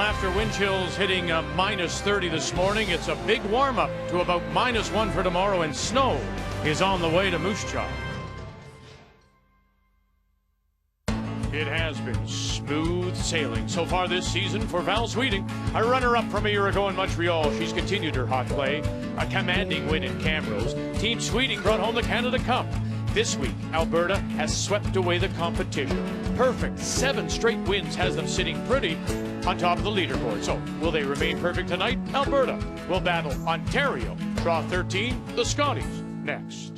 Well, after wind chills hitting minus 30 this morning, it's a big warm-up to about -1 for tomorrow, and snow is on the way to Moose Jaw. It has been smooth sailing so far this season for Val Sweeting, a runner-up from a year ago in Montreal. She's continued her hot play, a commanding win in Camrose. Team Sweeting brought home the Canada Cup. This week, Alberta has swept away the competition. Perfect 7 straight wins has them sitting pretty on top of the leaderboard. So, will they remain perfect tonight? Alberta will battle Ontario. Draw 13, the Scotties, next.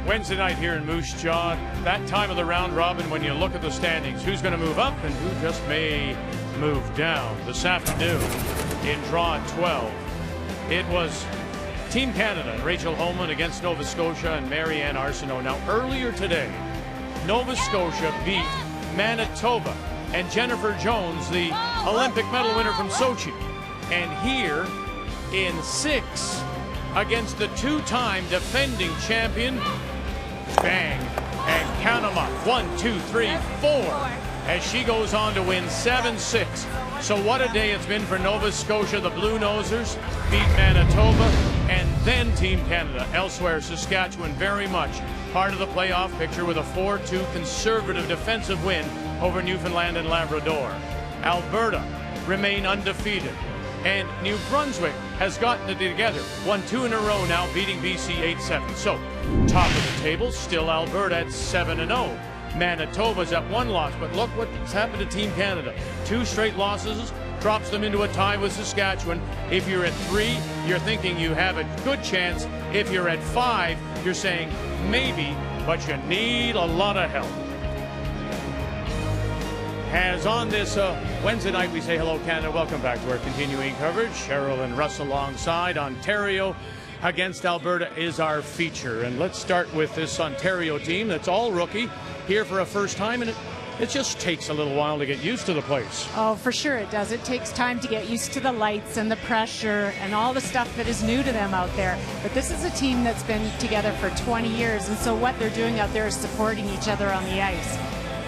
Wednesday night here in Moose Jaw, that time of the round robin when you look at the standings, who's going to move up and who just may move down. This afternoon in draw 12, it was Team Canada and Rachel Holman against Nova Scotia and Marianne Arsenault. Now earlier today, Nova Scotia beat Manitoba and Jennifer Jones, the Olympic medal winner from Sochi. And here in 6 against the 2-time defending champion, bang, and count them up. 1, 2, 3, 4. As she goes on to win 7-6. So what a day it's been for Nova Scotia. The Blue Nosers beat Manitoba, and then Team Canada. Elsewhere, Saskatchewan very much part of the playoff picture with a 4-2 conservative defensive win over Newfoundland and Labrador. Alberta remain undefeated, and New Brunswick has gotten it together. Won 2 in a row now, beating BC 8-7. So, top of the table, still Alberta at 7-0. Manitoba's at 1 loss, but look what's happened to Team Canada. 2 straight losses, drops them into a tie with Saskatchewan. If you're at 3, you're thinking you have a good chance. If you're at 5, you're saying maybe, but you need a lot of help. As on this Wednesday night, we say hello, Canada. Welcome back to our continuing coverage. Cheryl and Russ alongside. Ontario against Alberta is our feature. And let's start with this Ontario team that's all rookie, here for a first time, and it just takes a little while to get used to the place. Oh, for sure it does. It takes time to get used to the lights and the pressure and all the stuff that is new to them out there. But this is a team that's been together for 20 years, and so what they're doing out there is supporting each other on the ice.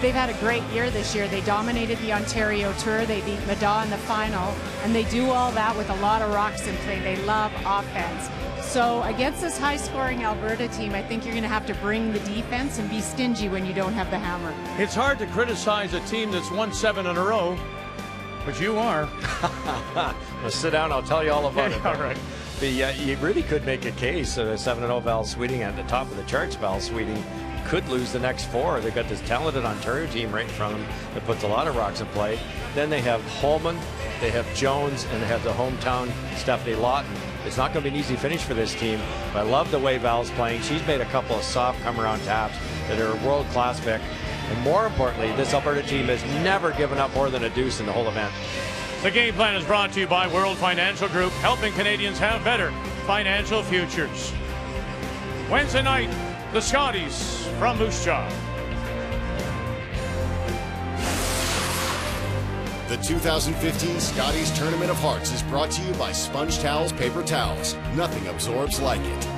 They've had a great year this year. They dominated the Ontario Tour. They beat Mada in the final, and they do all that with a lot of rocks in play. They love offense. So against this high-scoring Alberta team, I think you're going to have to bring the defense and be stingy when you don't have the hammer. It's hard to criticize a team that's won 7 in a row, but you are. Well, sit down, I'll tell you all about it. All right. You really could make a case of 7-0 Val Sweeting at the top of the charts. Val Sweeting could lose the next 4. They've got this talented Ontario team right in front of them that puts a lot of rocks in play. Then they have Holman, they have Jones, and they have the hometown Stephanie Lawton. It's not going to be an easy finish for this team, but I love the way Val's playing. She's made a couple of soft come-around taps that are a world-class pick. And more importantly, this Alberta team has never given up more than a deuce in the whole event. The game plan is brought to you by World Financial Group, helping Canadians have better financial futures. Wednesday night, the Scotties from Moose Jaw. The 2015 Scotties Tournament of Hearts is brought to you by Sponge Towels Paper Towels. Nothing absorbs like it.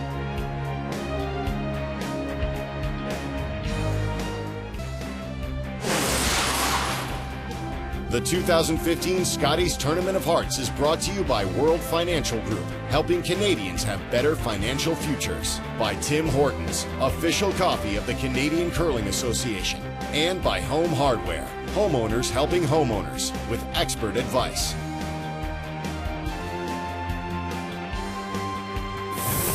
The 2015 Scotties Tournament of Hearts is brought to you by World Financial Group, helping Canadians have better financial futures. By Tim Hortons, official coffee of the Canadian Curling Association. And by Home Hardware, homeowners helping homeowners with expert advice.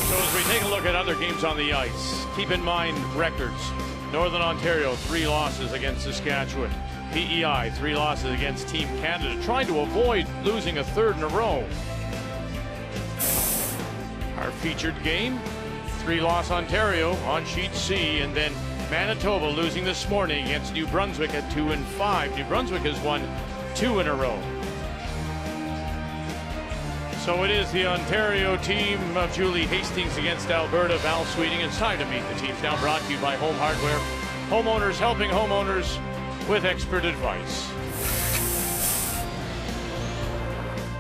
So as we take a look at other games on the ice, keep in mind records. Northern Ontario, 3 losses against Saskatchewan. PEI, 3 losses against Team Canada, trying to avoid losing a 3rd in a row. Our featured game, 3-loss Ontario on sheet C, and then Manitoba losing this morning against New Brunswick at 2-5. New Brunswick has won 2 in a row. So it is the Ontario team of Julie Hastings against Alberta, Val Sweeting. It's time to meet the teams now, brought to you by Home Hardware. Homeowners helping homeowners with expert advice.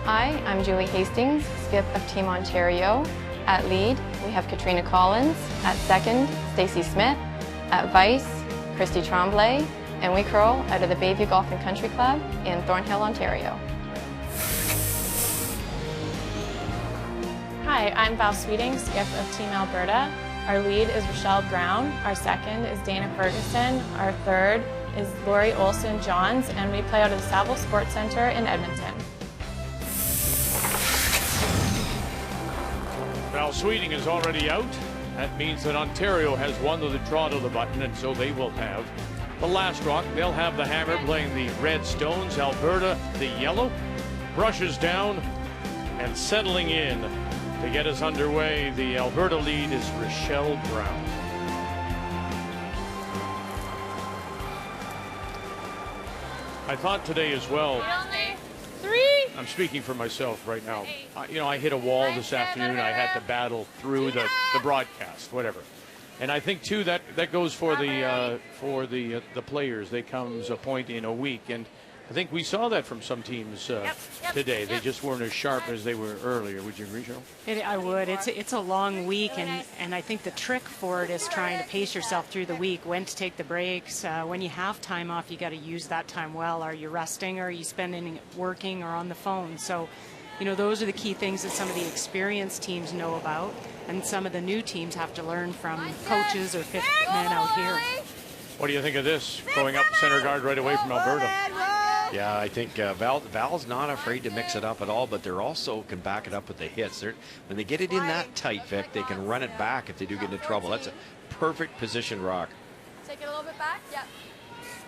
Hi, I'm Julie Hastings, skip of Team Ontario. At lead, we have Katrina Collins. At second, Stacey Smith. At vice, Christy Tremblay. And we curl out of the Bayview Golf and Country Club in Thornhill, Ontario. Hi, I'm Val Sweeting, skip of Team Alberta. Our lead is Rochelle Brown. Our second is Dana Ferguson. Our third is Lori Olson-Johns, and we play out of the Saville Sports Centre in Edmonton. Val Sweeting is already out. That means that Ontario has won the draw to the button, and so they will have the last rock. They'll have the hammer playing the red stones. Alberta, the yellow. Brushes down and settling in to get us underway. The Alberta lead is Rochelle Brown. I thought today as well. I'm speaking for myself right now. You know, I hit a wall this afternoon. I had to battle through the broadcast, whatever. And I think too that goes for the players. There comes a point in a week, and I think we saw that from some teams today. They just weren't as sharp as they were earlier. Would you agree, Cheryl? I would. It's a long week, and I think the trick for it is trying to pace yourself through the week, when to take the breaks. When you have time off, you got to use that time well. Are you resting, or are you spending it working or on the phone? So, you know, those are the key things that some of the experienced teams know about, and some of the new teams have to learn from coaches or fifth men out here. What do you think of this? Going up center guard right away from Alberta. Yeah, I think Val's not afraid to mix it up at all, but they're also can back it up with the hits. When they get it in that tight, Vic, they can run it back if they do get into trouble. That's a perfect position rock. Take it a little bit back. Yep.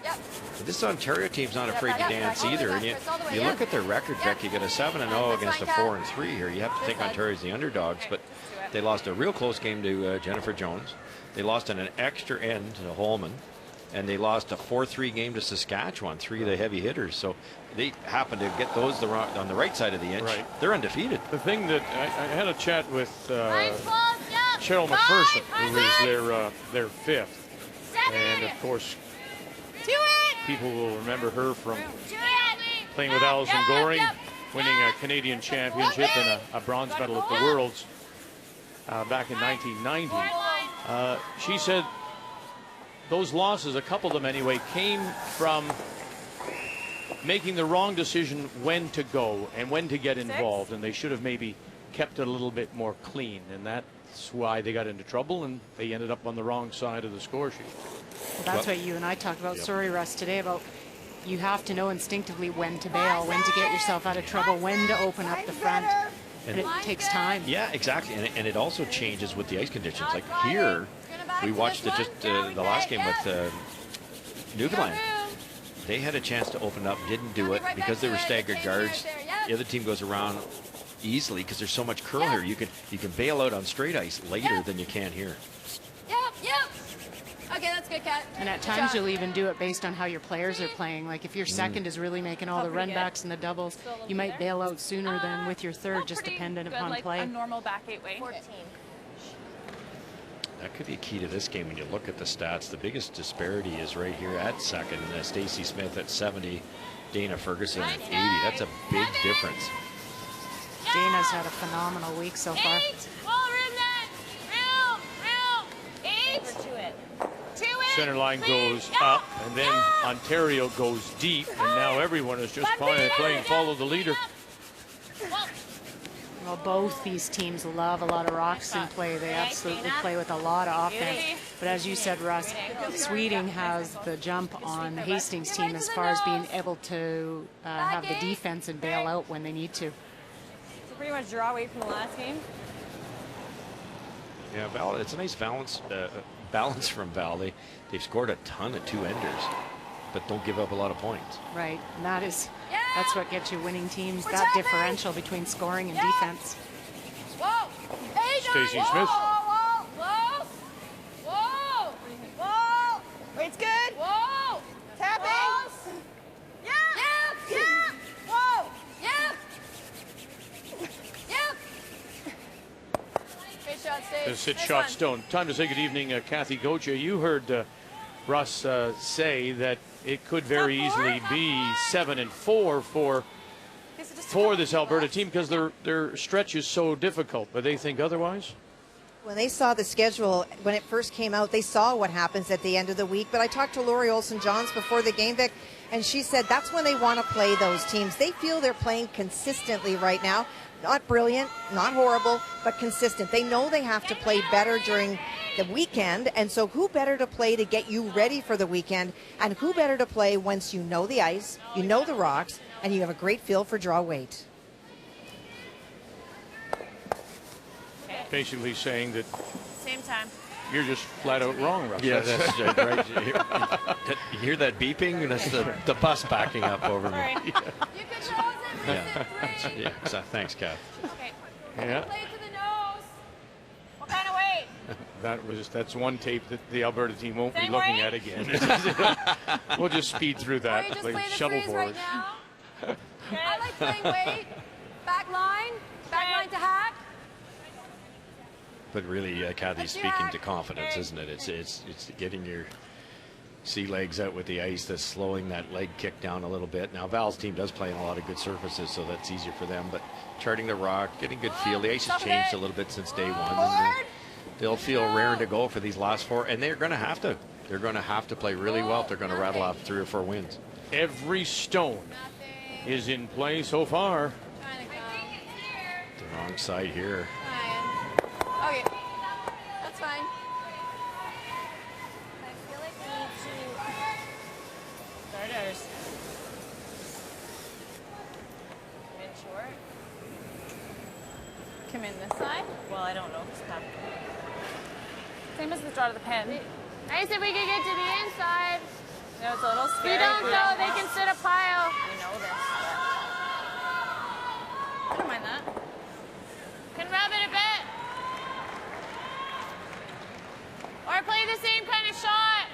Yep. This Ontario team's not afraid to dance either. And you look at their record, Vic, you got a 7-0 against a 4-3 here. You have to think Ontario's the underdogs, but they lost a real close game to Jennifer Jones. They lost in an extra end to Holman. And they lost a 4-3 game to Saskatchewan, 3 of the heavy hitters. So they happen to get those on the right side of the inch. Right. They're undefeated. The thing that I had a chat with Cheryl McPherson, who is their fifth. And of course, people will remember her from playing with Alison Goring, winning a Canadian championship and a bronze medal at the Worlds back in 1990. She said those losses, a couple of them anyway, came from making the wrong decision when to go and when to get involved, and they should have maybe kept it a little bit more clean, and that's why they got into trouble and they ended up on the wrong side of the score sheet. Well, that's what you and I talked about, sorry Russ, today, about you have to know instinctively when to bail, when to get yourself out of trouble, when to open up the front, and it takes time. Yeah, exactly, and it also changes with the ice conditions. Like here, we watched it just the last game with Newfoundland. They had a chance to open up, didn't do it because they were staggered guards. The other team goes around easily because there's so much curl here. You can bail out on straight ice later than you can here. Okay, that's good, Kat. And at times you'll even do it based on how your players are playing. Like if your second is really making all the run backs and the doubles, you might bail out sooner than with your third, just dependent upon play. A normal back 8 way. 14. That could be key to this game when you look at the stats. The biggest disparity is right here at second. Stacey Smith at 70, Dana Ferguson at 80. That's a big difference. Dana's had a phenomenal week so far. Center line goes up, and then Ontario goes deep, and now everyone is just playing follow the leader. Well, both these teams love a lot of rocks in play. They absolutely play with a lot of offense. But as you said, Russ, Sweeting has the jump on the Hastings team as far as being able to have the defense and bail out when they need to. So pretty much draw away from the last game. Yeah, Val, it's a nice balance from Val. They've scored a ton of two-enders, but don't give up a lot of points. Right, and that's what gets you winning teams, that differential between scoring and defense. Stacey Smith. Whoa! It's good. Whoa! Tapping. Yeah. Whoa! Great shot, Stacey. This hit shot stone. Time to say good evening, Kathy Gocha. You heard Russ say that it could very easily be 7-4 for for this Alberta team because their stretch is so difficult, but they think otherwise? When they saw the schedule, when it first came out, they saw what happens at the end of the week. But I talked to Lori Olson-Johns before the game, Vic, and she said that's when they want to play those teams. They feel they're playing consistently right now. Not brilliant, not horrible, but consistent. They know they have to play better during the weekend, and so who better to play to get you ready for the weekend, and who better to play once you know the ice, you know the rocks, and you have a great feel for draw weight. Basically saying that Same time. you're just flat out wrong, Russ. Yeah, that's right. You hear that beeping? That's the bus backing up over me. Sorry. You control it. Yeah, yeah. So, thanks, Kath. Okay. Yeah. Play to the nose. What kind of weight? That's one tape that the Alberta team won't be Same looking weight? at again. We'll just speed through Or that. you just Like play the shuttle freeze forward. right now. I like playing weight. Back line to hack. But really, Kathy's Let's do speaking that. to confidence, isn't it? It's getting your sea legs out with the ice, that's slowing that leg kick down a little bit. Now, Val's team does play on a lot of good surfaces, so that's easier for them. But charting the rock, getting good feel. The ice has changed a little bit since day one. And they'll feel raring to go for these last four, and they're going to have to. They're going to have to play really well if they're going to rattle off 3 or 4 wins. Every stone is in play so far. The wrong side here. Okay, that's fine. I feel like we need to. Starters. Come in short. Come in this side. Well, I don't know. Same as the draw to the pin. Nice if we could get to the inside. No, it's a little If scary. you don't go, they can sit a pile. We know this. But I don't mind that. Can rub it a bit. Or play the same kind of shot.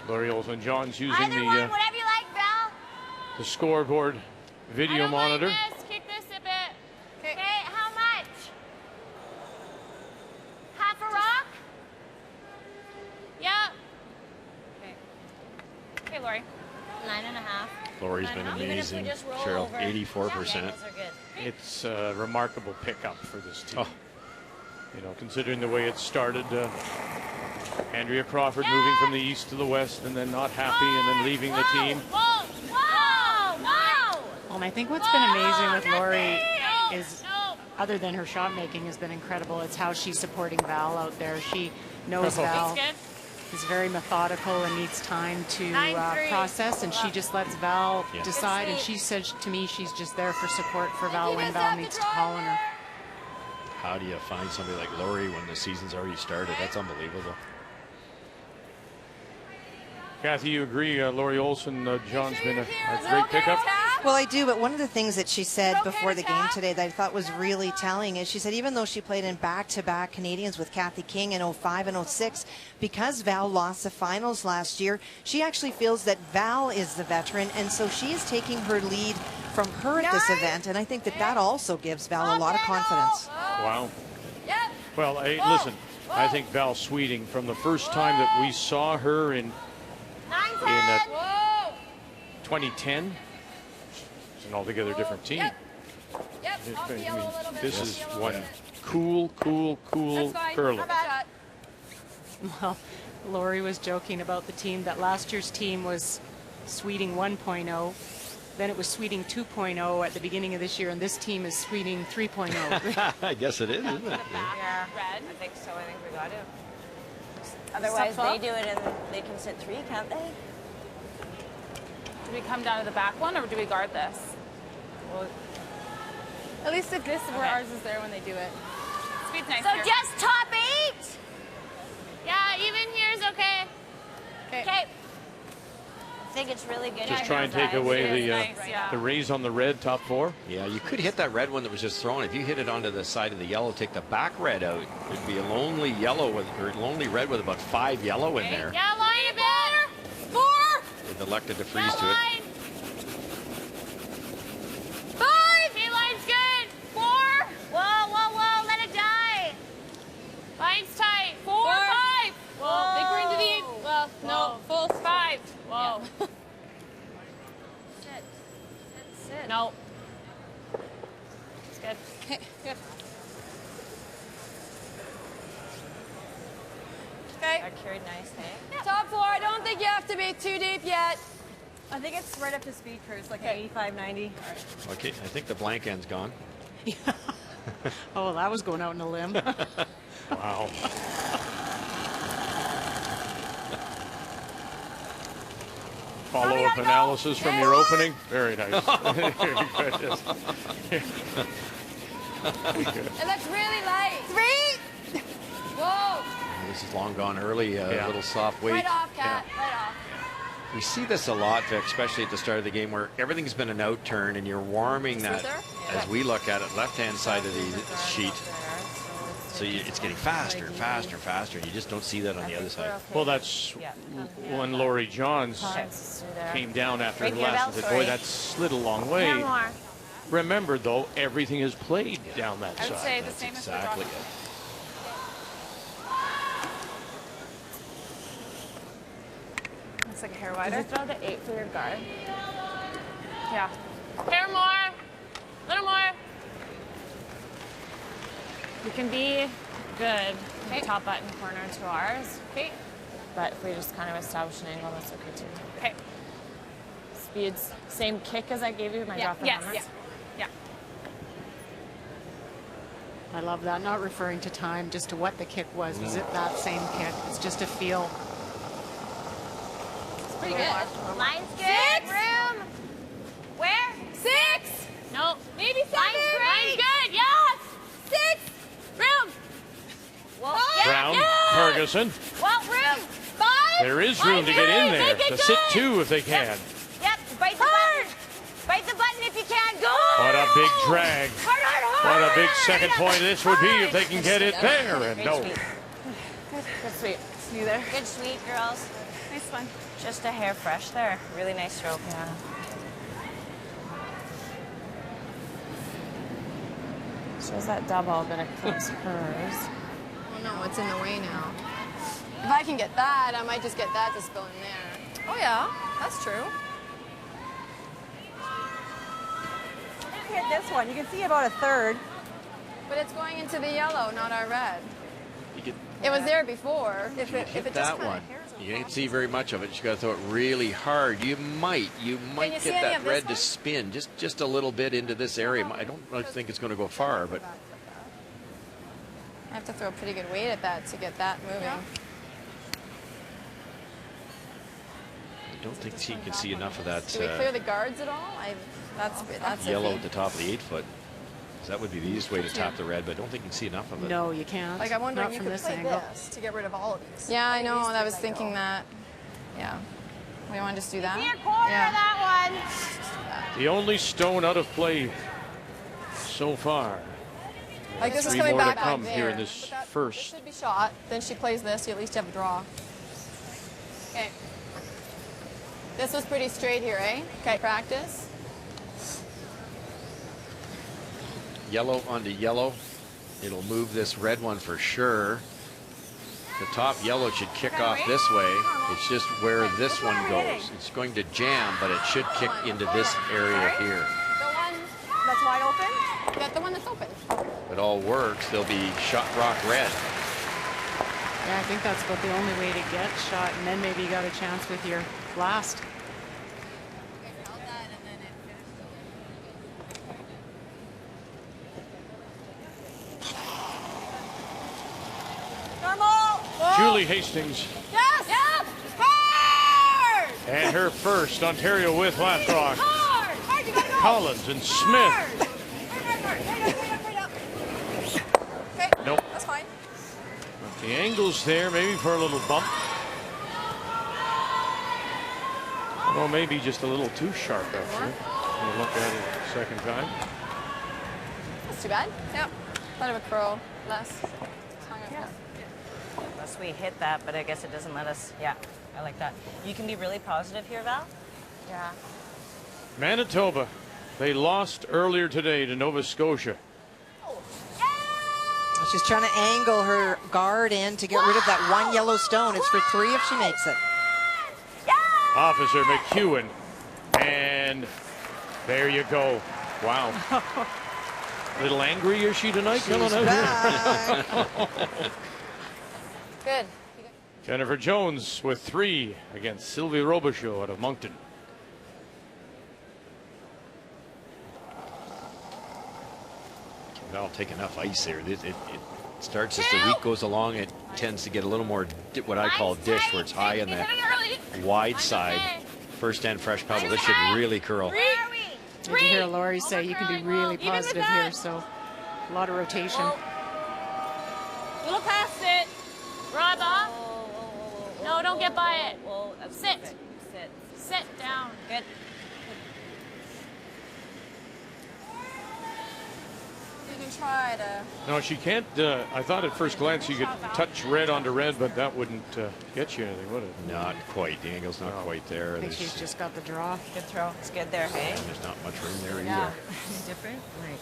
Lori Olson-Johns using Either one, whatever you like, Val. the scoreboard I video don't monitor. Mind this. Kick this a bit. Okay, how much? Half a rock? Yep. Okay, Lori. 9.5. Lori's been amazing. Cheryl, 84%. It's a remarkable pickup for this team. Oh. You know, considering the way it started, Andrea Crawford moving from the east to the west and then not happy and then leaving the team. Whoa! Whoa! Whoa! Well, and I think what's been amazing with Lori No, is, no. other than her shot making, has been incredible. It's how she's supporting Val out there. She knows Val Good. is very methodical and needs time to 9-3. process, and she just lets Val Yeah. decide. And Good she said to me she's just there for support for Val You when guys Val have to needs to draw call on her. How do you find somebody like Lori when the season's already started? That's unbelievable. Kathy, you agree Lori Olson-John's been a great pickup? Well, I do, but one of the things that she said Okay, before the game Kat? today that I thought was really telling is she said even though she played in back-to-back Canadians with Kathy King in 05 and 06, because Val lost the finals last year, she actually feels that Val is the veteran, and so she is taking her lead from her at this event, and I think that that also gives Val a lot of confidence. Wow. Yep. Well, hey, listen, I think Val Sweeting, from the first time that we saw her in 9-10. Whoa. 2010, it's an altogether different team. Yep. Yep. I Off the mean, yellow a little bit. this Off is the yellow a one little cool bit. That's fine. curler. How bad? Well, Lori was joking about the team, that last year's team was Sweeting 1.0. Then it was Sweeting 2.0 at the beginning of this year, and this team is Sweeting 3.0. I guess it is, isn't it? Yeah. Red. I think so. I think we got it. Otherwise, Otherwise, they do it and they can sit 3, can't they? Do we come down to the back one, or do we guard this? Well, At least if this where ours is there when they do it. speed's nice So here. just top 8. Yeah, even here's okay. Okay. I think it's really good. Just try and take away Nice, yeah. the rays on the red top 4. Yeah, you could hit that red one that was just thrown. If you hit it onto the side of the yellow, take the back red out, it'd be a lonely yellow with, or lonely red with about 5 yellow in there. Yeah, line a bit. 4. They've elected to freeze Yeah, to it. line. 5. Okay, line's good. 4. Whoa, whoa, whoa. Let it die. Line's tight. 4, 5. Whoa. Think we're into the, well, no, full 5. Whoa. Sit. No. Okay, good. Okay. That carried nice, hey? Top four. I don't think you have to be too deep yet. I think it's right up to speed, Kurt. Like 85, 90. Okay, I think the blank end's gone. Oh, that was going out on a limb. Wow. Follow-up analysis from your opening. Very nice. Very good. Very good. And that's really light. 3. Whoa. This is long gone early. A little soft weight. Right off, Kat. Right off. We see this a lot, Vic, especially at the start of the game where everything's been an out turn and you're warming that as we look at it, left-hand side of the sheet. So it's getting faster, faster, faster, and you just don't see that on the other side. Well, that's when Laurie Johns came down after the last and said, boy, that slid a long way. Remember, though, everything is played down that side. I would say the same as Exactly. It's like a hair wider. Did you throw the 8 for your guard? Yeah. Hair more. Little more. You can be good in the top button corner to ours. Okay. But if we just kind of establish an angle, that's okay too. Okay. Speeds, same kick as I gave you, my drop the hammers. Yeah. I love that. Not referring to time, just to what the kick was. Was it that same kick? It's just a feel. It's pretty good. Line's good. 6. Room. Where? 6. No. Maybe 7. Line's good. Yes. 6. Room. Well, Brown, Ferguson. Well, room. 5. There is room to get in there. To sit 2 if they can. Yep. Bite the button. Bite the button if you can. Go. What a big drag. Hard, hard, hard. What a big second point this would be if they can get it there. And no. Good sweep. Smoother. Good sweep, girls. Nice one. Just a hair fresh there. Really nice stroke. Yeah. Shows that double, but it clips hers. Oh no, it's in the way now. If I can get that, I might just get that to spill in there. Oh yeah, that's true. Hit this one. You can see about a third. But it's going into the yellow, not our red. You get, It was there before. If you it hit just that kinda one. hairs on You it. can't see very much of it. You got to throw it really hard. You might you get see any that of this red to one? spin just a little bit into this area. I don't think it's going to go far, but I have to throw pretty good weight at that to get that moving. I don't think you can see enough of that Do we clear the guards at all? That's yellow iffy. at the top of the 8-foot. So that would be the easiest way to tap the red, but I don't think you can see enough of it. No, you can't. Like I'm wondering, Not you from could this play angle. this to get rid of all of these. Yeah, I know. These I three was let thinking go. that. Yeah. We want to just do that? Near corner, Yeah. that one. The only stone out of play so far. Like this is 3 coming more to back come there. here in this But that first. should be shot. Then she plays this. You at least have a draw. Okay. This was pretty straight here, eh? Okay. Practice. Yellow onto yellow. It'll move this red one for sure. The top yellow should kick off this way. It's just where this one goes. It's going to jam, but it should kick into this area here. The one That's wide open. That the one that's open. If it all works, there'll be shot rock red. Yeah, I think that's about the only way to get shot, and then maybe you got a chance with your blast. Normal. Julie Hastings Yes! Yep! Hard! and her first Ontario with last rock. Hard! Hard, you gotta go! Collins and Smith. Hard! Right up. Okay, Nope. that's fine. The angle's there, maybe for a little bump. Well, maybe just a little too sharp, actually. We'll look at it a second time. That's too bad. Yep. Thought of a crow. Less. Unless we hit that, but I guess it doesn't let us. Yeah, I like that. You can be really positive here, Val. Yeah. Manitoba, they lost earlier today to Nova Scotia. She's trying to angle her guard in to get rid of that one yellow stone. It's for 3 if she makes it. Officer McEwen, and there you go. Wow. A little angry is she tonight? She's Coming out back. here. Good. Jennifer Jones with 3 against Sylvie Robichaud out of Moncton. Val take enough ice there. It starts as the week goes along. It tends to get a little more what I call dish, where it's high on the wide side. First and fresh pebble. This should really curl. Did you hear Lori say you can be really positive here? So a lot of rotation. A little past it. Rob off. No, don't get by it. Sit. Sit down. Good. You can try to. No, she can't. I thought at first glance you could touch red onto red, but that wouldn't get you anything, would it? Not quite. The angle's not quite there. I think she's just got the draw. Good throw. It's good there, hey? And there's not much room there Yeah. either. Different? Right.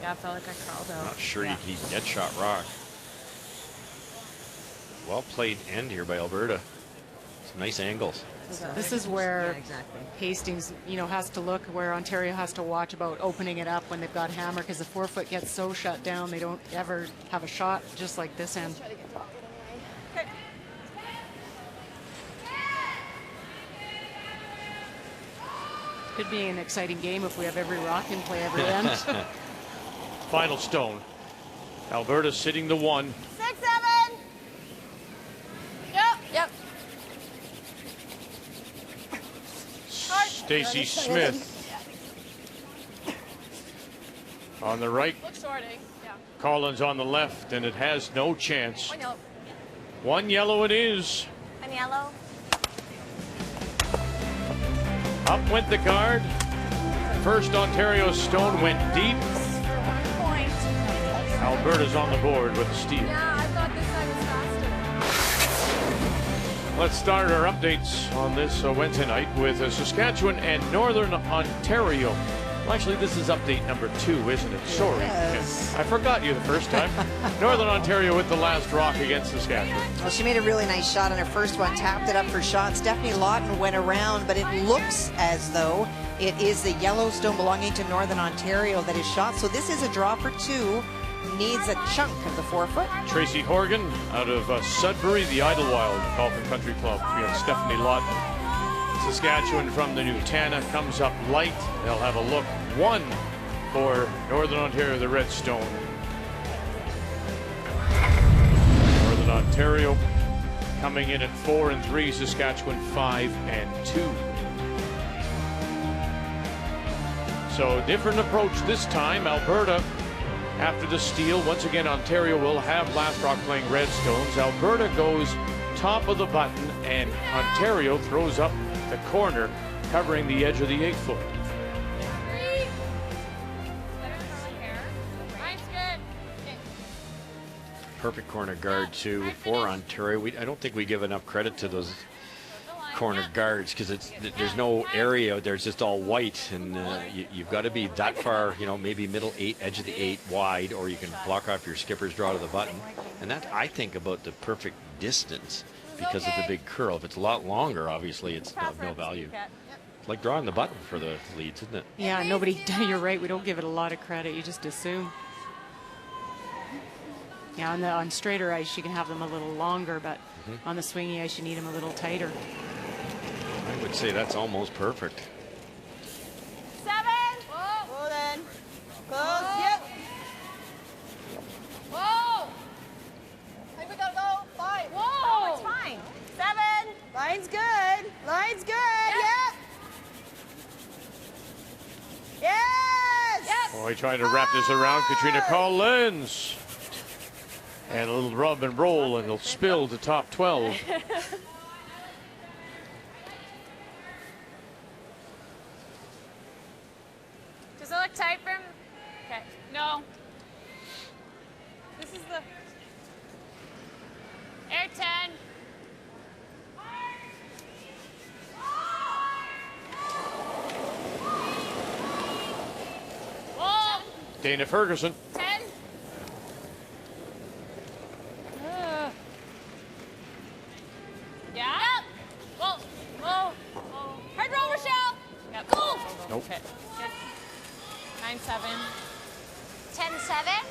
Yeah, I felt like I crawled out. Not sure you can dead shot rock. Well played end here by Alberta. Some nice angles. This is where Hastings, has to look, where Ontario has to watch about opening it up when they've got hammer, because the forefoot gets so shut down they don't ever have a shot, just like this end. Could be an exciting game if we have every rock in play every end. Final stone. Alberta sitting the 1. 6, 7. Yep. Stacy Smith on the right. Look sorting. Yeah. Collins on the left, and it has no chance. 1 yellow. 1 yellow it is. 1 yellow. Up went the card. First Ontario stone went deep. Point. Alberta's on the board with a steal. Yeah, I thought this side was faster. Let's start our updates on this Wednesday night with Saskatchewan and Northern Ontario. Well, actually, this is update number 2, isn't it? Sorry. Yes. I forgot you the first time. Northern Ontario with the last rock against Saskatchewan. Well, she made a really nice shot on her first one, tapped it up for shot. Stephanie Lawton went around, but it looks as though it is the Yellowstone belonging to Northern Ontario that is shot. So this is a draw for 2. Needs a chunk of the forefoot. Tracy Horgan out of Sudbury, the Idlewild Golf and Country Club. We have Stephanie Lawton. Saskatchewan from the Nutana comes up light. They'll have a look. 1 for Northern Ontario, the Redstone. Northern Ontario coming in at 4 and 3. Saskatchewan 5 and 2. So different approach this time. Alberta after the steal. Once again, Ontario will have last rock playing Redstones. Alberta goes top of the button, and Ontario throws up the corner, covering the edge of the 8-foot. Perfect corner guard too for Ontario. I don't think we give enough credit to those corner guards, because there's no area out there. It's just all white, and you've got to be that far, maybe middle 8, edge of the 8 wide, or you can block off your skipper's draw to the button. And that, I think, about the perfect distance because of the big curl. If it's a lot longer, obviously it's of no value. It's like drawing the button for the leads, isn't it? Yeah, you're right. We don't give it a lot of credit. You just assume. Yeah, on straighter ice, you can have them a little longer, but on the swingy ice, you need them a little tighter. I would say that's almost perfect. 7. Whoa, then. Close. Yep. Whoa. I think we gotta go. 5. Whoa. Oh, it's fine. 7. Line's good. Line's good. Yep. Yes. Boy, trying to wrap this around. Katrina Collins. And a little rub and roll, and it'll spill to top 12. Does it look tight for him? Okay. No. This is the air 10. Whoa. Dana Ferguson. 10. Yeah. Yep. Whoa. Whoa. Whoa. Hard roll, Rochelle. Yep. Go. Nope. Okay. Good. 9-7. 10-7?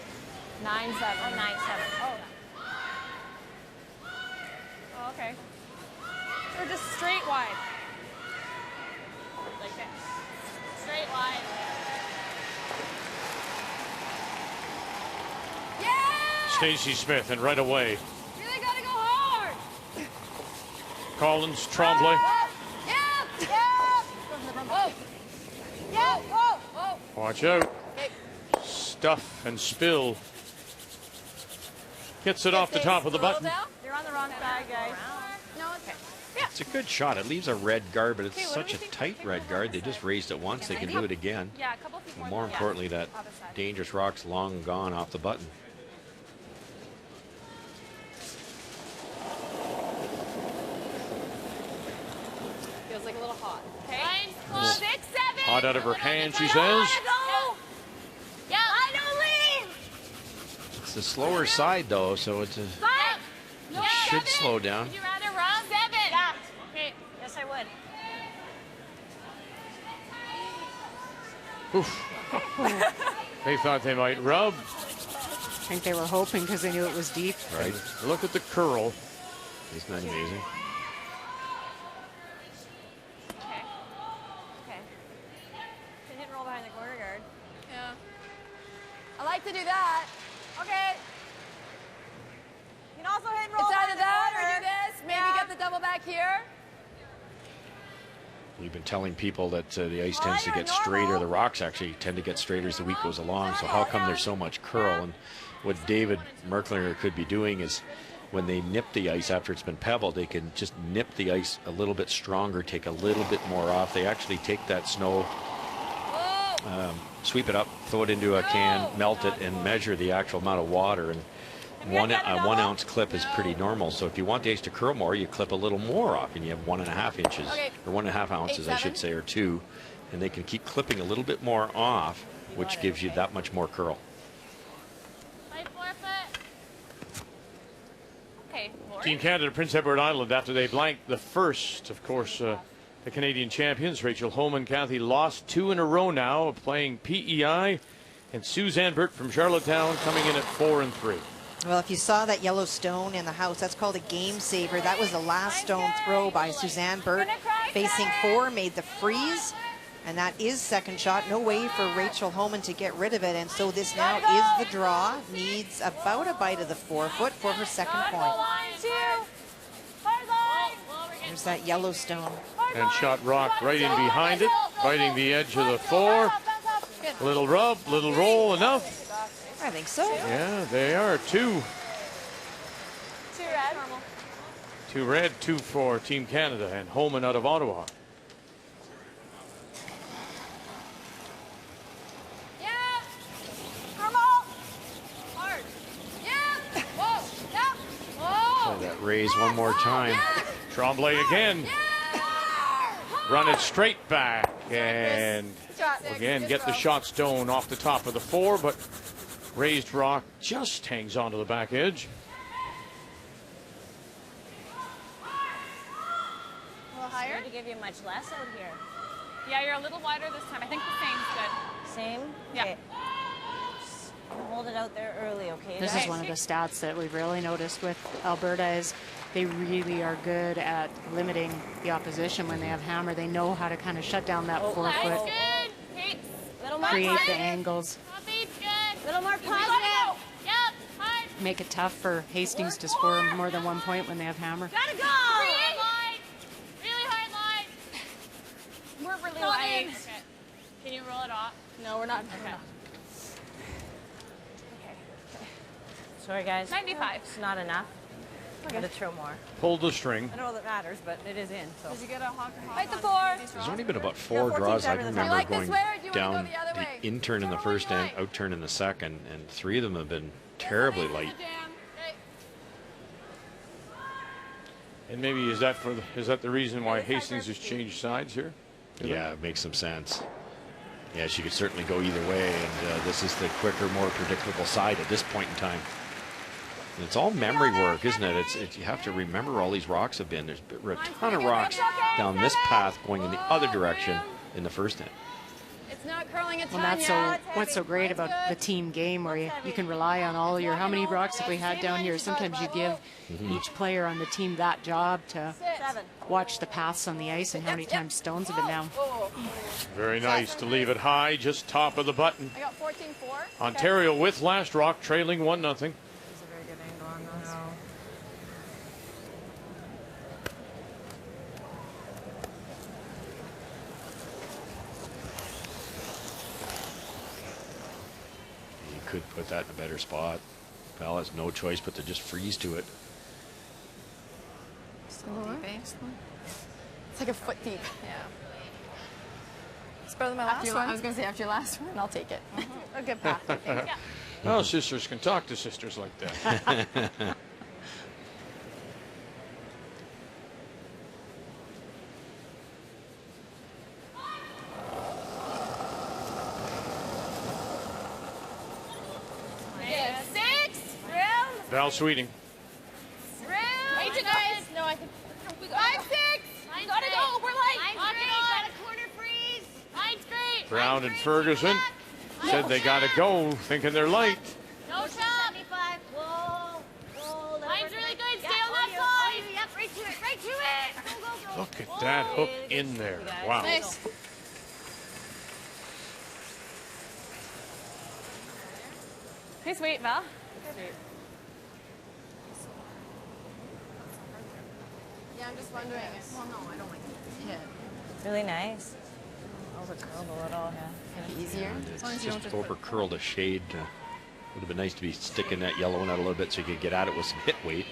9-7. Oh, 9-7. Oh. Oh, okay. Or just straight wide. Like that. Straight wide. Yeah! Stacey Smith, and right away, Really gotta go hard. Collins, Tremblay. Yeah! Yeah! Whoa! Yeah! Whoa! Whoa! Watch out. Okay. Stuff and spill. Gets it off the top of the button. You're on the wrong side, guys. No, okay. Yeah. It's a good shot. It leaves a red guard, but it's Okay, what such do a we think? tight red guard. They just raised it once. They can do it again. Yeah, a couple feet And more. more importantly, that dangerous rock's long gone off the button. Feels like a little hot. Okay. 9, 6, 7. Hot out of her hand, she says. Go. Yeah. I don't leave. It's the slower side, though, so it's a, Five. it should slow down. Would you rather run? 7. Yeah. Okay. Yes, I would. They thought they might rub. I think they were hoping because they knew it was deep. Right. Look at the curl. Isn't that amazing? Okay. Okay. Can hit and roll behind the corner guard. Yeah. I like to do that. Okay. You can also hit and roll. It's either behind the that or corner. do this. Maybe get the double back here. We've been telling people that the ice tends to get straighter. The rocks actually tend to get straighter as the week goes along. So how come there's so much curl? And what David Merklinger could be doing is when they nip the ice after it's been pebbled, they can just nip the ice a little bit stronger, take a little bit more off. They actually take that snow, sweep it up, throw it into a can, melt it, and measure the actual amount of water. And a 1 ounce clip is pretty normal. So if you want the ice to curl more, you clip a little more off, and you have 1.5 inches, or 1.5 ounces, I should say, or 2, and they can keep clipping a little bit more off, which gives you that much more curl. Play forfeit. Okay. Lori. Team Canada, Prince Edward Island, after they blanked the first, of course, the Canadian champions, Rachel Homan, Kathy, lost 2 in a row now, playing PEI, and Suzanne Burt from Charlottetown coming in at 4-3. Well, if you saw that yellow stone in the house, that's called a game saver. That was the last stone throw by Suzanne Burt. Facing 4, made the freeze. And that is second shot. No way for Rachel Homan to get rid of it. And so this now is the draw. Needs about a bite of the 4-foot for her second point. There's that yellow stone. And shot rock right in behind it, fighting the edge of the 4. Little rub, little roll, enough. I think so. Yeah, they are 2. 2 red. 2 red, 2 for Team Canada, and Homan out of Ottawa. Yeah. Normal. Hard. Yeah. Whoa. Yeah. Whoa. So that raise one more time. Tremblay again. Run it straight back, and again get the shot stone off the top of the 4, but raised rock just hangs onto the back edge. A little higher. To give you much less out here. Yeah, you're a little wider this time. I think the same's good. Same? Yeah. Okay. Hold it out there early, okay? This is one of the stats that we've really noticed with Alberta is they really are good at limiting the opposition when they have hammer. They know how to kind of shut down that 4 That's foot, good. Okay. Little more create the positive. angles, Copy. Good. Little more positive. Yep. Hard. make it tough for Hastings to score more than 1 point when they have hammer. Gotta go. Hard line. Really hard line. We're really Not light. in. Okay. Can you roll it off? No, we're not. Okay. Sorry, guys. 95. It's not enough. I'm going to throw more. Pulled the string. I don't know that matters, but it is in. So. Did you get a honker? Fight the 4. There's only been about 4 draws I can remember like this going way or do you wanna down go the other way? the in-turn in the first and out-turn in the second, and 3 of them have been terribly light. And maybe is that the reason why Hastings has changed sides here? Yeah, it makes some sense. Yeah, she could certainly go either way, and this is the quicker, more predictable side at this point in time. And it's all memory work, isn't it? It's you have to remember all these rocks have been. There's a ton of rocks down this path going in the other direction in the first end. It's not curling a ton Well, that's yet. what's so great about the team game, where you can rely on all your, how many rocks have we had down here? Sometimes you give each player on the team that job to watch the paths on the ice and how many times stones have been down. Very nice to leave it high, just top of the button. I got 14-4. Ontario with last rock, trailing 1-0. There's a very good angle on those. You could put that in a better spot. Val has no choice but to just freeze to it. It's like a foot deep. Yeah. It's better than my last one. I was going to say after your last one, I'll take it. A good path, I think. Yeah. Well, sisters can talk to sisters like that. Val Sweeting. Hey, guys. No, I think. 5-6. Gotta go. We're like. Got a corner freeze. Line straight. Brown and Ferguson said they gotta go, thinking they're light. No stop. 75. Whoa. Whoa. Line's really good. Stay on that side. Yep. Right to it. Right to it. Go, go, go. Look at that hook in there. Wow. Nice. Hey, sweet, Val. Yeah, I'm just wondering. Well, no, I don't like to hit. Really nice. Over curled a little, yeah. Easier. It's just over curled a shade. Would have been nice to be sticking that yellow one out a little bit so you could get at it with some hit weight.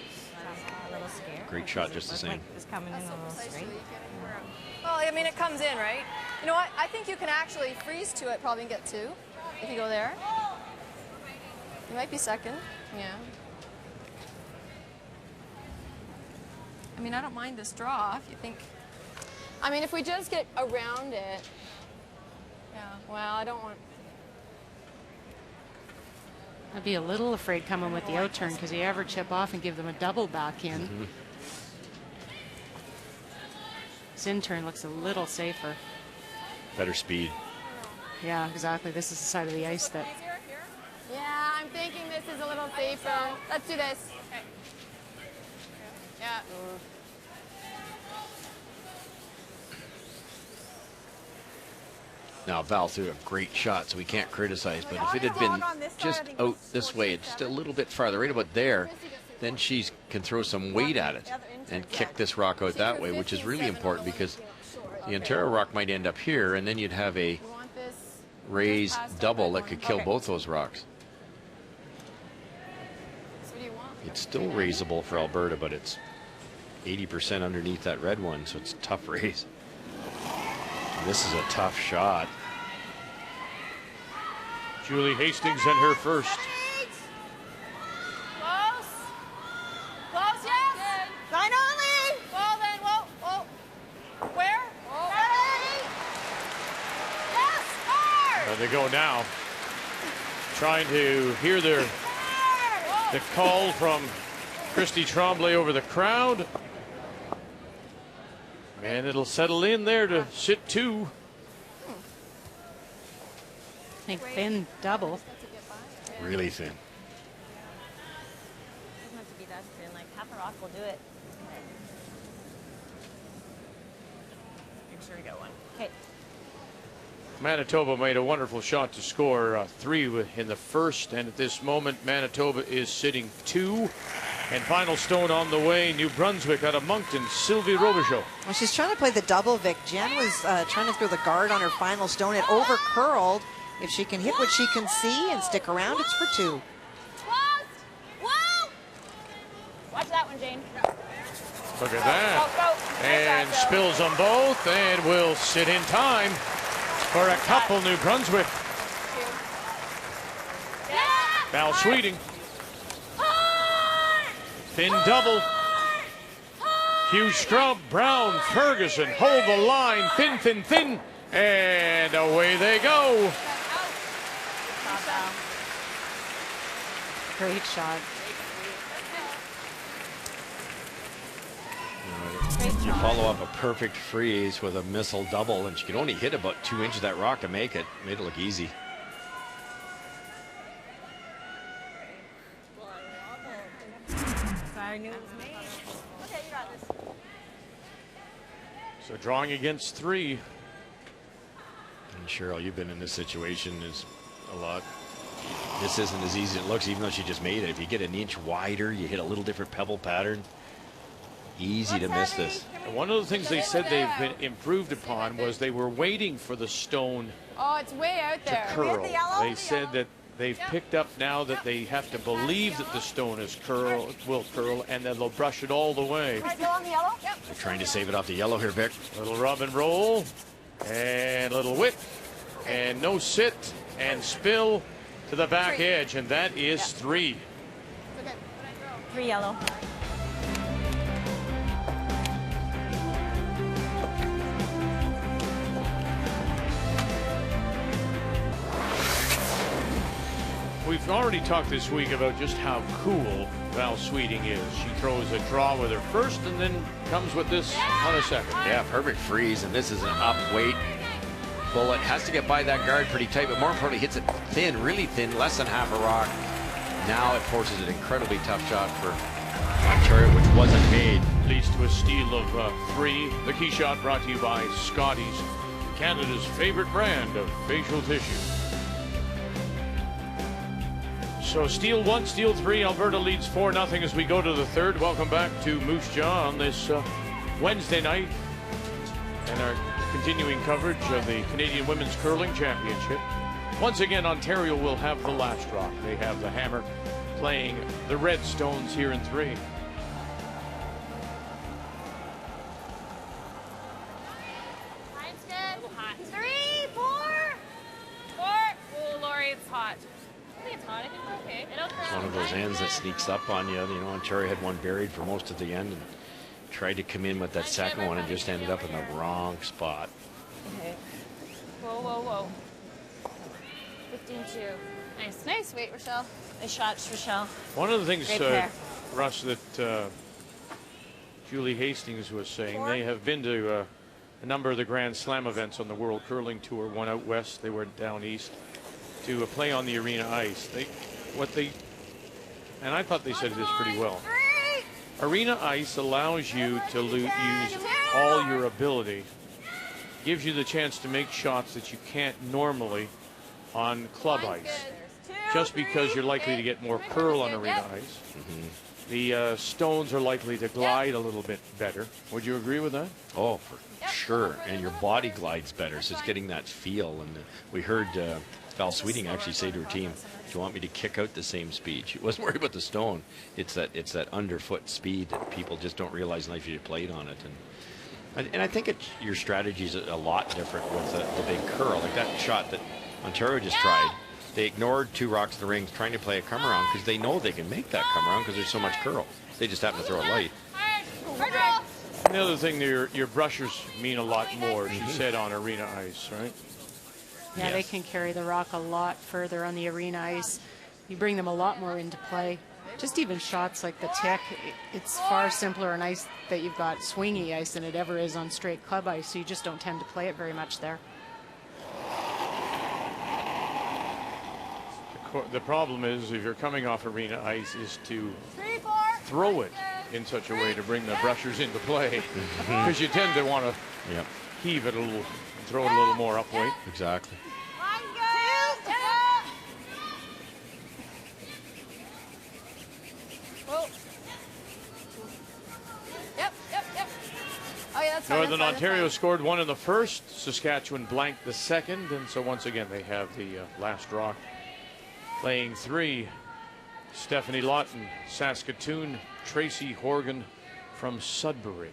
A little scared. Great shot, just the same. It's coming in a little straight. Well, I mean, it comes in, right? You know what? I think you can actually freeze to it, probably and get 2 if you go there. You might be second. Yeah. I mean, I don't mind this draw if you think. I mean, if we just get around it. Yeah. Well, I don't want. I'd be a little afraid coming with the out turn, because you ever chip off and give them a double back in. This in turn looks a little safer. Better speed. Yeah, exactly. This is the side of the ice that. Yeah, I'm thinking this is a little safer. Let's do this. Okay. Yeah. Now Val threw a great shot, so we can't criticize, but if it had been just out this way, just a little bit farther, right about there, then she can throw some weight at it and kick this rock out that way, which is really important because the Ontario rock might end up here, and then you'd have a raised double that could kill both those rocks. It's still raisable for Alberta, but it's 80% underneath that red one, so it's a tough raise. This is a tough shot. Julie Hastings and her first. Close. Close, yes. Line only. Well, then, whoa. Where? Yes, hard. There they go now. Trying to hear the call from Christy Tremblay over the crowd. And it'll settle in there to sit 2. I think thin double. Really thin. Doesn't have to be that thin. Like half a rock will do it. Make sure we got one. Okay. Manitoba made a wonderful shot to score 3 in the first, and at this moment Manitoba is sitting 2. And final stone on the way, New Brunswick out of Moncton, Sylvie Robichaud. Well, she's trying to play the double, Vic. Jen was trying to throw the guard on her final stone. It over curled. If she can hit what she can see and stick around, it's for 2. Whoa! Watch that one, Jane. Look at that. And spills on both, and will sit in time for a couple New Brunswick. Val Sweeting. Thin double. Hugh Scrub, Brown, Ferguson hold the line. Thin. And away they go. Great shot. You follow up a perfect freeze with a missile double, and she could only hit about 2 inches of that rock to make it. Made it look easy. So drawing against 3. And Cheryl, you've been in this situation is a lot. This isn't as easy as it looks, even though she just made it. If you get an inch wider, you hit a little different pebble pattern. Easy to miss this. And one of the things they said they've been improved upon was they were waiting for the stone Oh, it's way out to there. curl. They said that they've picked up now that they have to believe that the stone will curl, and then they'll brush it all the way. Right, go on the yellow? Yep. They're trying to save it off the yellow here, Vic. Little rub and roll, and little whip, and no sit, and spill to the back edge, and that is 3. Okay. 3 yellow. We've already talked this week about just how cool Val Sweeting is. She throws a draw with her first and then comes with this on a second. Yeah, perfect freeze, and this is an up weight bullet. Has to get by that guard pretty tight, but more importantly, hits it thin, really thin, less than half a rock. Now it forces an incredibly tough shot for Ontario, which wasn't made. Leads to a steal of 3. The key shot brought to you by Scotties, Canada's favorite brand of facial tissue. So steal 1, steal 3. Alberta leads 4-0 as we go to the third. Welcome back to Moose Jaw on this Wednesday night and our continuing coverage of the Canadian Women's Curling Championship. Once again, Ontario will have the last rock. They have the Hammer playing the Redstones here in 3. Line's good. A little hot. 3, 4. 4. Oh, Lori, it's hot. I think it's hot. I think we're okay. It's one of those ends that sneaks up on you. You know, Ontario had one buried for most of the end and tried to come in with that second one and just ended up in the wrong spot. Okay. Whoa, whoa, whoa. 15-2. Nice. Nice. Wait, Rochelle. Nice shots, Rochelle. One of the things, Great pair. Russ, that Julie Hastings was saying, they have been to a number of the Grand Slam events on the World Curling Tour, one out west, they were down east, to play on the arena ice. And I thought they said this pretty well. Arena ice allows you to use all your ability, gives you the chance to make shots that you can't normally on club ice, just because you're likely to get more curl on arena ice. The stones are likely to glide a little bit better. Would you agree with that? Oh, for sure. And your body glides better, so it's getting that feel. And we heard Val Sweeting actually say to her team, "Do you want me to kick out the same speed?" She wasn't worried about the stone. It's that underfoot speed that people just don't realize unless you played on it. And I think your strategy is a lot different with the big curl. Like that shot that Ontario just tried. They ignored 2 rocks in the ring trying to play a come around because they know they can make that come around because there's so much curl. They just happen to throw it light. And the other thing, your brushers mean a lot more, she said, on arena ice, right? Yeah, Yes. they can carry the rock a lot further on the arena ice. You bring them a lot more into play. Just even shots like the tick, it's far simpler on ice that you've got swingy ice than it ever is on straight club ice, so you just don't tend to play it very much there. The problem is, if you're coming off arena ice, is to throw it in such a way to bring the brushers into play, because you tend to want to heave it a little, throw it a little more up weight. Exactly. Whoa. Yep. Oh, yeah, that's fine. Northern Ontario scored 1 in the first. Saskatchewan blanked the second, and so once again they have the last rock. Playing 3, Stephanie Lawton, Saskatoon, Tracy Horgan from Sudbury.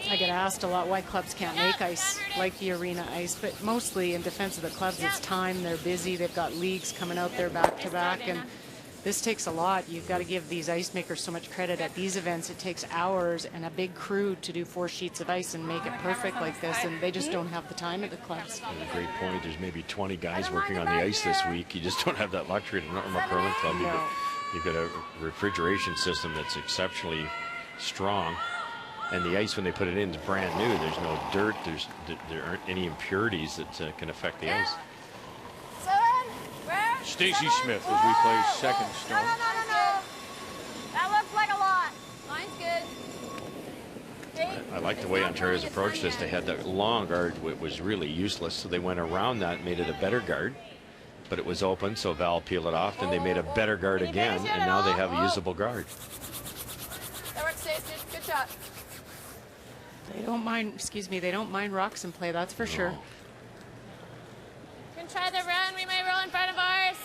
I get asked a lot why clubs can't make ice like the arena ice, but mostly in defense of the clubs, it's time. They're busy. They've got leagues coming out there back to back, and this takes a lot. You've got to give these ice makers so much credit. At these events, it takes hours and a big crew to do 4 sheets of ice and make it perfect like this, and they just don't have the time at the clubs. That's a great point. There's maybe 20 guys working on the ice this week. You just don't have that luxury at a normal curling club. You You've got a refrigeration system that's exceptionally strong. And the ice, when they put it in, is brand new. There's no dirt. There aren't any impurities that can affect the ice. Stacey Smith as we play second stone. No. That looks like a lot. Mine's good. I like the way Ontario's approached this. They had that long guard, it was really useless, so they went around that, made it a better guard. But it was open, so Val peeled it off, then they made a better guard again, and now they have a usable guard. That works, Stacey. Good shot. They don't mind, they don't mind rocks in play, that's for sure. You can try the run. We might roll in front of ours.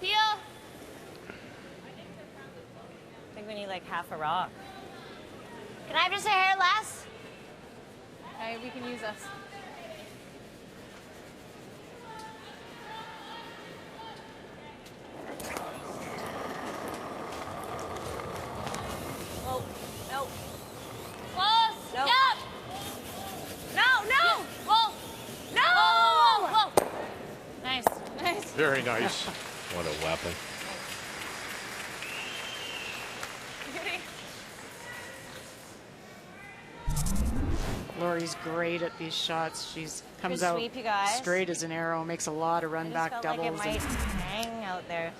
Peel. I think we need like half a rock. Can I have just a hair less? Okay, we can use us. Whoa. No. Close. No. Yep. No. Whoa. No. Whoa. Nice. Very nice. What a weapon. Lori's great at these shots. She's comes Good out sweep, you guys. straight as an arrow, makes a lot of run back Felt doubles. like it and might hang out there.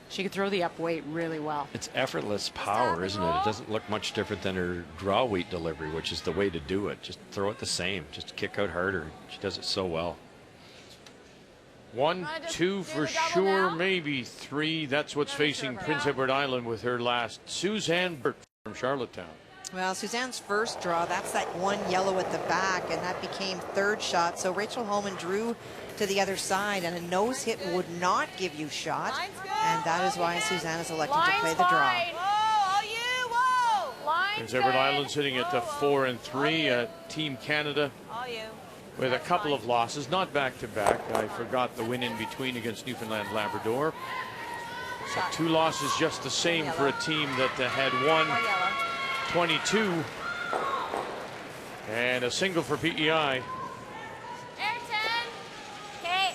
she could throw the up weight really well. It's effortless power, isn't it? It doesn't look much different than her draw weight delivery, which is the way to do it. Just throw it the same. Just kick out harder. She does it so well. 1, 2 for sure, maybe 3. That's what's facing Prince Edward Island with her last. Suzanne Burt from Charlottetown. Well, Suzanne's first draw, that's that one yellow at the back, and that became third shot. So Rachel Holman drew to the other side, and a nose hit would not give you shot. And that is why Suzanne is electing to play the draw. Prince Edward Island sitting at 4 and 3. Team Canada with a couple of losses, not back to back. I forgot the win in between against Newfoundland Labrador. So 2 losses just the same for a team that had won 22 and a single for PEI. Okay.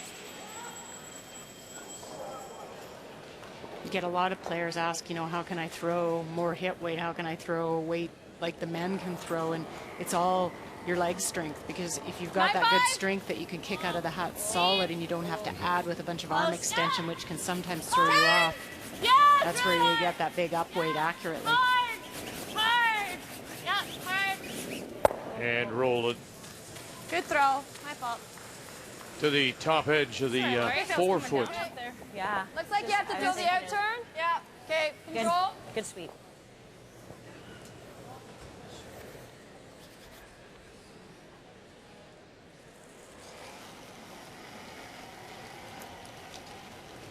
You get a lot of players ask, how can I throw more hit weight? How can I throw weight like the men can throw? And it's all your leg strength, because if you've got that good strength that you can kick out of the hat solid and you don't have to add with a bunch of arm extension, which can sometimes throw you off, that's where you get that big up weight accurately. And roll it Good throw. My fault. to the top edge of the 4 foot. Yeah. Looks like you have to throw the out turn. Yeah. Okay. Control. Good sweep.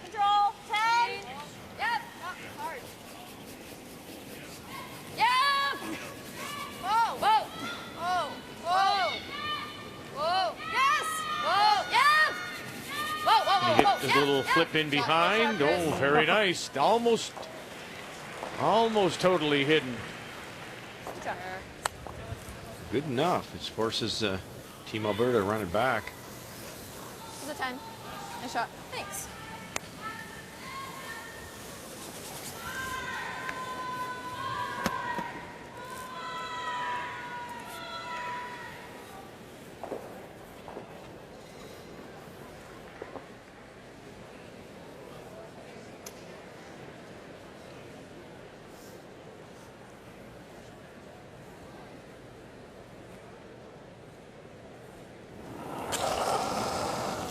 Control. 10. Yep. Hard. Yep. Whoa. Whoa. Whoa. Whoa. Whoa. Yes. Whoa. Yep. Whoa. Whoa. He hit his little flip in behind. Oh, very nice. Almost totally hidden. Good enough. It forces Team Alberta running back. This is a 10. Nice shot. Thanks.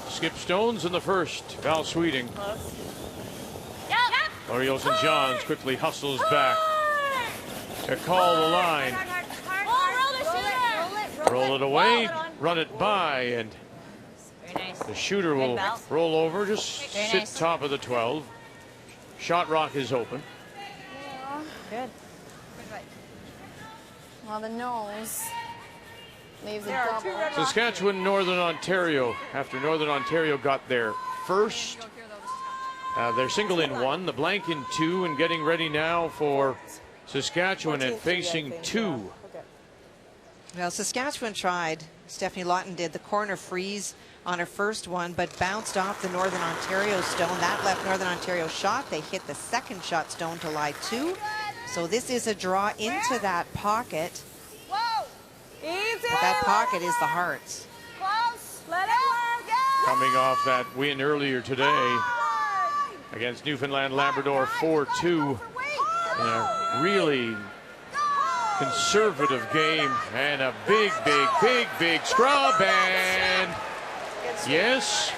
Skip Stones in the first. Val Sweeting. Yep. Laurie Olsen-Johns quickly hustles back to call the line. Roll it away, run it by, and the shooter will roll over, just sit top of the 12. Shot rock is open. Good. Well, the nose leaves a double. Saskatchewan, Northern Ontario. After Northern Ontario got their first, they're single in 1, the blank in 2, and getting ready now for Saskatchewan and facing 2. Well, Saskatchewan tried. Stephanie Lawton did the corner freeze on her first one, but bounced off the Northern Ontario stone. That left Northern Ontario shot. They hit the second shot stone to lie 2. So this is a draw into that pocket. Whoa! Easy! But that pocket is the Hearts. Close! Let it work! Yeah. Coming off that win earlier today against Newfoundland Labrador 4-2 in a really conservative game, and a big scrub, and yes,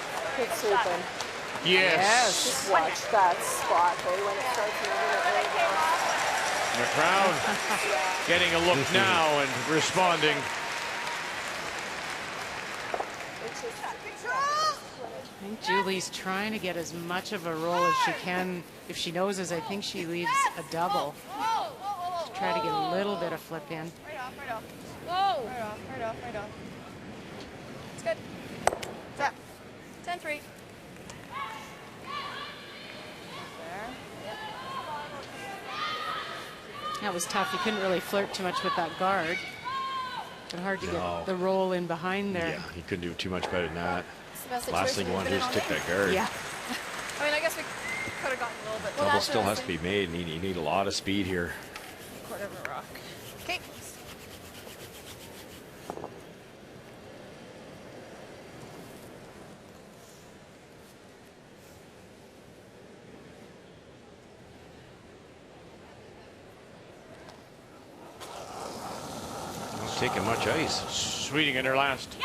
yes. Just watch that spot when it starts moving. The crowd getting a look now and responding. I think Julie's trying to get as much of a roll as she can. If she knows, as I think she leaves a double. Just try to get a little bit of flip in. Right off, right off. Whoa! Right off, right off, right off. It's good. Tap. 10-3. That was tough. You couldn't really flirt too much with that guard. But hard to get the roll in behind there. Yeah, he couldn't do too much better than that. Last Last thing you want to do is take that guard. Yeah. I mean, I guess we could have gotten a little bit. Double still has to be made, and you need a lot of speed here. Quarter of a rock. Okay. Not taking much ice. Sweeting in her last.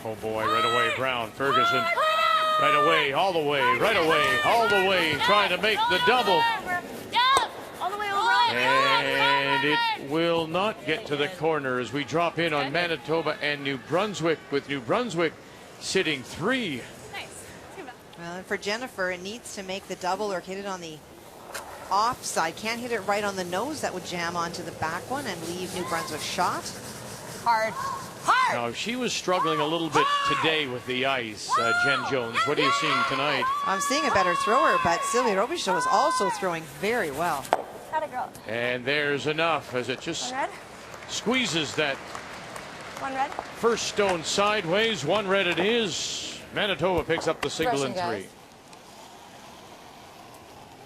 Oh boy, right away, Brown, Ferguson. Right away, all the way, right away, all the way, trying to make the double. All the way over. And it will not get to the corner as we drop in on Manitoba and New Brunswick, with New Brunswick sitting 3. Well, and for Jennifer, it needs to make the double or hit it on the offside. Can't hit it right on the nose. That would jam onto the back one and leave New Brunswick shot. Hard. Now, she was struggling a little bit today with the ice, Jen Jones. What are you seeing tonight? I'm seeing a better thrower, but Sylvia Robichaud is also throwing very well. Atta girl. And there's enough as it just squeezes that One red. first stone sideways. 1 red it is. Manitoba picks up the single and 3.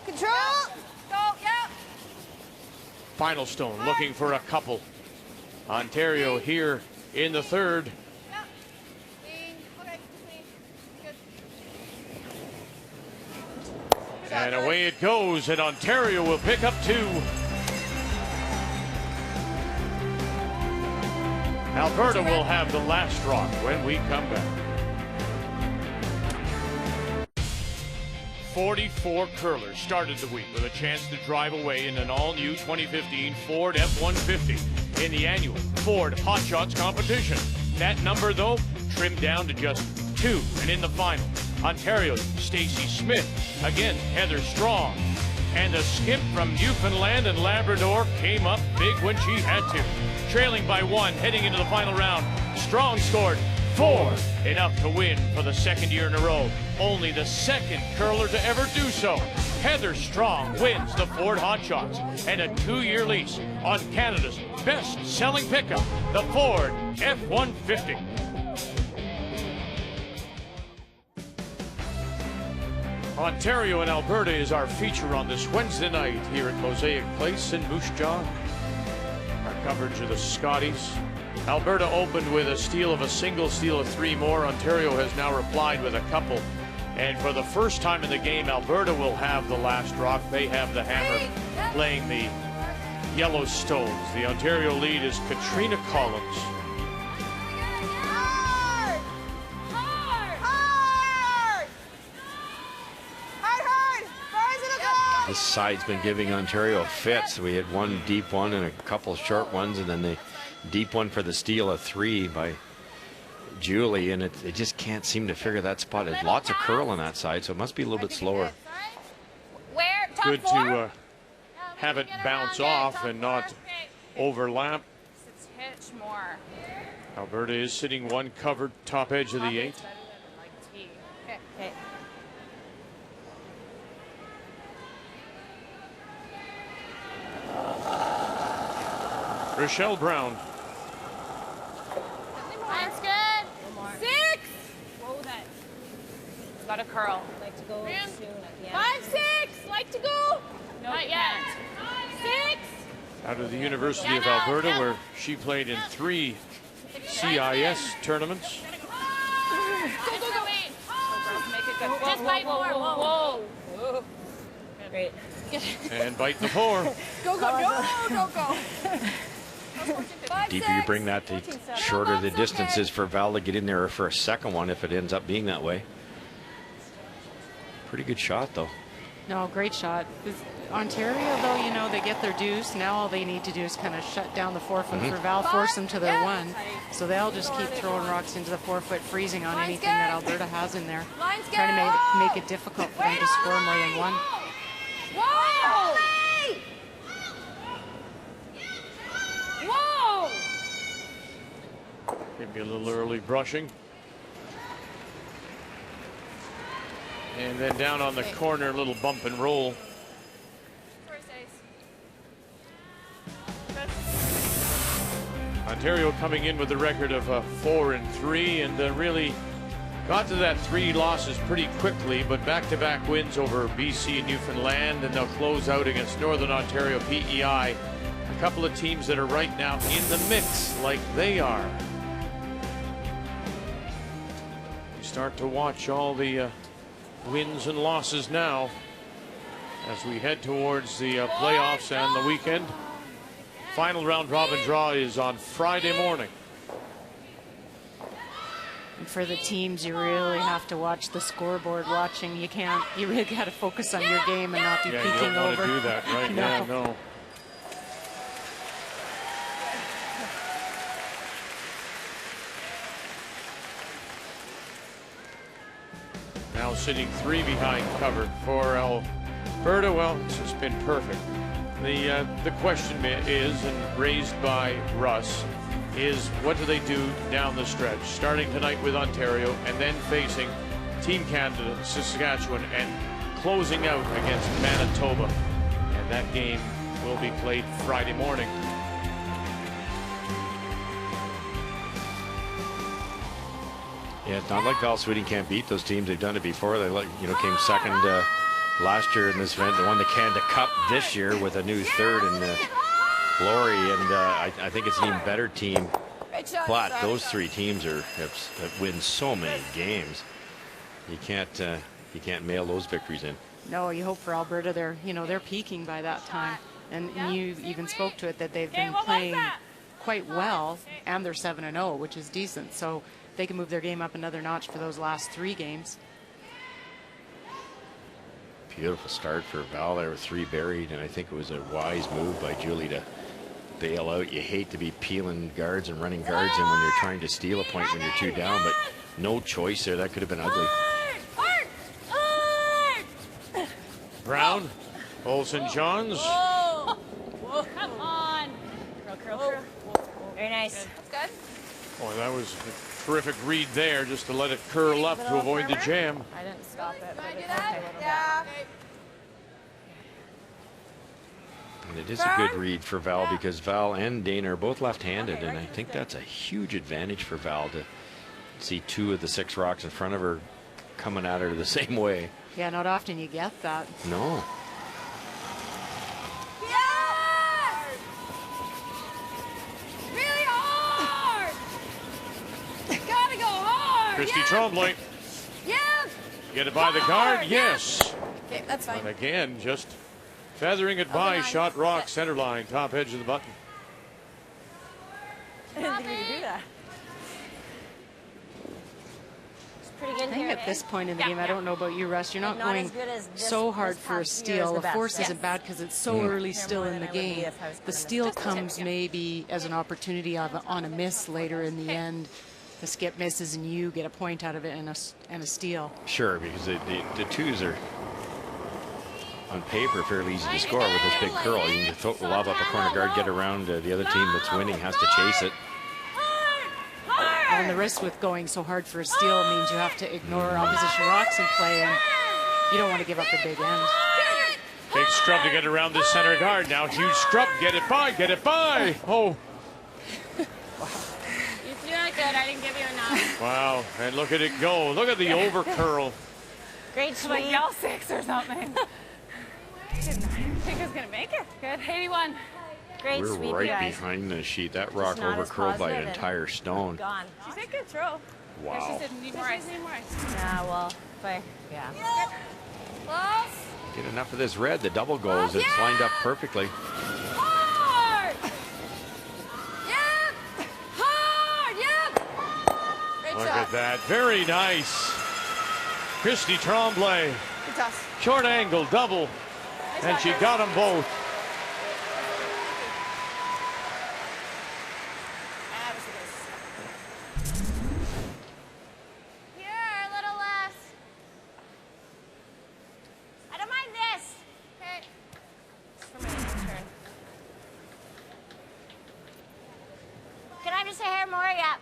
Control. Go. Yeah. Final stone looking for a couple. Ontario here in the third. Yeah. Clean. Okay. Clean. Good. And away it goes, and Ontario will pick up 2. Alberta will have the last rock when we come back. 44 curlers started the week with a chance to drive away in an all-new 2015 Ford F-150 in the annual Ford Hot Shots competition. That number, though, trimmed down to just 2. And in the final, Ontario's Stacey Smith against Heather Strong. And the skip from Newfoundland and Labrador came up big when she had to. Trailing by 1 heading into the final round, Strong scored 4, enough to win for the 2nd year in a row. Only the 2nd curler to ever do so. Heather Strong wins the Ford Hot Shots and a 2-year lease on Canada's best-selling pickup, the Ford F-150. Ontario and Alberta is our feature on this Wednesday night here at Mosaic Place in Moose Jaw. Our coverage of the Scotties. Alberta opened with a steal of a single, steal of 3 more. Ontario has now replied with a couple. And for the first time in the game, Alberta will have the last rock. They have the hammer playing the yellow stones. The Ontario lead is Katrina Collins. Hard. Hard. Hard. Hard. Hard. Far as it'll go. This side's been giving Ontario fits. We had one deep one and a couple short ones, and then the deep one for the steal of 3 by Julie, and it just can't seem to figure that spot. There's lots of curl on that side, so it must be a little bit slower. Where? Top Good 4? to have it bounce off and not overlap. It's hitch more. Alberta is sitting 1 covered top edge of the 8. Okay. Rochelle Brown. That's good. 6. got a curl. Like to go soon at the end. 5, 6. Like to go. No, Not you yet. can't. 6. Out of the University of Alberta, where she played in 3 CIS tournaments. Go, go, go. Make it good. Just bite more. Whoa. Great. And bite the 4. Go, go, go, go, go. Deeper you bring that, the shorter the distance is for Val to get in there for a second one if it ends up being that way. Pretty good shot, though. No, great shot. Ontario, though, you know, they get their deuce. Now all they need to do is kind of shut down the 4-foot for Val, force them to their 1. So they'll just keep throwing rocks into the 4-foot, freezing on anything that Alberta has in there. Trying to make it difficult for them to score more than 1. Whoa! Whoa! Maybe a little early brushing. And then down on the corner, a little bump and roll. Ontario coming in with a record of 4-3 and really got to that 3 losses pretty quickly, but back-to-back wins over BC and Newfoundland, and they'll close out against Northern Ontario PEI. A couple of teams that are right now in the mix like they are. You start to watch all the wins and losses now as we head towards the playoffs and the weekend. Final round robin draw is on Friday morning. And for the teams, you really have to watch the scoreboard. Watching, you really got to focus on your game and not be peeking over. You don't want to do that, right? No. Yeah, no. Now sitting 3 behind cover for Alberta. Well, it's just been perfect. The question is, and raised by Russ, is what do they do down the stretch, starting tonight with Ontario and then facing Team Canada, Saskatchewan, and closing out against Manitoba. And that game will be played Friday morning. Yeah, it's not like Val Sweeting can't beat those teams. They've done it before. They came second last year in this event. They won the Canada Cup this year with a new third in Glory, and I think it's an even better team. But those 3 teams have win so many games. You can't mail those victories in. No, you hope for Alberta. They're peaking by that time, and you even spoke to it that they've been playing quite well, and they're 7-0, which is decent. So they can move their game up another notch for those last 3 games. Beautiful start for Val there with 3 buried, and I think it was a wise move by Julie to bail out. You hate to be peeling guards and running guards in when you're trying to steal a point when you're 2 down, but no choice there. That could have been ugly. Brown, Olsen Johns. Whoa. Whoa. Come on. Curl. Very nice. That's good. Boy, that was a terrific read there, just to let it curl up to avoid the jam. I didn't stop it, but it's that? okay a little Yeah. And it is a good read for Val because Val and Dana are both left-handed, and I think that's a huge advantage for Val to see 2 of the 6 rocks in front of her coming at her the same way. Yeah, not often you get that. No. Yeah! Really hard! Gotta go hard! Christy Tremblay. Yeah! Get it by the guard? Yes. Okay, that's fine. And again, just feathering it by. Shot rock, center line, top edge of the button. I didn't think we could do that. Pretty good I think here, at this point in the game, I don't know about you, Russ, you're not going as good as so hard for a steal. The force isn't bad because it's so early still in the game. The steal comes maybe as an opportunity on a miss later in the end. The skip misses and you get a point out of it and a steal. Sure, because the 2s are on paper fairly easy to score with this big curl. You can just lob up a corner guard, get around the other team that's winning, has to chase it. And the risk with going so hard for a steal means you have to ignore opposition rocks in play, and you don't want to give up a big end. Big scrub to get around the center guard. Now huge scrub. Get it by. Get it by. Oh. You feel good. I didn't give you enough. Wow. And look at it go. Look at the over curl. Great sweep. Like y'all 6 or something. Didn't think I was gonna make it. Good. 81. Great We're sweep, right guys. behind the sheet. That rock not over as curled by an positive and entire stone. Gone. She said good throw. Wow. Yeah, she said need more ice. Need more ice. Yeah, well, but yeah. Close. Get enough of this red. The double goes. It's lined up perfectly. Hard. Yep. Hard. Yep. Great Look shot. at that. Very nice. Christy Tremblay. Good toss. Short angle double. And she got them both. Here, a little less. I don't mind this. Okay. For my turn. Can I just a hair more? Yeah.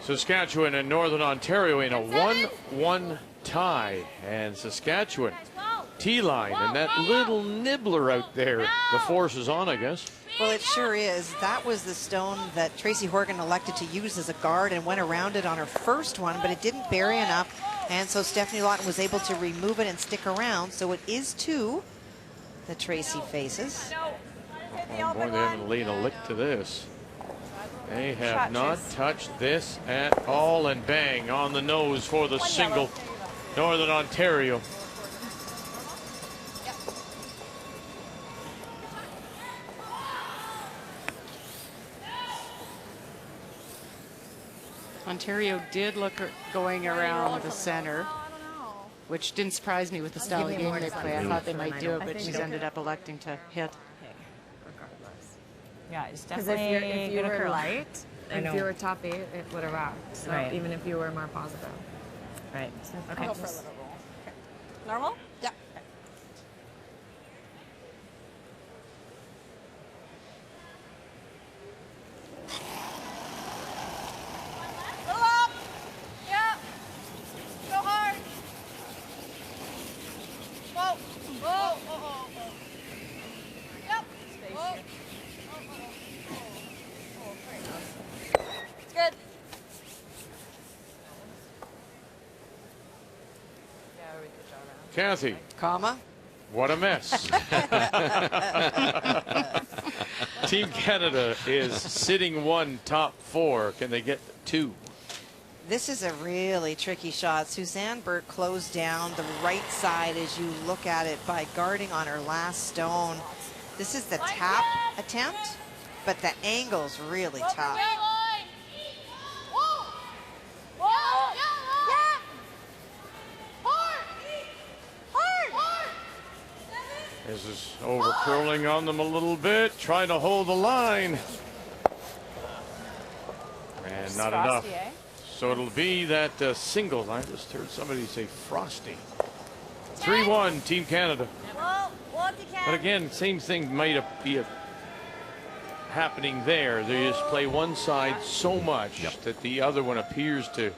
Saskatchewan and Northern Ontario in a 1-1 tie. And Saskatchewan T-line and that little nibbler out there. The force is on, I guess. Well, it sure is. That was the stone that Tracy Horgan elected to use as a guard and went around it on her first one, but it didn't bury enough. And so Stephanie Lawton was able to remove it and stick around. So it is 2 that Tracy faces. Oh boy, they haven't laid a lick to this. They have not touched this at all, and bang on the nose for the single. Northern Ontario. Ontario did look going around the center, which didn't surprise me with the style of game they play. I thought they might do it, but she's ended up electing to hit. Regardless. Yeah, it's Because definitely if you gonna were curl. light, and if you were top 8, it would have rocked. So Right. even if you were more positive. Right. Okay. Go for a little roll. Okay. Normal? Yeah. Little up. Yeah. Go hard. Whoa. Whoa. Whoa. Yep. Whoa. It's good. Kathy, Comma. what a mess. Team Canada is sitting 1, top 4. Can they get 2? This is a really tricky shot. Suzanne Burt closed down the right side as you look at it by guarding on her last stone. This is the tap attempt, but the angle's really tough. This is over curling on them a little bit, trying to hold the line. And not enough. So it'll be that single. I just heard somebody say frosty. 3-1 Team Canada. But again, same thing might be happening there. They just play one side so much that the other one appears to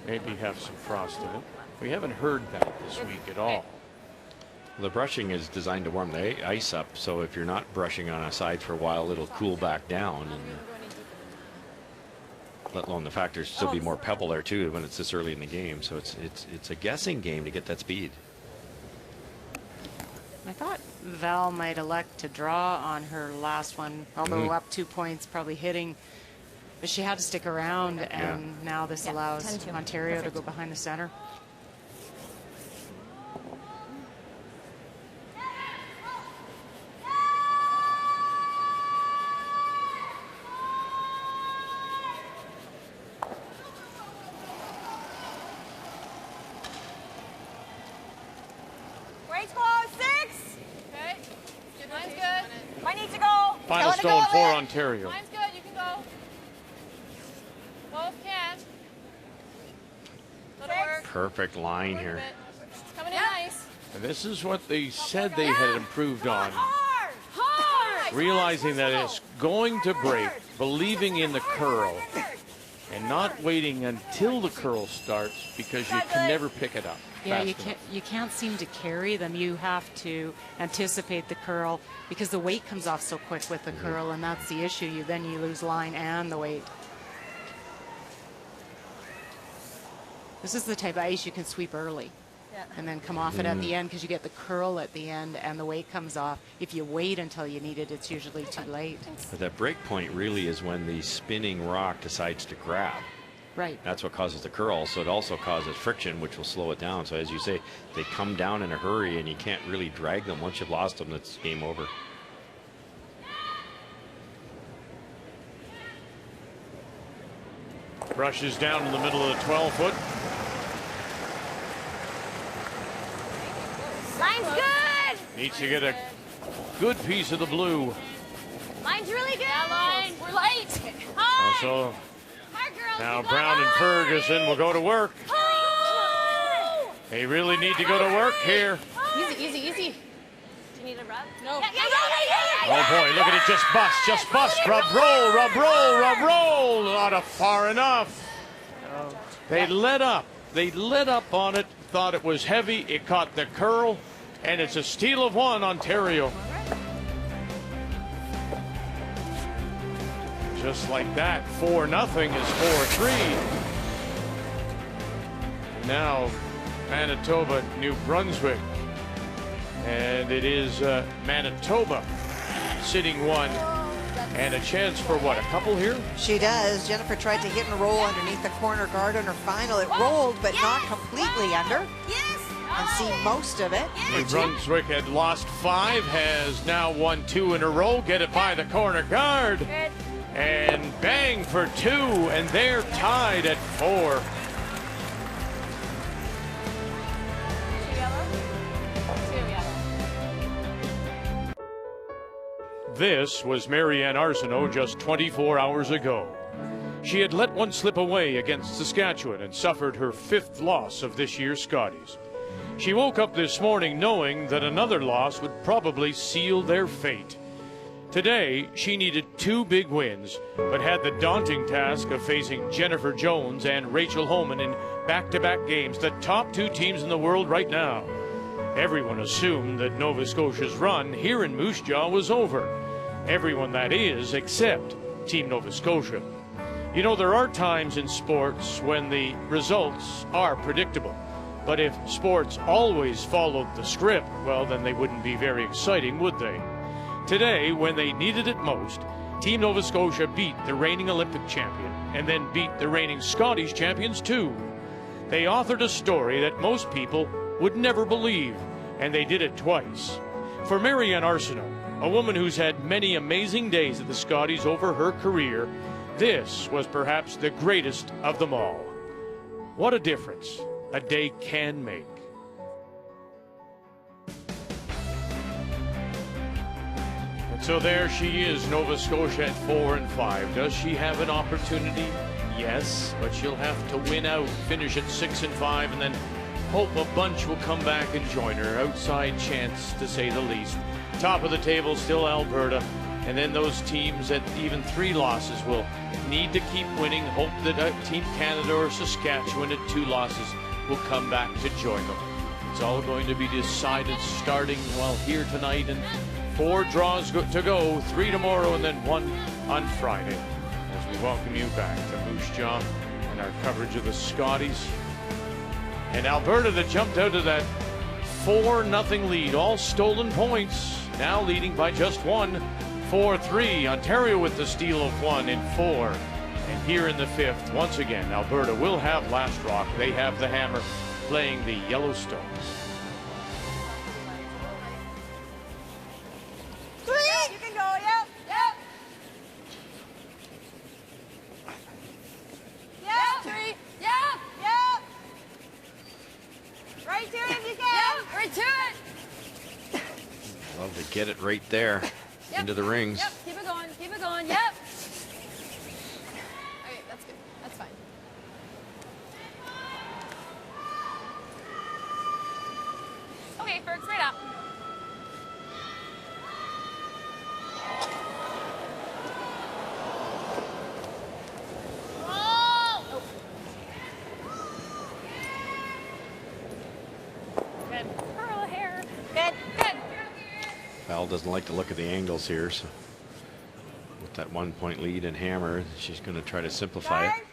maybe have some frost in it. We haven't heard that this week at all. The brushing is designed to warm the ice up, so if you're not brushing on a side for a while, it'll cool back down. And let alone the fact there's still be more pebble there too when it's this early in the game. So it's a guessing game to get that speed. I thought Val might elect to draw on her last one, although up 2 points, probably hitting. But she had to stick around, and now this allows 10-2. Ontario to go behind the center. Final stone for Ontario. Mine's good. You can go. Both can. Go to work. Perfect line here. It's coming in nice. And this is what they said they had improved on. Hard. Hard. Realizing that it's going to break, believing in the curl, and not waiting until the curl starts, because you can never pick it up. Yeah, you can't seem to carry them. You have to anticipate the curl because the weight comes off so quick with the curl, and that's the issue. Then you lose line and the weight. This is the type of ice you can sweep early and then come off it at the end, because you get the curl at the end and the weight comes off. If you wait until you need it, it's usually too late. But that break point really is when the spinning rock decides to grab. Right. That's what causes the curl. So it also causes friction, which will slow it down. So as you say, they come down in a hurry and you can't really drag them. Once you've lost them, it's game over. Brushes down in the middle of the 12-foot. Line's good. Needs to get a good piece of the blue. Line's really good. Yeah, line. We're late. Hi. So Hi, girls. now Brown and Ferguson will go to work. Oh. They really need to go to work here. Easy, easy, easy. Do you need a rub? No. Oh boy, look at it, just bust. Rub, roll. Not far enough. They let up. They let up on it, thought it was heavy. It caught the curl, and it's a steal of one, Ontario. Just like that, 4-0 is 4-3. Now, Manitoba, New Brunswick. And it is Manitoba sitting one. And a chance for what, a couple here? She does. Jennifer tried to hit and roll underneath the corner guard on her final. It rolled, but not completely under. And see most of it. New Brunswick had lost 5, has now won 2 in a row. Get it by the corner guard. And bang for 2, and they're tied at 4. This was Marianne Arsenault just 24 hours ago. She had let one slip away against Saskatchewan and suffered her 5th loss of this year's Scotties. She woke up this morning knowing that another loss would probably seal their fate. Today, she needed 2 big wins, but had the daunting task of facing Jennifer Jones and Rachel Homan in back-to-back games, the top 2 teams in the world right now. Everyone assumed that Nova Scotia's run here in Moose Jaw was over. Everyone, that is, except Team Nova Scotia. You know, there are times in sports when the results are predictable. But if sports always followed the script, well, then they wouldn't be very exciting, would they? Today, when they needed it most, Team Nova Scotia beat the reigning Olympic champion and then beat the reigning Scotties champions too. They authored a story that most people would never believe, and they did it twice. For Marianne Arsenault, a woman who's had many amazing days at the Scotties over her career, this was perhaps the greatest of them all. What a difference a day can make. And so there she is, Nova Scotia at 4-5. Does she have an opportunity? Yes, but she'll have to win out, finish at 6-5, and then hope a bunch will come back and join her. Outside chance, to say the least. Top of the table, still Alberta. And then those teams at even 3 losses will need to keep winning. Hope that Team Canada or Saskatchewan at 2 losses will come back to join them. It's all going to be decided starting, well, here tonight. And 4 draws to go, 3 tomorrow and then 1 on Friday. As we welcome you back to Moose Jaw and our coverage of the Scotties. And Alberta that jumped out of that 4-0 lead, all stolen points, now leading by just 1, 4-3. Ontario with the steal of 1 in 4. And here in the 5th, once again, Alberta will have last rock. They have the hammer playing the Yellowstones. You can go, yep. Yep. 3. Yep. Right to it if you can. Yep. Right to it. Love to get it right there. Yep. Into the rings. Yep, keep it going, yep. Okay, that's good, that's fine. Okay, Ferg, straight up. Roll. Val doesn't like to look at the angles here, so with that 1-point lead and hammer, she's going to try to simplify it.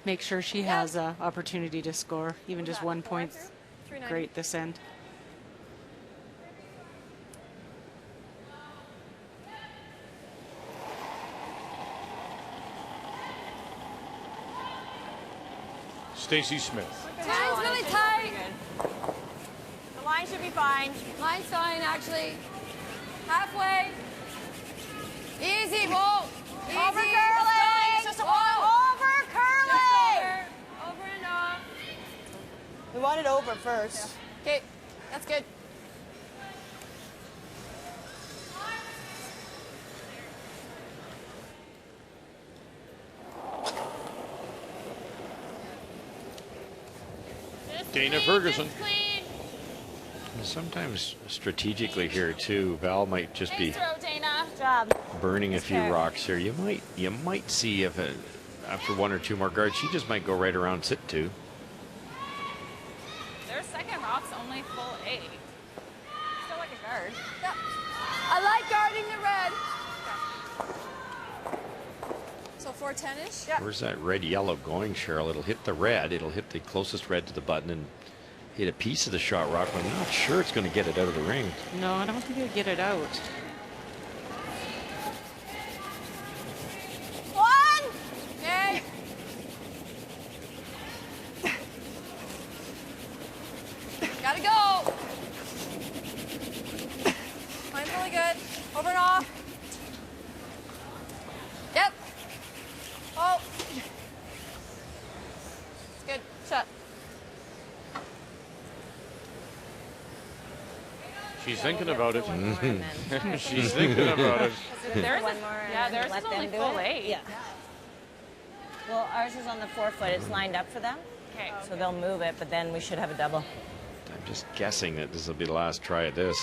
Make sure she has an opportunity to score. Even just 1 point's great this end. Stacey Smith. Line's really tight. The line should be fine. Line's fine, actually. Halfway. Easy, Bolt. Easy. Over curling. Just Over curling. Over and off. We want it over first. Okay, that's good. Dana Ferguson. Sometimes strategically here too, Val might just be Throw, Dana. Job. burning a few rocks here. You might see if after 1 or 2 more guards, she just might go right around sit 2. Their second rock's only full 8. Still like a guard. Yep. I like guarding the red. So 410-ish? Yeah. Where's that red-yellow going, Cheryl? It'll hit the red. It'll hit the closest red to the button and hit a piece of the shot rock, but I'm not sure it's going to get it out of the ring. No, I don't think it'll get it out. One! Okay. Gotta go. Line's really good. Over and off. Yep. Oh. It's good. Shot. She's thinking about it. She's thinking about it. Theirs is only full 8. Yeah. Well, ours is on the 4-foot. It's lined up for them. Okay. So they'll move it, but then we should have a double. I'm just guessing that this will be the last try at this.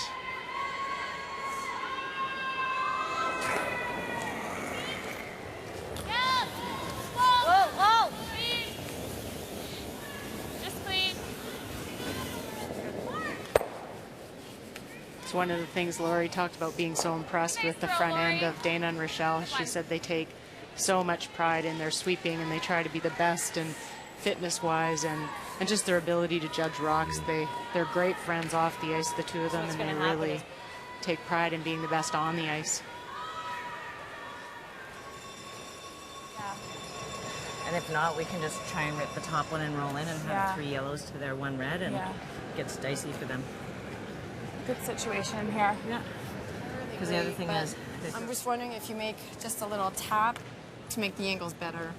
Whoa, whoa. Just clean. It's one of the things Lori talked about, being so impressed with the front end of Dana and Rochelle. She said they take so much pride in their sweeping and they try to be the best and fitness-wise and just their ability to judge rocks. They're great friends off the ice, the two of them, and they really take pride in being the best on the ice. And if not, we can just try and rip the top one and roll in and have 3 yellows to their 1 red, and it gets dicey for them. Good situation here. Yeah. Because the other thing is, I'm just wondering if you make just a little tap to make the angles better.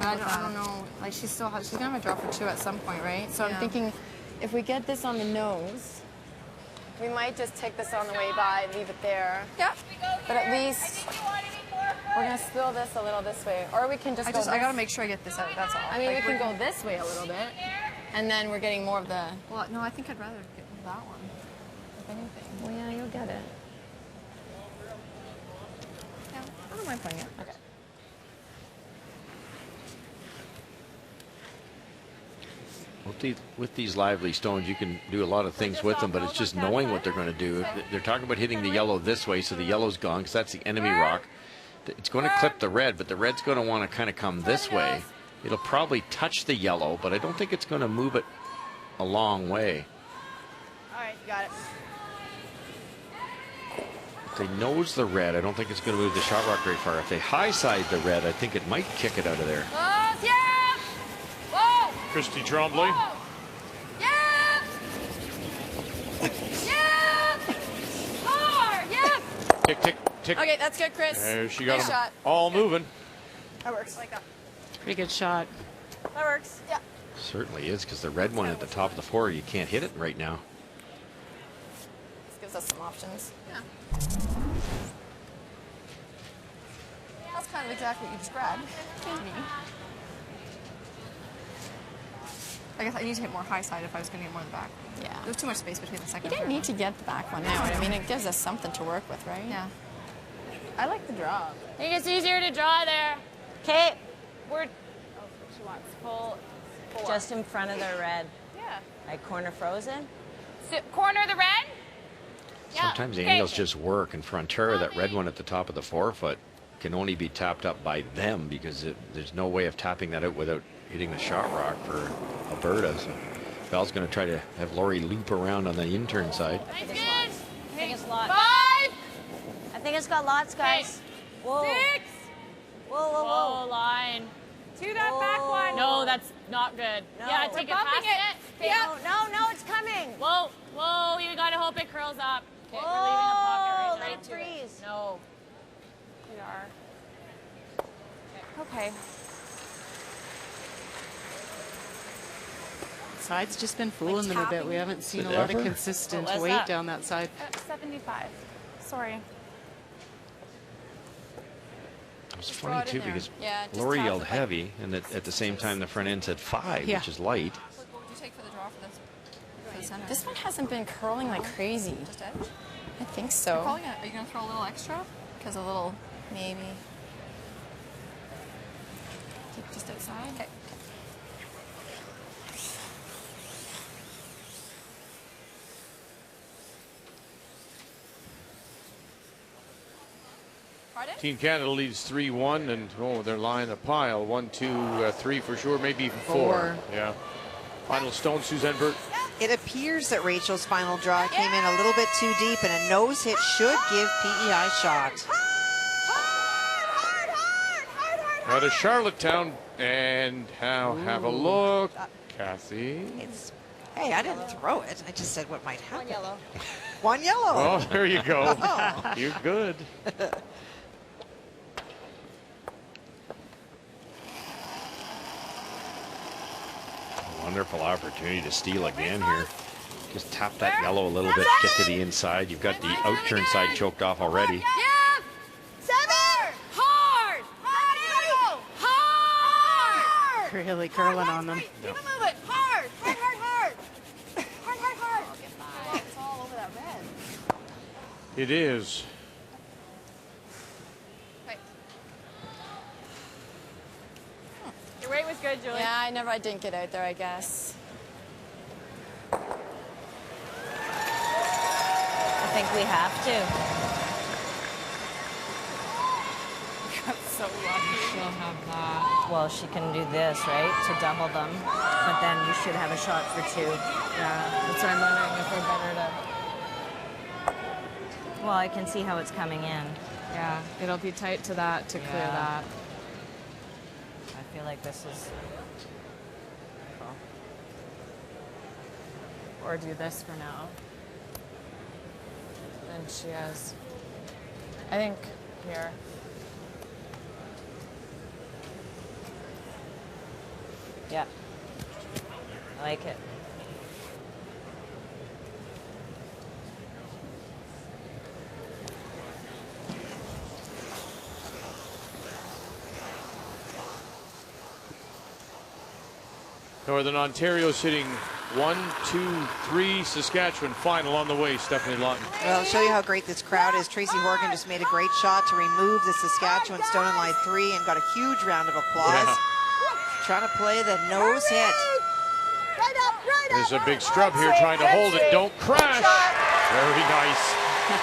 I don't know. Like she's gonna have a draw for 2 at some point, right? So I'm thinking, if we get this on the nose, we might just take this on the way by and leave it there. Yeah. But at least we're gonna spill this a little this way, or we can just. I gotta make sure I get this out. That's all. I mean, we can go this way a little bit, and then we're getting more of the. Well, no, I think I'd rather get that one. If anything. Well, yeah, you'll get it. Yeah, I don't mind playing it. Okay. With these lively stones, you can do a lot of things with them, but it's just knowing what they're going to do. They're talking about hitting the yellow this way, so the yellow's gone, because that's the enemy rock. It's going to clip the red, but the red's going to want to kind of come this way. It'll probably touch the yellow, but I don't think it's going to move it a long way. All right, you got it. If they nose the red, I don't think it's going to move the shot rock very far. If they high side the red, I think it might kick it out of there. Oh, yeah! Whoa! Christy Tremblay. Whoa. Yeah! Yeah! Hard! Yeah! Tick, tick, tick. Okay, that's good, Chris. There she got nice them shot. all moving. That works. I like that. Pretty good shot. That works. Yeah. Certainly is, because the red one at the top of the 4, you can't hit it right now. This gives us some options. Yeah. That's kind of exactly what you described to me. I guess I need to hit more high side if I was going to get more in the back. Yeah. There's too much space between the second. You didn't need to get the back one now. I mean, it gives us something to work with, right? Yeah. I like the draw. I think it's easier to draw there. Okay. We're. Oh, she wants full 4. Just in front of the red. Yeah. Like corner frozen. Corner the red. sometimes the angles just work, and for Ontario, that red one at the top of the forefoot can only be tapped up by them because there's no way of tapping that out without hitting the shot rock for Alberta. So Val's going to try to have Lori loop around on the in-turn side. I think it's lots. 5. I think it's got lots, guys. Whoa. 6. Whoa, whoa, whoa. Line. To that back one. No, that's not good. No. Yeah, We're take it bumping past it. it. Yep. No, it's coming. Whoa, whoa, you gotta hope it curls up. Okay, we're leaving the pocket right now. Freeze. No. We are. Okay. Side's just been fooling them a bit. We haven't seen a lot of consistent weight down that side. 75. Sorry. It's funny too because Yeah, Lori yelled heavy, and at the same time the front end said 5, which is light. What would you take for the draw for this? This one hasn't been curling like crazy. Just edge? I think so. Are you going to throw a little extra? Because a little, maybe. Just outside? Okay. Team Canada leads 3-1, and they're lying a pile. 1, 2, 3 for sure, maybe even 4. Yeah. Final stone, Suzanne Burt. It appears that Rachel's final draw came in a little bit too deep, and a nose hit should give PEI shot. Out of Charlottetown, and have a look, Kathy. Hey, I didn't throw it. I just said what might happen. 1 yellow. 1 yellow. Oh, there you go. You're good. Wonderful opportunity to steal again here. Just tap that yellow a little bit, get to the inside. You've got the out-turn side choked off already. Yeah. 7. Hard. Hard. Really curling on them. Keep it moving. Hard. Hard, hard, hard. Hard, hard, hard. Oh, it's all over that red. It is. Your weight was good, Julie. Yeah, I didn't get out there, I guess. I think we have to. Got so lucky. She'll have that. Well, she can do this, right, to double them. But then you should have a shot for 2. Yeah, that's why I'm wondering if we're better to... Well, I can see how it's coming in. Yeah, it'll be tight to that to clear that. I feel like this is... Or do this for now. And she has... I think here. Yeah. I like it. Northern Ontario sitting 1, 2, 3. Saskatchewan final on the way. Stephanie Lawton. Well, I'll show you how great this crowd is. Tracy Horgan just made a great shot to remove the Saskatchewan stone in line 3 and got a huge round of applause. Yeah. Trying to play the nose hit. There's a big scrub here trying to hold it. Don't crash. Very nice.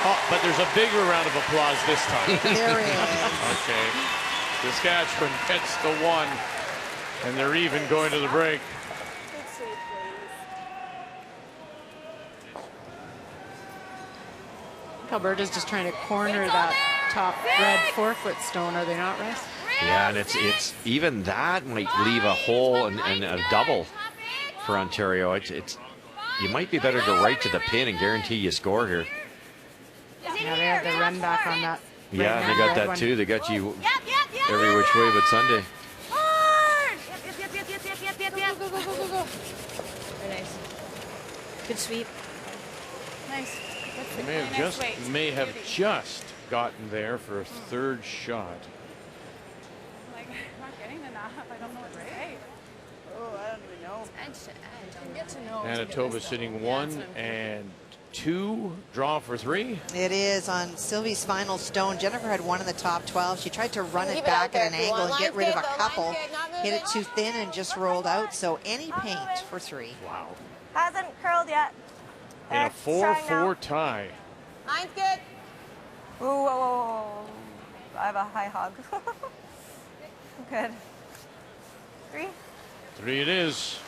Oh, but there's a bigger round of applause this time. There is. Okay. Saskatchewan gets the 1, and they're even going to the break. Alberta's just trying to corner that top red forefoot stone, are they not, Russ? Yeah, and it's even that might leave a hole and a double for Ontario. It's you might be better to go right to the pin and guarantee you score here. Yeah, they have the run back on that. Yeah, they got that too. They got you every which way but Sunday. Go. Very nice. Good sweep. Nice. May have just gotten there for a 3rd shot. Like, I'm not getting enough. I don't know what to say. Oh, I don't even know. Edge to edge. You get to know. Manitoba sitting 1 and 2. Draw for 3. It is on Sylvie's final stone. Jennifer had 1 in the top 12. She tried to run it back at an angle and get rid of a couple. Hit it too thin and just rolled out. So any paint for 3. Wow. Hasn't curled yet. In a 4-4 tie. Nine's good. Ooh, whoa, whoa, whoa. I have a high hog. Good. 3. 3 it is.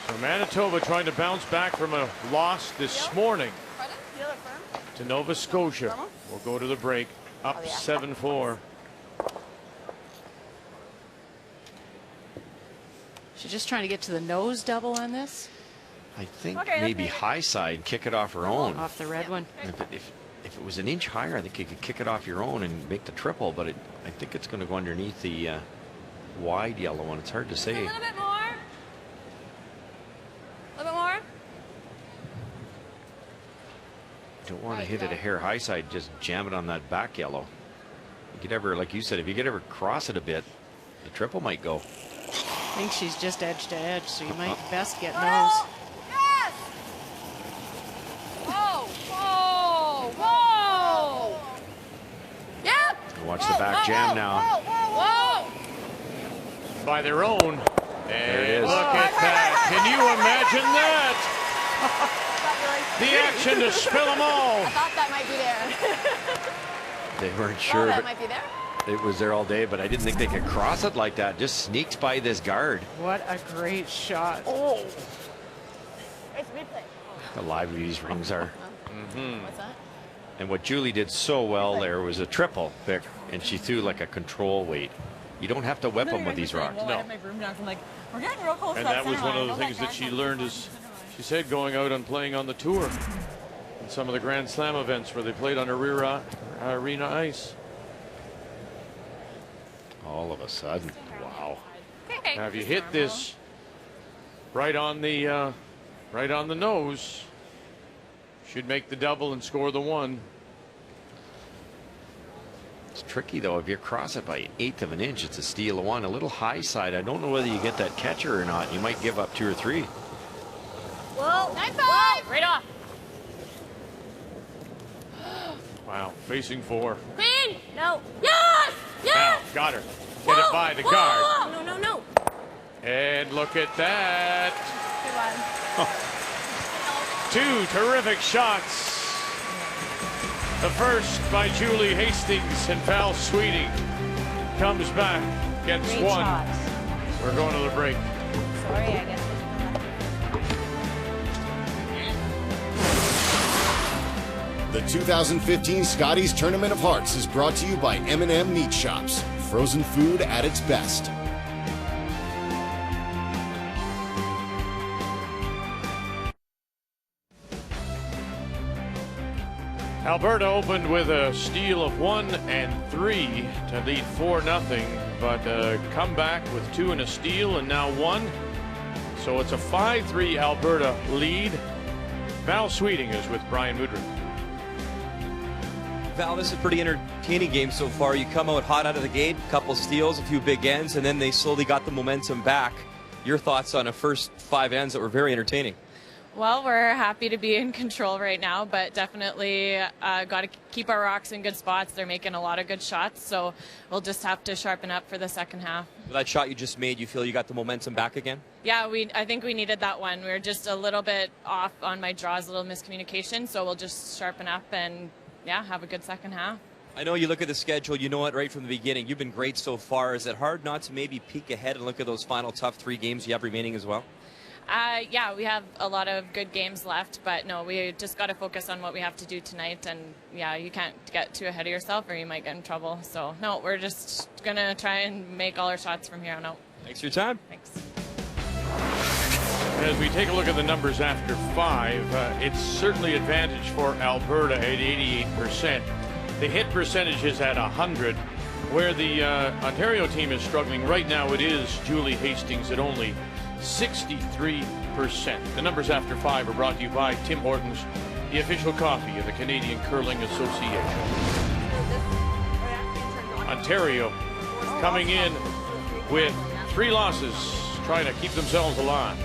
So Manitoba trying to bounce back from a loss this morning to Nova Scotia. We'll go to the break. Up 7-4. She's just trying to get to the nose double on this. I think maybe high side, kick it off her own. Off the red one. If it was an inch higher, I think you could kick it off your own and make the triple, but I think it's going to go underneath the wide yellow one. It's hard to say. A little bit more. A little bit more. Don't want to hit it a hair high side, just jam it on that back yellow. You could ever, like you said, if you could ever cross it a bit, the triple might go. I think she's just edge to edge, so you might best get nose. Yes! Whoa! Whoa! Whoa! Yep! Watch the back jam now. Whoa! By their own. There it is. Look at that. Can you imagine that? The action to spill them all. I thought that might be there. They weren't sure, that but might be there. it was there all day, but I didn't think they could cross it like that. Just sneaked by this guard. What a great shot. Oh. It's replay. How lively these rings are. What's that? And what Julie did so well there was a triple pick, and she threw like a control weight. You don't have to whip them with these rocks. I have my broom down, so I'm like, we're getting real close to And that that was center one of line. the things that she learned, as she said, going out and playing on the tour. In some of the Grand Slam events where they played on arena ice. All of a sudden, wow. Now, if you hit this right on the nose, should make the double and score the 1. It's tricky though. If you cross it by 1/8 of an inch, it's a steal of 1. A little high side. I don't know whether you get that catcher or not. You might give up 2 or 3. Whoa! 9-5! Right off. Wow, facing 4. Queen! No. Yes! Yes! Now, got her. Get it by the guard. No, no, no. And look at that. Good one. 2 terrific shots. The first by Julie Hastings, and Val Sweeting comes back, gets Great 1. shots. We're going to the break. Sorry, I guess. The 2015 Scotties Tournament of Hearts is brought to you by M&M Meat Shops. Frozen food at its best. Alberta opened with a steal of 1 and 3 to lead 4-0, but come back with 2 and a steal and now 1. So it's a 5-3 Alberta lead. Val Sweeting is with Brian Woodruff. Val, this is a pretty entertaining game so far. You come out hot out of the gate, a couple steals, a few big ends, and then they slowly got the momentum back. Your thoughts on the first 5 ends that were very entertaining? Well, we're happy to be in control right now, but definitely got to keep our rocks in good spots. They're making a lot of good shots, so we'll just have to sharpen up for the second half. With that shot you just made, you feel you got the momentum back again? Yeah, I think we needed that one. We were just a little bit off on my draws, a little miscommunication, so we'll just sharpen up and, yeah, have a good second half. I know you look at the schedule, you know it right from the beginning. You've been great so far. Is it hard not to maybe peek ahead and look at those final tough 3 games you have remaining as well? Yeah, we have a lot of good games left, but no, we just got to focus on what we have to do tonight. And yeah, you can't get too ahead of yourself or you might get in trouble. So no, we're just going to try and make all our shots from here on out. Thanks for your time. Thanks. As we take a look at the numbers after 5, it's certainly advantage for Alberta at 88%. The hit percentage is at 100. Where the Ontario team is struggling right now, it is Julie Hastings at only 63%. The numbers after 5 are brought to you by Tim Hortons, the official coffee of the Canadian Curling Association. Ontario coming in with 3 losses, trying to keep themselves alive.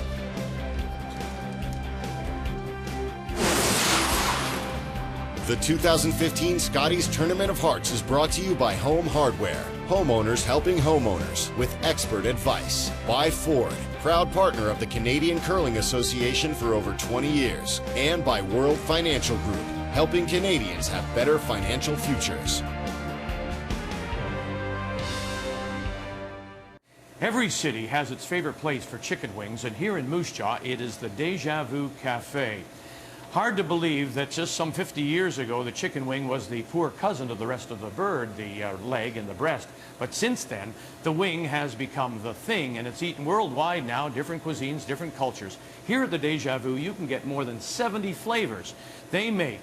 The 2015 Scotties Tournament of Hearts is brought to you by Home Hardware. Homeowners helping homeowners with expert advice. By Ford, proud partner of the Canadian Curling Association for over 20 years. And by World Financial Group, helping Canadians have better financial futures. Every city has its favorite place for chicken wings, and here in Moose Jaw, it is the Deja Vu Cafe. Hard to believe that just some 50 years ago, the chicken wing was the poor cousin of the rest of the bird, the leg and the breast. But since then, the wing has become the thing, and it's eaten worldwide now, different cuisines, different cultures. Here at the Deja Vu, you can get more than 70 flavors. They make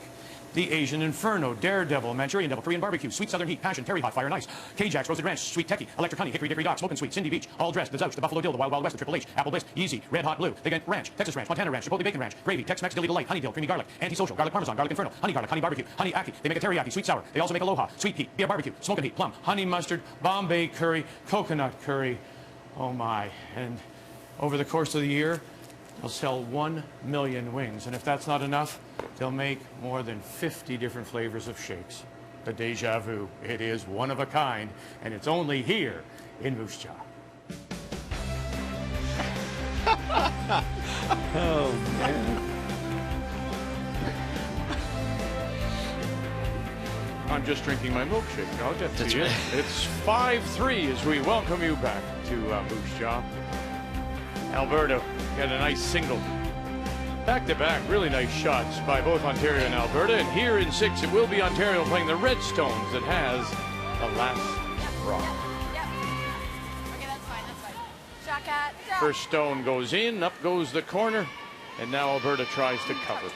the Asian Inferno, Daredevil, Manchurian Devil, Korean Barbecue, Sweet Southern Heat, Passion, Terry Hot, Fire and Ice, K-Jax, Roasted Ranch, Sweet Techie, Electric Honey, Hickory Dickory Dock, Smokin' Sweet, Cindy Beach, All Dressed, the Zouch, the Buffalo Dill, the Wild Wild West, the Triple H, Apple Bliss, Yeezy, Red Hot Blue, They Get Ranch, Texas Ranch, Montana Ranch, Chipotle Bacon Ranch, Gravy, Tex-Mex, Dilly Delight, Honey Dill, Creamy Garlic, Anti-Social, Garlic Parmesan, Garlic Inferno, Honey Garlic, Honey Barbecue, Honey Aki, they make a teriyaki, Sweet Sour, they also make Aloha, Sweet Heat, Beer Barbecue, Smokin' Heat, Plum, Honey Mustard, Bombay Curry, Coconut Curry, oh my, and over the course of the year, they'll sell 1 million wings, and if that's not enough, they'll make more than 50 different flavors of shakes. The Deja Vu, it is one of a kind, and it's only here in Moose Jaw. Oh, man. I'm just drinking my milkshake. I'll get to you. It's 5-3 as we welcome you back to Moose Jaw. Alberta got a nice single. Back-to-back, really nice shots by both Ontario and Alberta. And here in 6, it will be Ontario playing the Redstones that has the last rock. Yep. Okay, that's fine, that's fine. Shot cat. First stone goes in, up goes the corner, and now Alberta tries to cover.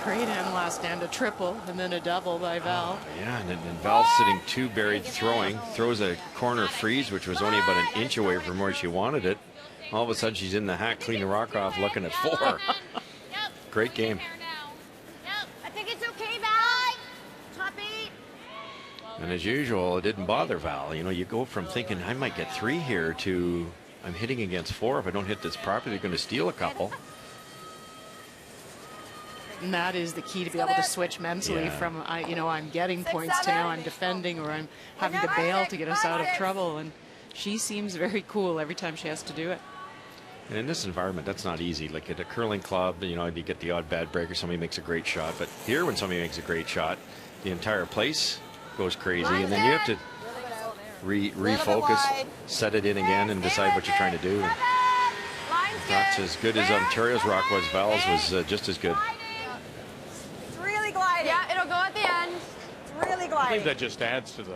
Great end last end, a triple and then a double by Val. Yeah, and Val sitting 2 buried throwing, throws a corner freeze, which was only about an inch away from where she wanted it. All of a sudden, she's in the hat, clean the rock off, looking at 4. Great game. I think it's okay, Val. Top 8. And as usual, it didn't bother Val. You know, you go from thinking, I might get 3 here to I'm hitting against 4. If I don't hit this properly, they're going to steal a couple. And that is the key, to be able to switch mentally from, I'm getting points to now I'm defending, or I'm having to bail to get us out of trouble. And she seems very cool every time she has to do it. And in this environment, that's not easy. Like at a curling club, you get the odd bad break or somebody makes a great shot. But here, when somebody makes a great shot, the entire place goes crazy. And then you have to refocus, set it in again, and decide what you're trying to do. That's as good as Ontario's rock was. Val's was just as good. Gliding. Yeah, it'll go at the end. It's really gliding. I think that just adds to the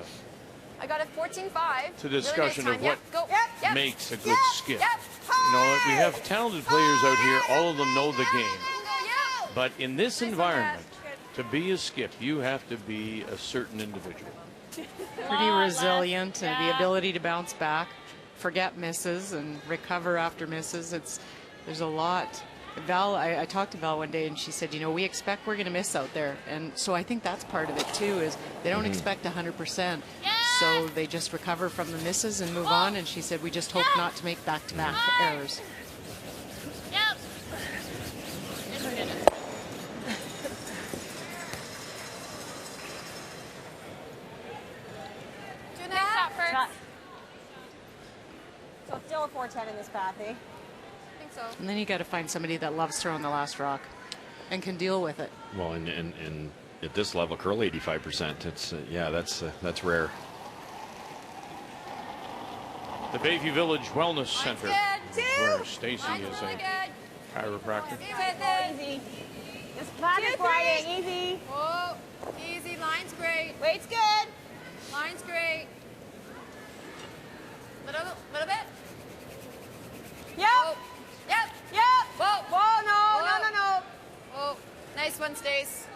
I got it 14-5. to the discussion really nice of what makes a good Yep. skip. Yep. You know, we have talented players out here. All of them know the game. But in this environment, to be a skip, you have to be a certain individual. Pretty resilient, and the ability to bounce back, forget misses, and recover after misses. There's a lot. Val, I talked to Val one day, and she said, we expect we're going to miss out there. And so I think that's part of it, too, is they don't expect 100%. So they just recover from the misses and move on. And she said, we just hope not to make back-to-back errors. Yep. Shot first. So still a 410 in this pathy. So. And then you got to find somebody that loves throwing the last rock and can deal with it. Well, and at this level, curl 85%. It's that's rare. The Bayview Village Wellness Center, where Stacy is a chiropractor. Easy. Just pocket gliding, easy. Oh, easy. Line's great. Weight's good. Line's great. Little bit. Yep. Oh. Yep. Whoa, no. Oh, nice one, Stace.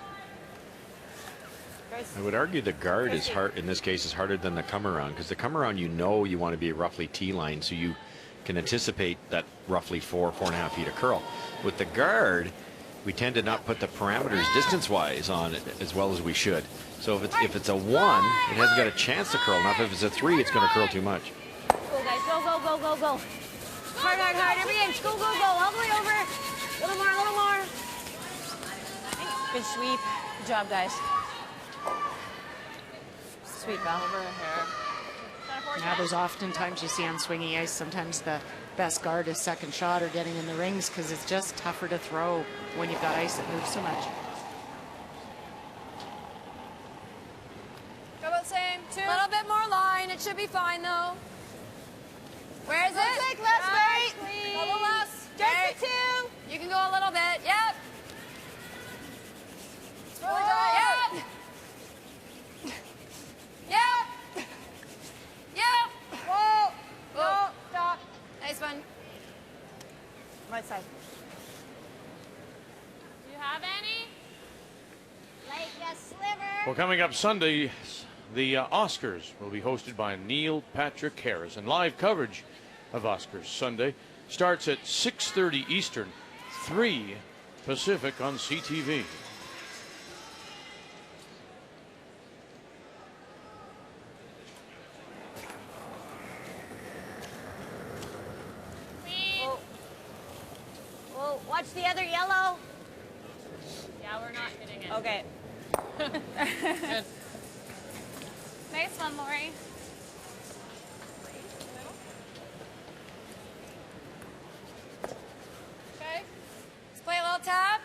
I would argue the guard is hard in this case is harder than the come around, because the come around you want to be roughly T-line, so you can anticipate that roughly 4.5 feet of curl. With the guard, we tend to not put the parameters distance-wise on it as well as we should. So if it's a 1, it hasn't got a chance to curl. Now if it's a 3, it's going to curl too much. Go, guys. Go. Hard. Every inch. Go. All the way over. A little more. Good sweep. Good job, guys. Sweep, Val. Over her hair. Now there's oftentimes you see on swinging ice, sometimes the best guard is second shot or getting in the rings because it's just tougher to throw when you've got ice that moves so much. Go about same. Two. A little bit more line. It should be fine though. Where is it? Take less weight. A little less. Just the two. You can go a little bit. Yep. It's really good. Yep. Yep. Yep. Whoa. Whoa. Stop. Nice one. Right side. Do you have any? Like a sliver. Well, coming up Sunday, the Oscars will be hosted by Neil Patrick Harris, and live coverage of Oscars Sunday starts at 6:30 Eastern, 3 Pacific on CTV. Whoa, watch the other yellow. Yeah, we're not hitting it. Okay. Good. Nice one, Lori. Okay. Let's play a little tap.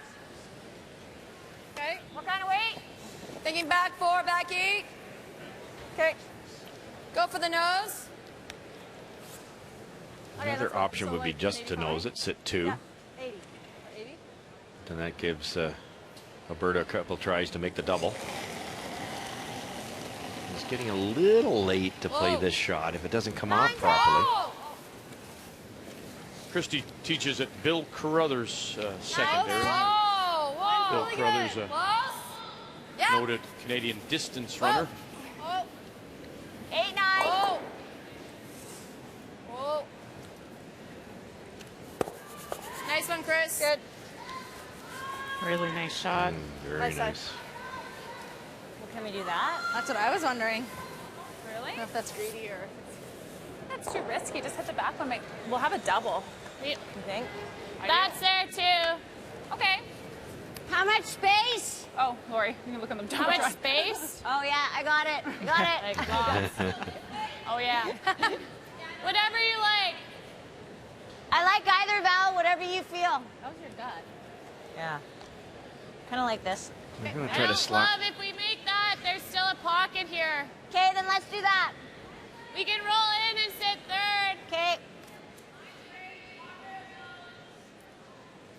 Okay. What kind of weight? Thinking back 4, back 8. Okay. Go for the nose. Another option would be just to nose it, sit 2. Yeah, 80. 80. And that gives Alberta a couple tries to make the double. He's getting a little late to play this shot if it doesn't come off properly. Christie teaches at Bill Carruthers Secondary. Whoa, whoa. Bill Really Carruthers, good. a Close. Yep. noted Canadian distance runner. Whoa. 8-9. Whoa. Whoa. Nice one, Chris. Good. Really nice shot. Very Nice side. nice. Well, can we do that? That's what I was wondering. Really? I don't know if that's greedy or. That's too risky. Just hit the back one. We'll have a double. You think? That's there too. Okay. How much space? Oh, Lori, you can look on the How much space? Oh yeah, I got it. I got it. Like lots. Oh yeah. Whatever you like. I like either, Val, whatever you feel. How's your gut? Yeah. Kind of like this. I'm going to I try to don't slap. love if we make that. There's still a pocket here. Okay, then let's do that. We can roll in and sit third. Okay.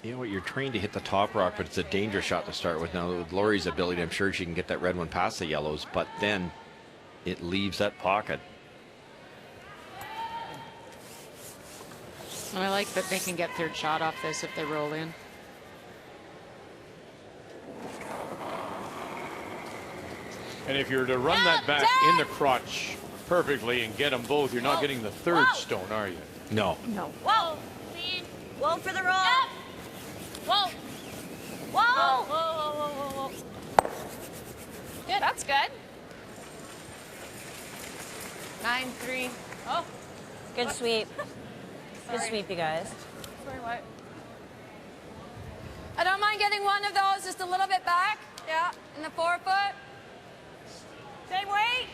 You know what, you're trained to hit the top rock, but it's a dangerous shot to start with. Now, with Lori's ability, I'm sure she can get that red one past the yellows, but then it leaves that pocket. And I like that they can get third shot off this if they roll in. And if you're to run that back in the crotch perfectly and get them both, you're not getting the third stone, are you? No. No. Whoa. Clean. Whoa for the roll. Yep. Whoa. Whoa. Whoa, whoa, whoa, whoa, whoa. Good. That's good. 9-3. Oh, Good sweep. Good sweep, you guys. sorry, what? I don't mind getting one of those just a little bit back. Yeah, in the 4-foot. Same weight?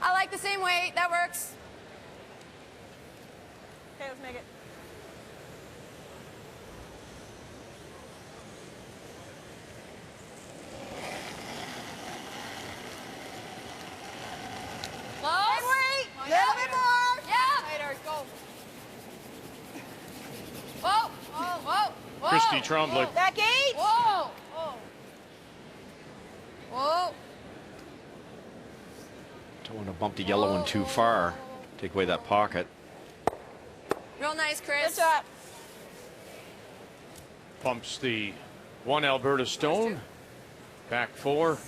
I like the same weight. That works. Okay, let's make it. Close. Same weight. A little bit more. Yeah. Later, go. Whoa, whoa, whoa, whoa. Christie Tremblay. Back 8. Whoa, whoa. Whoa. Don't want to bump the yellow one too far. Take away that pocket. Real nice, Chris. Good shot. Pumps the one Alberta stone. Back 4.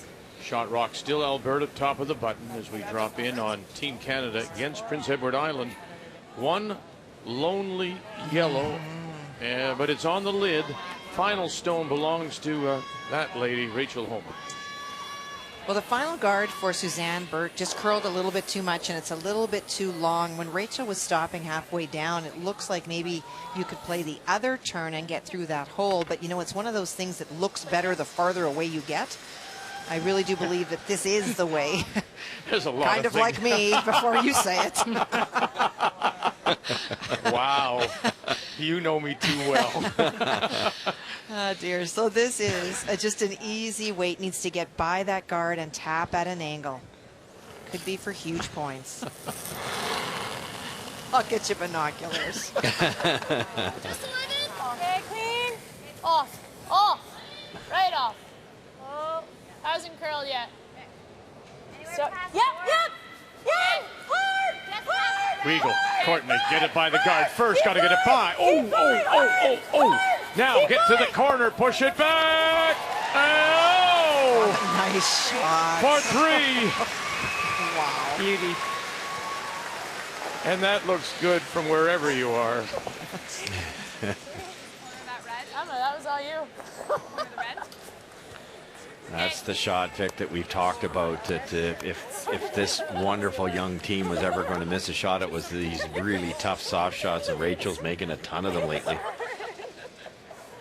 Shot rock still Alberta, top of the button as we drop in on Team Canada against Prince Edward Island. One lonely yellow, but it's on the lid. Final stone belongs to that lady, Rachel Homer. Well, the final guard for Suzanne Burt just curled a little bit too much, and it's a little bit too long. When Rachel was stopping halfway down, it looks like maybe you could play the other turn and get through that hole. But, you know, it's one of those things that looks better the farther away you get. I really do believe that this is the way. There's a lot kind of like me before you say it. Wow. You know me too well. Oh dear. So this is just an easy weight. Needs to get by that guard and tap at an angle. Could be for huge points. I'll get you binoculars. Just a minute. Okay, clean. Off. Off. Right off. Oh, hasn't curled yet. So, yep. Hard. Weagle, Courtney, get it by the guard first. Got to get it by. Oh. Now get to the corner. Push it back. Oh. Nice shot. For 3. Wow. Beauty. And that looks good from wherever you are. That was all you. That's the shot, Vic, that we've talked about. That if this wonderful young team was ever going to miss a shot, it was these really tough soft shots, and Rachel's making a ton of them lately.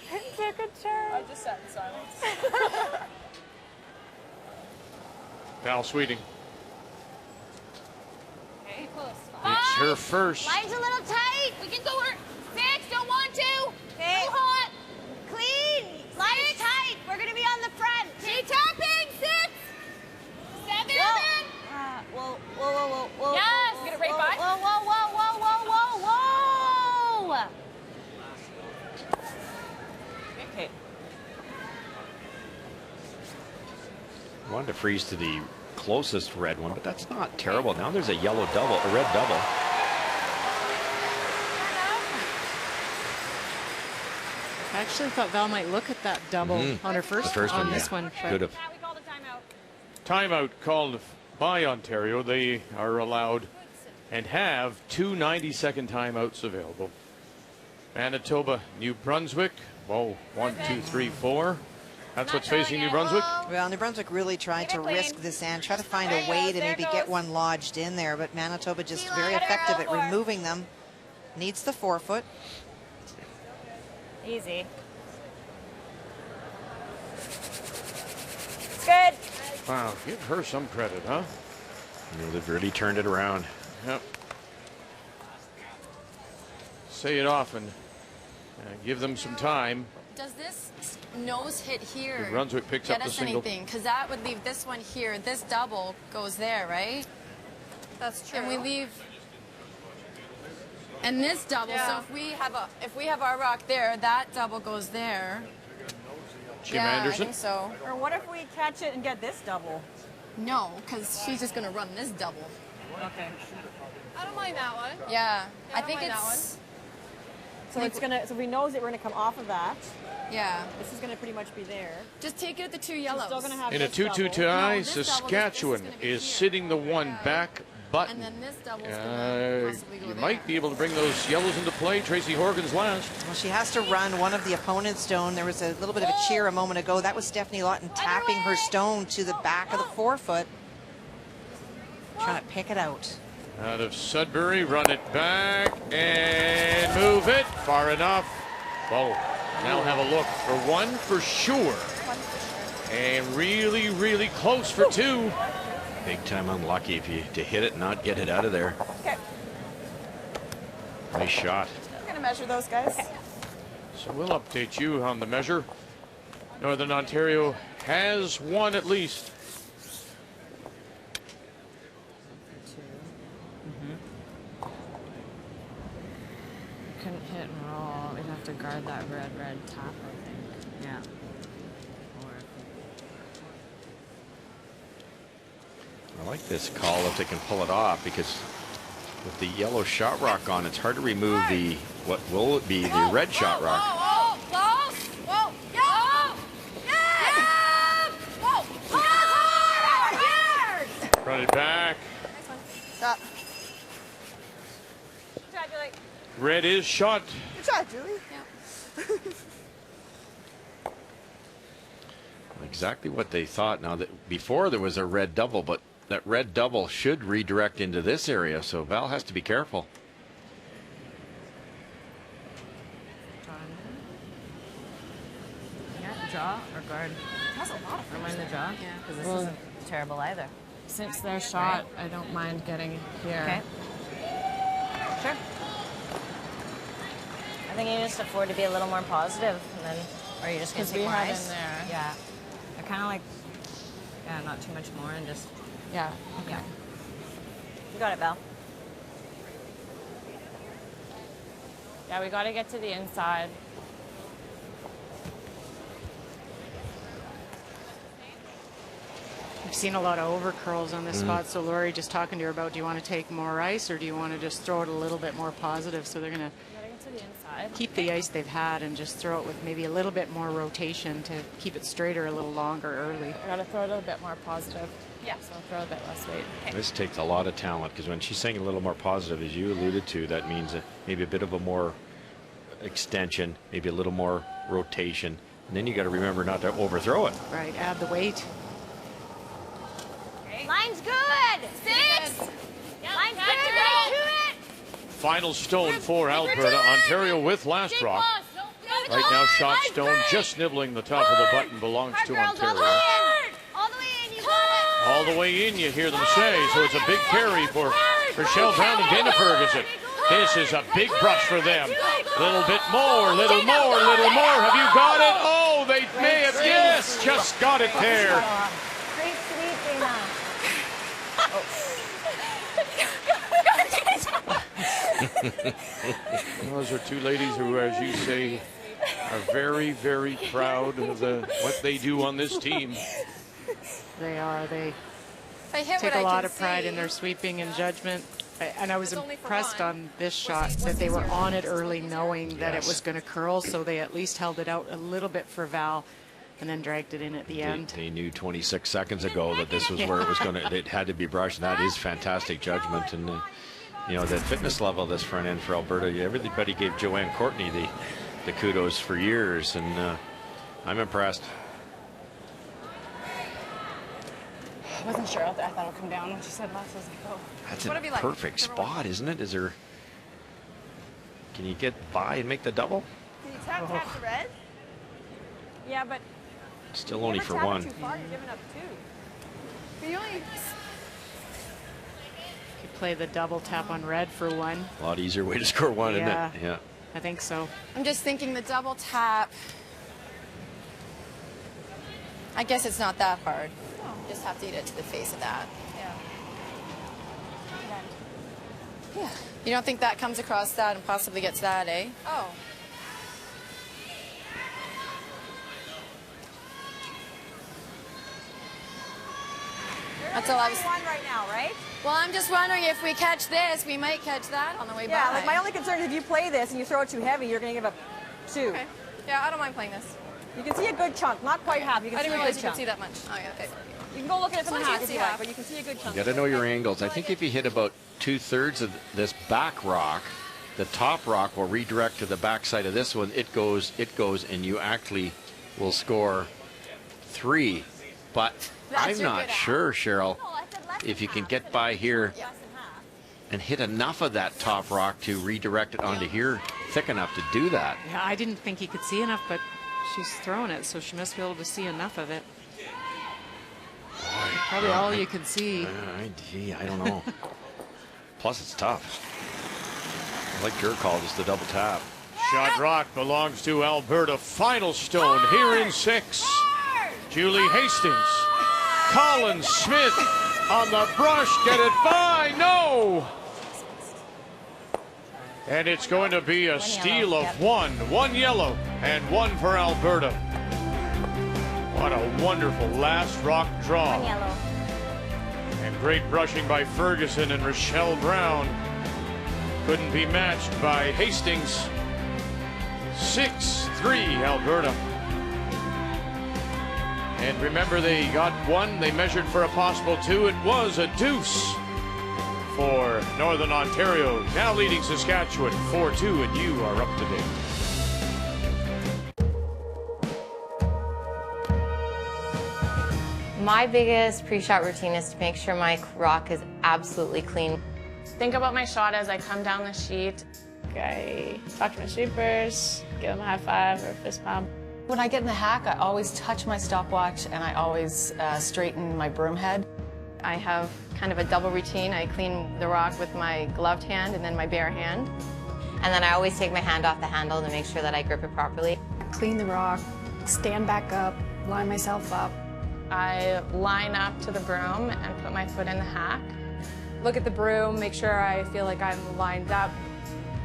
Take a turn. I just sat in silence. Val Sweeting. Okay, close. It's her first. Line's a little tight. We can go her 6. Don't want to. Okay. Too hot. Clean. Line's tight. We're gonna be on the front. Keep tapping. 6. 7. Whoa. Yes. Get it right by. Whoa. Okay. Wanted to freeze to the closest red one, but that's not terrible. Now there's a yellow double, a red double. I actually thought Val might look at that double on her first one, on this one. Could have. Timeout called by Ontario. They are allowed and have 2 90-second timeouts available. Manitoba, New Brunswick. Whoa, 1, 2, 3, 4. That's what's facing New Brunswick. Well, New Brunswick really tried to risk this and try to find a way to maybe get one lodged in there, but Manitoba just very effective at removing them. Needs the 4-foot. Easy. It's good. Wow, give her some credit, huh? You know, they've really turned it around. Yep. Say it often. Give them some time. Does this nose hit here New Brunswick picks up get the us single. anything? Because that would leave this one here. This double goes there, right? That's true. And we leave. And this double. Yeah. So if we have our rock there, that double goes there. Jim yeah, Anderson. I think so. Or what if we catch it and get this double? No, because she's just gonna run this double. Okay. I don't mind that one. Yeah, I I don't think mind that it's. So it's gonna. So we know that we're gonna come off of that. Yeah. This is gonna pretty much be there. Just take it at the 2 yellows. Still gonna have In a this 2-2 double. tie, No, this double, Saskatchewan this is gonna be is here. sitting the one back button. And then this double's gonna possibly go You there. might be able to bring those yellows into play. Tracy Horgan's last. Well, she has to run one of the opponent's stone. There was a little bit of a cheer a moment ago. That was Stephanie Lawton tapping her stone to the back of the 4-foot. Trying to pick it out. Out of Sudbury, run it back and move it far enough. Whoa, now have a look for 1 for sure. And really, really close for 2. Big time unlucky if you to hit it and not get it out of there. Okay. Nice shot. I'm gonna measure those guys. So we'll update you on the measure. Northern Ontario has one at least. Couldn't hit and roll. We'd have to guard that red top, I think. Yeah. I like this call if they can pull it off, because with the yellow shot rock on, it's hard to remove the what will be the red shot rock. Whoa, close. Whoa, yeah. Whoa. Run it back. Stop. Good job, Julie. Red is shot. Good job, Julie. Exactly what they thought. Now that before there was a red double, but that red double should redirect into this area, so Val has to be careful. draw or guard? It has a lot of Don't mind the draw? Yeah. Because this isn't terrible either. Since their shot, I don't mind getting here. Okay. Sure. I think you just afford to be a little more positive, and then, or you're just going to take more ice. There. Yeah. I kind of like, yeah, not too much more, and just. Yeah. Okay. Yeah. You got it, Val. Yeah, we got to get to the inside. I've seen a lot of over curls on this spot, so Lori just talking to her about, do you want to take more ice or do you want to just throw it a little bit more positive? So they're going to To the inside. keep the ice they've had and just throw it with maybe a little bit more rotation to keep it straighter a little longer early. I got to throw it a bit more positive. Yeah. So I'll throw a bit less weight. This takes a lot of talent, because when she's saying a little more positive, as you alluded to, that means maybe a bit of a more extension, maybe a little more rotation. And then you got to remember not to overthrow it. Right, add the weight. Line's good. 6. Line's good. Right to it. Final stone for Alberta. Ontario with last rock. Right now, shot stone just nibbling the top of the button belongs to Ontario. All the way in, you got it. All the way in, you hear them say. So it's a big carry for Rochelle Brown and Dana Ferguson. This is a big brush for them. Little bit more, little more, little more. Have you got it? Oh, they may have. Yes, just got it there. Great sweep, Dana. Those are two ladies who, as you say, are very, very proud of what they do on this team. They are. They hit take what a I lot can of pride see. in their sweeping and judgment. And I was It's only for impressed one. on this shot that they were on it early, knowing that it was going to curl, so they at least held it out a little bit for Val and then dragged it in at the end. They knew 26 seconds ago that this was where it was going to, it had to be brushed. And that is fantastic judgment. And, you know, the fitness level of this front end for Alberta, everybody gave Joanne Courtney the kudos for years. And I'm impressed. I wasn't sure out there. I thought it would come down when she said last. I was like, oh. That's What a if you like? perfect spot, isn't it? Is there, can you get by and make the double? Can you tap the red? Yeah, but Still only for one. too far, you're giving up 2. But you only... Could play the double tap on red for one. A lot easier way to score one, Yeah. isn't it? Yeah. I think so. I'm just thinking the double tap. I guess it's not that hard. You just have to eat it to the face of that. Yeah. You don't think that comes across that and possibly gets that, eh? Oh. That's all I was. One right now, right? Well, I'm just wondering if we catch this, we might catch that on the way Yeah, by. like my only concern is if you play this and you throw it too heavy, you're going to give up 2. Okay. Yeah, I don't mind playing this. You can see a good chunk, not quite half. You can I see didn't a realize good you could chunk. see that much. Oh, yeah. Okay. You can go look at it from the As long half as you if see you like, half. but you can see a good chunk. You got to know your angles. I think if you hit about 2/3 of this back rock, the top rock will redirect to the back side of this one. It goes, and you actually will score 3. But That's I'm your not good sure, Cheryl, if you can get by here and hit enough of that top rock to redirect it onto here thick enough to do that. Yeah, I didn't think he could see enough, but she's thrown it, so she must be able to see enough of it. Probably all you can see. Gee, I don't know. Plus, it's tough. I like your call, just the double tap. Shot rock belongs to Alberta. Final stone here in 6. Julie Hastings. Collins Smith on the brush. Get it by. No. And it's going to be a steal of 1. 1 yellow and 1 for Alberta. What a wonderful last rock draw. 1 yellow. And great brushing by Ferguson and Rochelle Brown. Couldn't be matched by Hastings. 6-3 Alberta. And remember, they got 1. They measured for a possible 2. It was a deuce for Northern Ontario. Now leading Saskatchewan 4-2, and you are up to date. My biggest pre-shot routine is to make sure my rock is absolutely clean. Think about my shot as I come down the sheet. I talk to my sweepers, give them a high five or a fist pump. When I get in the hack, I always touch my stopwatch and I always straighten my broom head. I have kind of a double routine. I clean the rock with my gloved hand and then my bare hand. And then I always take my hand off the handle to make sure that I grip it properly. Clean the rock, stand back up, line myself up. I line up to the broom and put my foot in the hack. Look at the broom, make sure I feel like I'm lined up,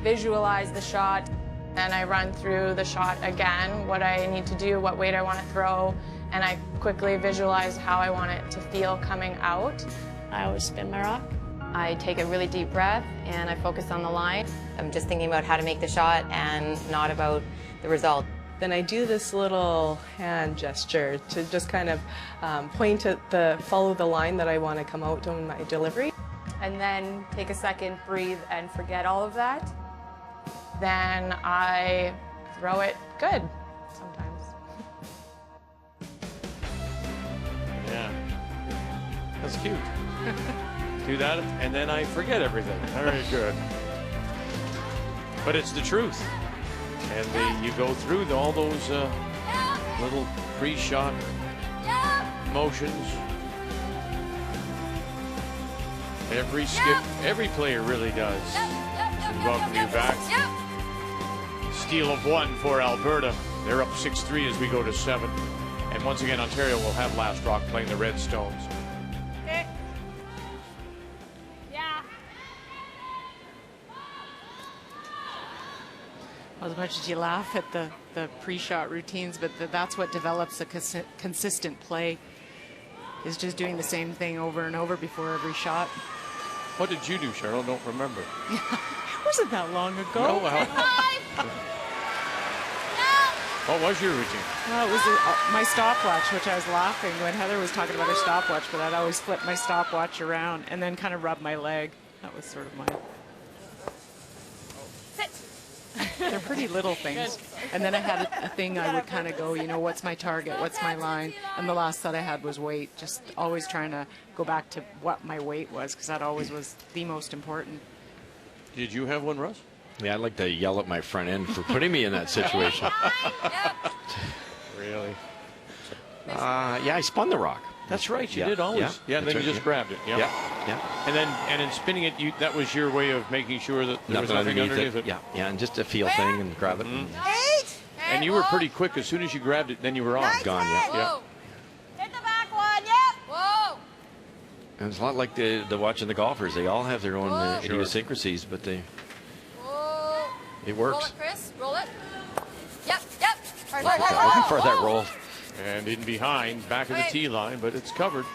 visualize the shot. Then I run through the shot again, what I need to do, what weight I want to throw, and I quickly visualize how I want it to feel coming out. I always spin my rock. I take a really deep breath and I focus on the line. I'm just thinking about how to make the shot and not about the result. Then I do this little hand gesture to just kind of point at follow the line that I want to come out on my delivery. And then take a second, breathe, and forget all of that. Then I throw it good sometimes. Yeah, that's cute. Do that, and then I forget everything. Very good. But it's the truth. And you go through all those little pre-shot motions. Every skip, every player really does. We welcome you back. Steal of 1 for Alberta. They're up 6-3 as we go to 7. And once again, Ontario will have last rock playing the Redstones. Okay. Yeah. As much as you laugh at the pre-shot routines, but that's what develops a consistent play, is just doing the same thing over and over before every shot. What did you do, Cheryl? Don't remember. It wasn't that long ago. No, well. What was your routine? Well, it was my stopwatch, which I was laughing when Heather was talking about her stopwatch, but I'd always flip my stopwatch around and then kind of rub my leg. That was sort of my... They're pretty little things. And then I had a thing I would kind of go, you know, what's my target? What's my line? And the last thought I had was weight. Just always trying to go back to what my weight was, because that always was the most important. Did you have one, Russ? Yeah, I'd like to yell at my front end for putting me in that situation. Really? Yeah, I spun the rock. That's right, you did always. Yeah, and then you just grabbed it. Yeah. And then, in spinning it, that was your way of making sure that there was nothing underneath it. Yeah, and just a feel thing and grab it. And you were pretty quick. As soon as you grabbed it, then you were off. Gone, yeah. Hit the back one, yep. Whoa. And it's a lot like the watching the golfers. They all have their own idiosyncrasies, but it works. Roll it, Chris. Roll it. Yep. Looking for that roll. And in behind, back of the tee line, but it's covered.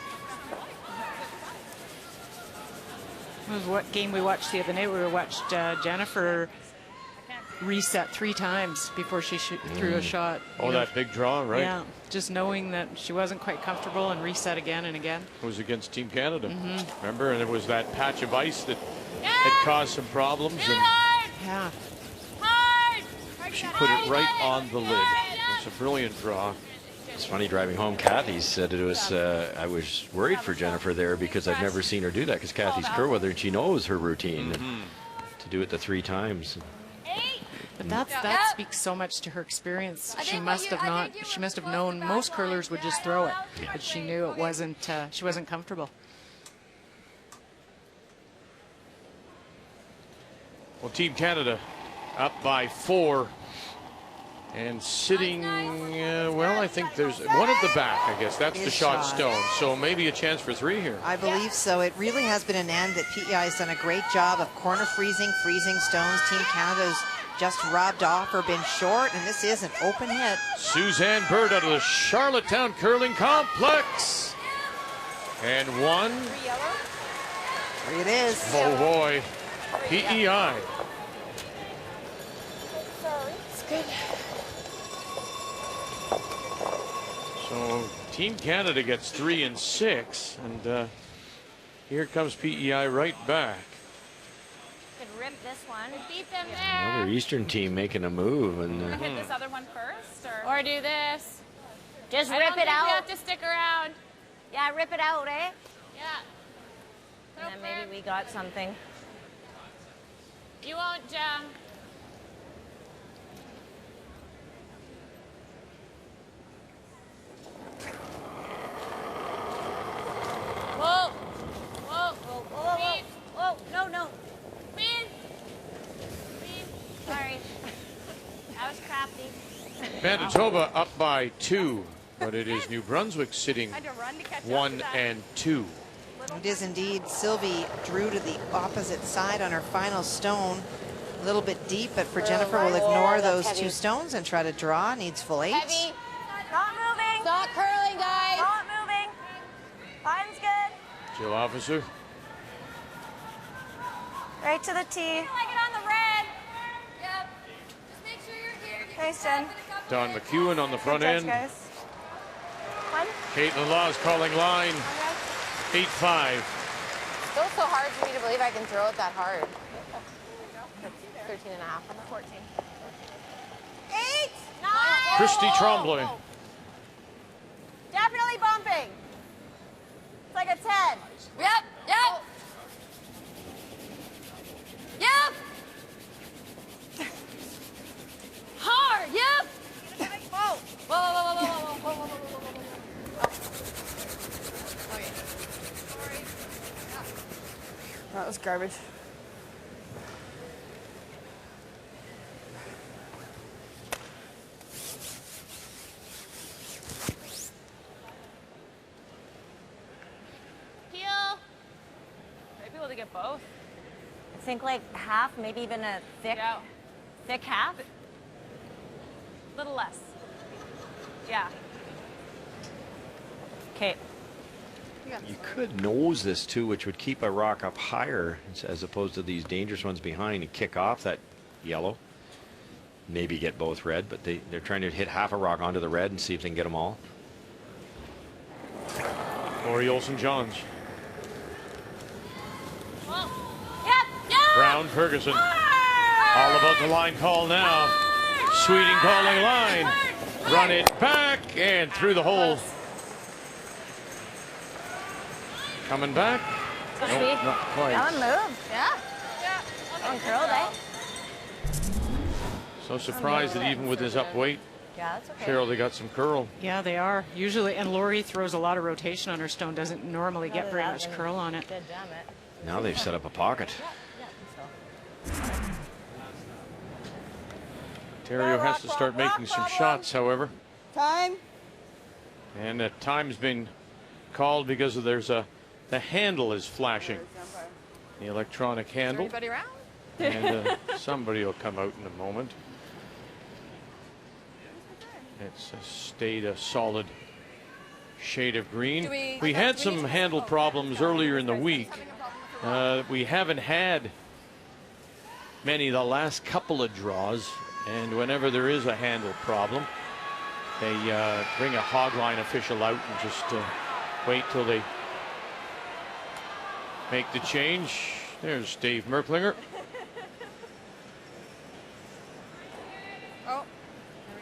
It was what game we watched the other night. We watched Jennifer reset 3 times before she threw a shot. Oh, that big draw, right? Yeah, just knowing that she wasn't quite comfortable and reset again and again. It was against Team Canada, remember? And it was that patch of ice that had caused some problems. And yeah. She put it right on the lid. It's a brilliant draw. It's funny driving home. Kathy said it was, I was worried for Jennifer there because I've never seen her do that, because Kathy's Kerwether and she knows her routine. To do it the 3 times. But that speaks so much to her experience. She must have known most curlers would just throw it, but she knew it wasn't, she wasn't comfortable. Well, Team Canada up by 4. And sitting, well, I think there's one at the back, I guess. That's the shot stone. So maybe a chance for 3 here. I believe so. It really has been an end that PEI has done a great job of corner freezing stones. Team Canada's just rubbed off or been short, and this is an open hit. Suzanne Bird out of the Charlottetown Curling Complex. And 1. 3 it is. Oh, boy. PEI. It's good. So Team Canada gets 3 and 6, and here comes PEI right back. Could rip this one. Beat them there. Another Eastern team making a move, and Hit this other one first, Or do this. Just I rip don't it think out. We have to stick around. Yeah, rip it out, eh? And then maybe we got something. You won't Sorry. That was crafty. Manitoba up by 2, but it is New Brunswick sitting 1 and 2. It is indeed. Sylvie drew to the opposite side on her final stone. A little bit deep, but for Jennifer, we'll ignore those 2 stones and try to draw. Needs full 8. Heavy. Not moving. Stop curling, guys. Not moving. Line's good. Jill Officer. Right to the tee. Like it on the red. Yep. Just make sure you're here. Thanks, Jen. Don McEwen on the front end. Guys. One. Caitlin Law is calling line. 8-5. Still so hard for me to believe I can throw it that hard. 13 and a half on the 14. 8, 9. Christy Tremblay. Definitely bumping. It's like a 10. Yep, yep. Yep. Hard, yep. Whoa. Whoa, whoa, whoa, whoa, whoa, whoa, whoa, whoa, whoa, whoa. That was garbage. Maybe we'll get both. I think like half, maybe even a thick, thick half. A little less. Yeah. Okay. You could nose this too, which would keep a rock up higher as opposed to these dangerous ones behind and kick off that yellow. Maybe get both red, but they're trying to hit half a rock onto the red and see if they can get them all. Lori Olsen-Johns. Yep. Brown Ferguson. All about the line call now. Sweeting calling line. Run it back and through the hole. Coming back. No, not quite. That one moved. Yeah. That one curled, eh? So surprised that even with his up weight, Yeah, that's okay. Cheryl, they got some curl. Yeah, they are. Usually, and Lori throws a lot of rotation on her stone, doesn't normally get very much curl on it. Now they've set up a pocket. Ontario has to start making some shots, however. Time. And time's been called because of the handle is flashing. The electronic handle. Anybody around? And somebody will come out in a moment. It's stayed a solid shade of green. We had some handle problems earlier in the week. We haven't had many the last couple of draws, and whenever there is a handle problem, they bring a hogline official out and just wait till they make the change. There's Dave Merklinger. Oh, there we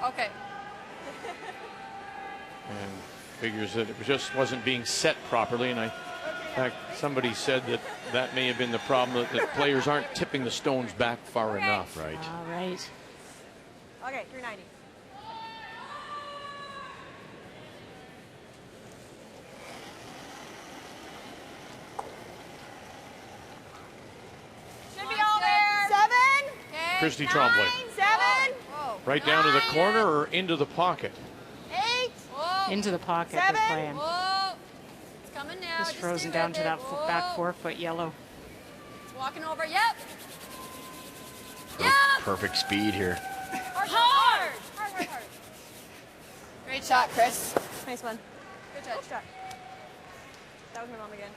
go. Okay. And figures that it just wasn't being set properly. And in fact, somebody said that may have been the problem, that players aren't tipping the stones back far enough. Right. All right. Okay, 390. Should be all there. 7. Christy Tremblay. 7. Right down to the corner or into the pocket? 8. Into the pocket 7. they're playing. Whoa. It's coming now. Just frozen down to that back 4-foot yellow. It's walking over. Yep. Perfect speed here. Hard. Great shot, Chris. Nice one. Good shot. That was my mom again.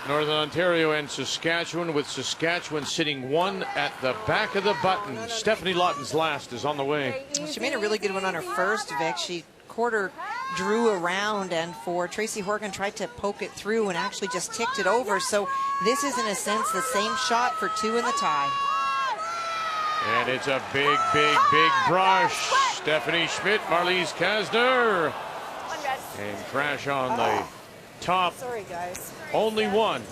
Northern Ontario and Saskatchewan, with Saskatchewan sitting 1 at the back of the button. Stephanie Lawton's last is on the way. She made a really good one on her first, Vic. She quarter drew around, and for Tracy Horgan tried to poke it through and actually just ticked it over. So this is in a sense the same shot for 2 in the tie. And it's a big, big, big brush. Stephanie Schmidt, Marlies Kasner. And crash on the top. Sorry, guys. Only 1.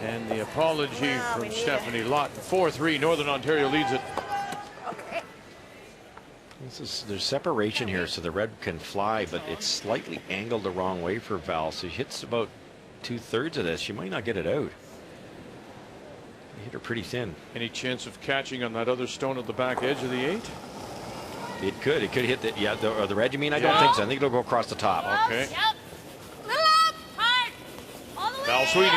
And the apology from Stephanie Lawton. 4-3, Northern Ontario leads it. There's separation here, so the red can fly, but it's slightly angled the wrong way for Val. So she hits about 2/3 of this. She might not get it out. hit her pretty thin. Any chance of catching on that other stone at the back edge of the 8? It could hit the the red. You mean? I don't think so. I think it'll go across the top. Okay. Yep. Little up. Hard. All the way. Val Sweeting.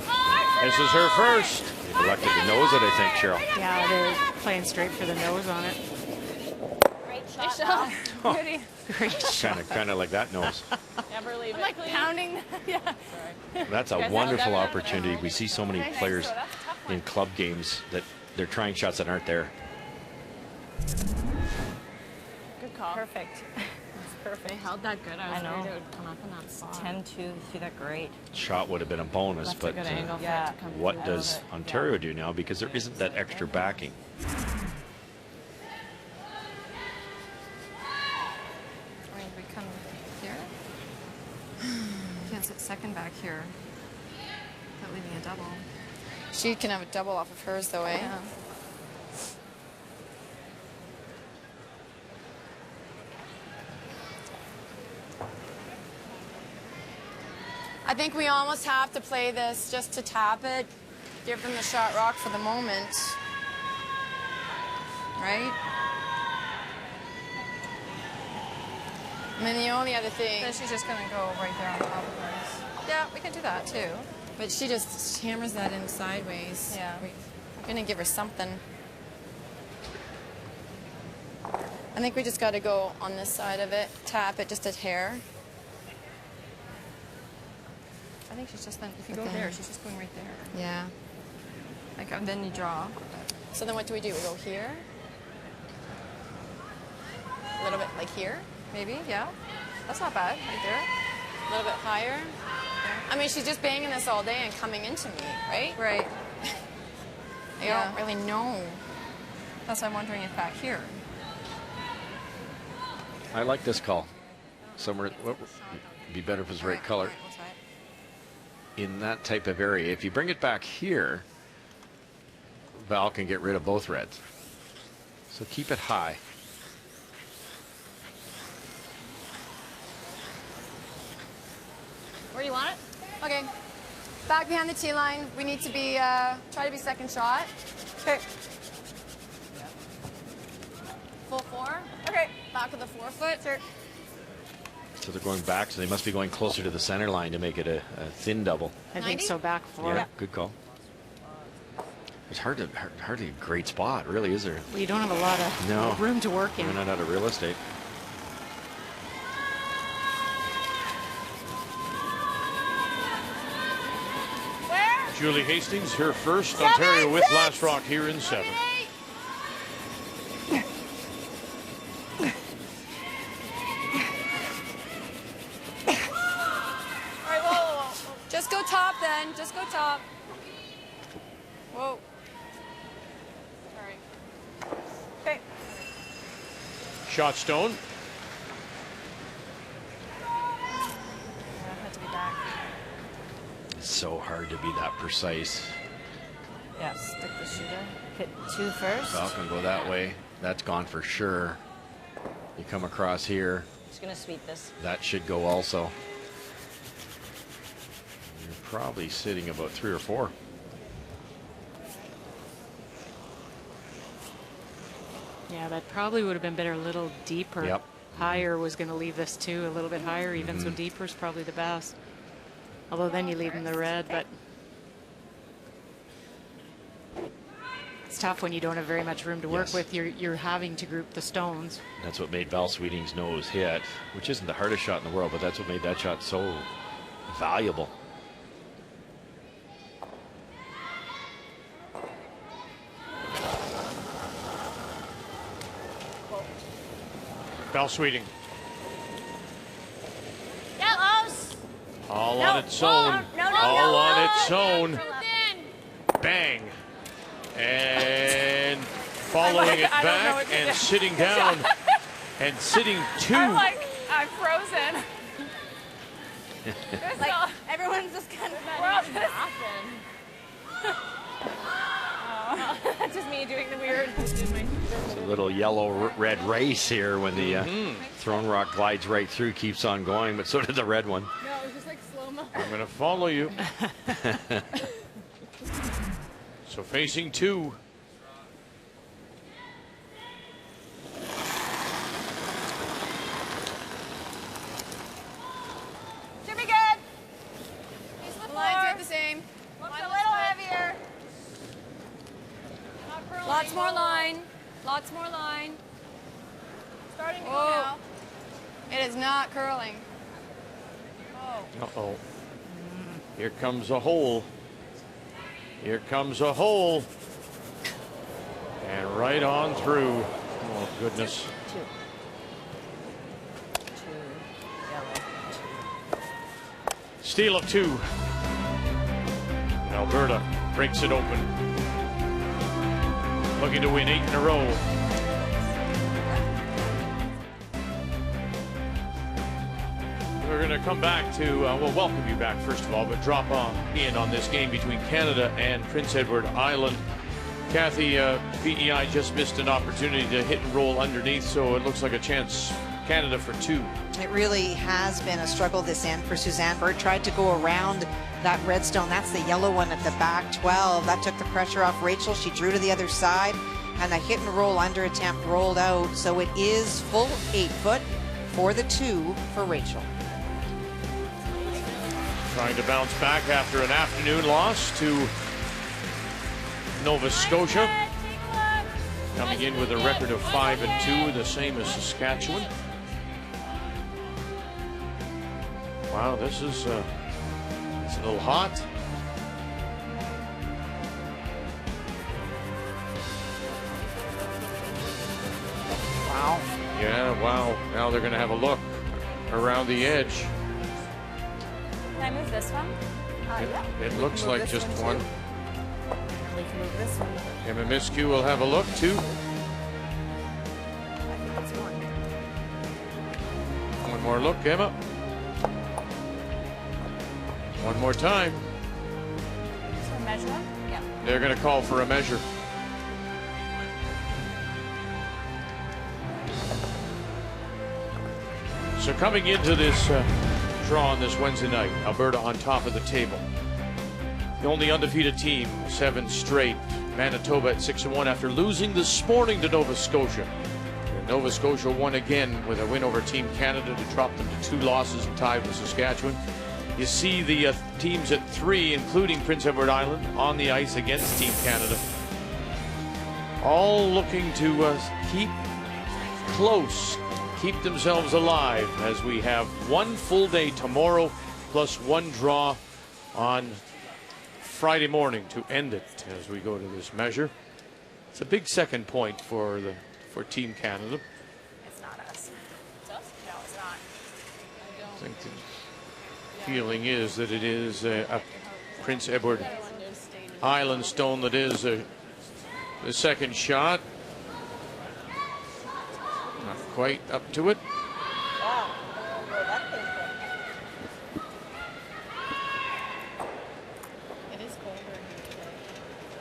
Hard. This is her first. They elected to nose it, I think, Cheryl. Yeah, they're playing straight for the nose on it. Great shot. Great shot. Kind of like that nose. Never leave I'm like pounding. Yeah. That's a wonderful opportunity. We see so many players in club games that they're trying shots that aren't there. Good call. Perfect. That's perfect. They held that good. I was I know. worried it would come up in that spot. 10-2 threw that great. Shot would have been a bonus, Left a but good angle for it yeah. to come what through. does Ontario do now? Because there isn't that extra backing. I mean, we come here. Can't sit second back here. Without leaving a double. She can have a double off of hers, though, eh? Yeah. I think we almost have to play this just to tap it, give them the shot rock for the moment. Right? I mean, the only other thing... Then she's just going to go right there on top of hers. Yeah, we can do that, too. But she just hammers that in sideways. Yeah. We're going to give her something. I think we just got to go on this side of it, tap it just a hair. I think she's just then, if you go there, she's just going right there. Yeah. Like, and then you draw. So then what do? We go here? A little bit like here, maybe, yeah. That's not bad, right there. A little bit higher. Yeah. I mean, she's just banging this all day and coming into me, right? Right. I don't really know. That's why I'm wondering if back here. I like this call. Somewhere, well, it'd be better if it was the right color. In that type of area, if you bring it back here, Val can get rid of both reds. So keep it high. Where do you want it? Okay. Back behind the tee line. We need to be, try to be second shot. Okay. Full 4. Okay. Back of the 4 foot. Sure. So they're going back, so they must be going closer to the center line to make it a thin double. I think so, back 4. Yeah, good call. It's hardly a great spot, really, is there? Well, you don't have a lot of room to work in. We're not out of real estate. Julie Hastings, her first. Ontario with last rock here in 7. Just go top then. Just go top. Whoa. Sorry. Okay. Shot stone. Had to be back. It's so hard to be that precise. Yeah, stick the shooter. Hit 2 first. Val can go that way. That's gone for sure. You come across here. Just going to sweep this. That should go also. You're probably sitting about 3 or 4. Yeah, that probably would have been better a little deeper. Yep. Higher was going to leave this too, a little bit higher, even so deeper is probably the best. Although then you leave them the red, but it's tough when you don't have very much room to work with. You're having to group the stones. That's what made Val Sweeting's nose hit, which isn't the hardest shot in the world, but that's what made that shot so valuable. Val Sweeting. Yellows. All on its own. All on its own. Bang. And following it back and sitting down. And sitting 2. I'm frozen. Like, everyone's just kind of laughing. That's just me doing the weird. It's a little yellow-red race here when the thrown rock glides right through, keeps on going, but so did the red one. No, it was just like slow-mo. I'm going to follow you. So facing 2. Should be good. The lines are the same. Looks a little heavier. Lots more line. Lots more line. Starting to go now. It is not curling. Uh-oh. Here comes a hole. Here comes a hole. And right on through. Oh, goodness. 2. 2 yellow. Steal of 2. Alberta breaks it open. Looking to win 8 in a row. We're going to come back to, well, welcome you back, first of all, but drop in on this game between Canada and Prince Edward Island. Kathy, PEI just missed an opportunity to hit and roll underneath, so it looks like a chance Canada for 2. It really has been a struggle this end for Suzanne Bird. Tried to go around that redstone. That's the yellow one at the back 12. That took the pressure off Rachel. She drew to the other side, and the hit and roll under attempt rolled out. So it is full 8-foot for the 2 for Rachel. Trying to bounce back after an afternoon loss to Nova Scotia. Coming in with a record of 5-2, the same as Saskatchewan. Wow, this is it's a little hot. Wow. Yeah, wow. Now they're going to have a look around the edge. Can I move this one? Yeah. It looks like just one. We can move this one. Emma Miskew will have a look too. I think it's one. One more look, Emma. One more time. So measure them? Yeah. They're going to call for a measure. So coming into this draw on this Wednesday night, Alberta on top of the table. The only undefeated team, 7 straight. Manitoba at 6-1 after losing this morning to Nova Scotia. And Nova Scotia won again with a win over Team Canada to drop them to 2 losses and tied with Saskatchewan. You see the teams at 3, including Prince Edward Island, on the ice against Team Canada. All looking to keep close, keep themselves alive, as we have one full day tomorrow, plus one draw on Friday morning to end it as we go to this measure. It's a big second point for Team Canada. It's not us. It's us? No, it's not. I think the feeling is that it is a Prince Edward Island stone that is the second shot. Not quite up to it.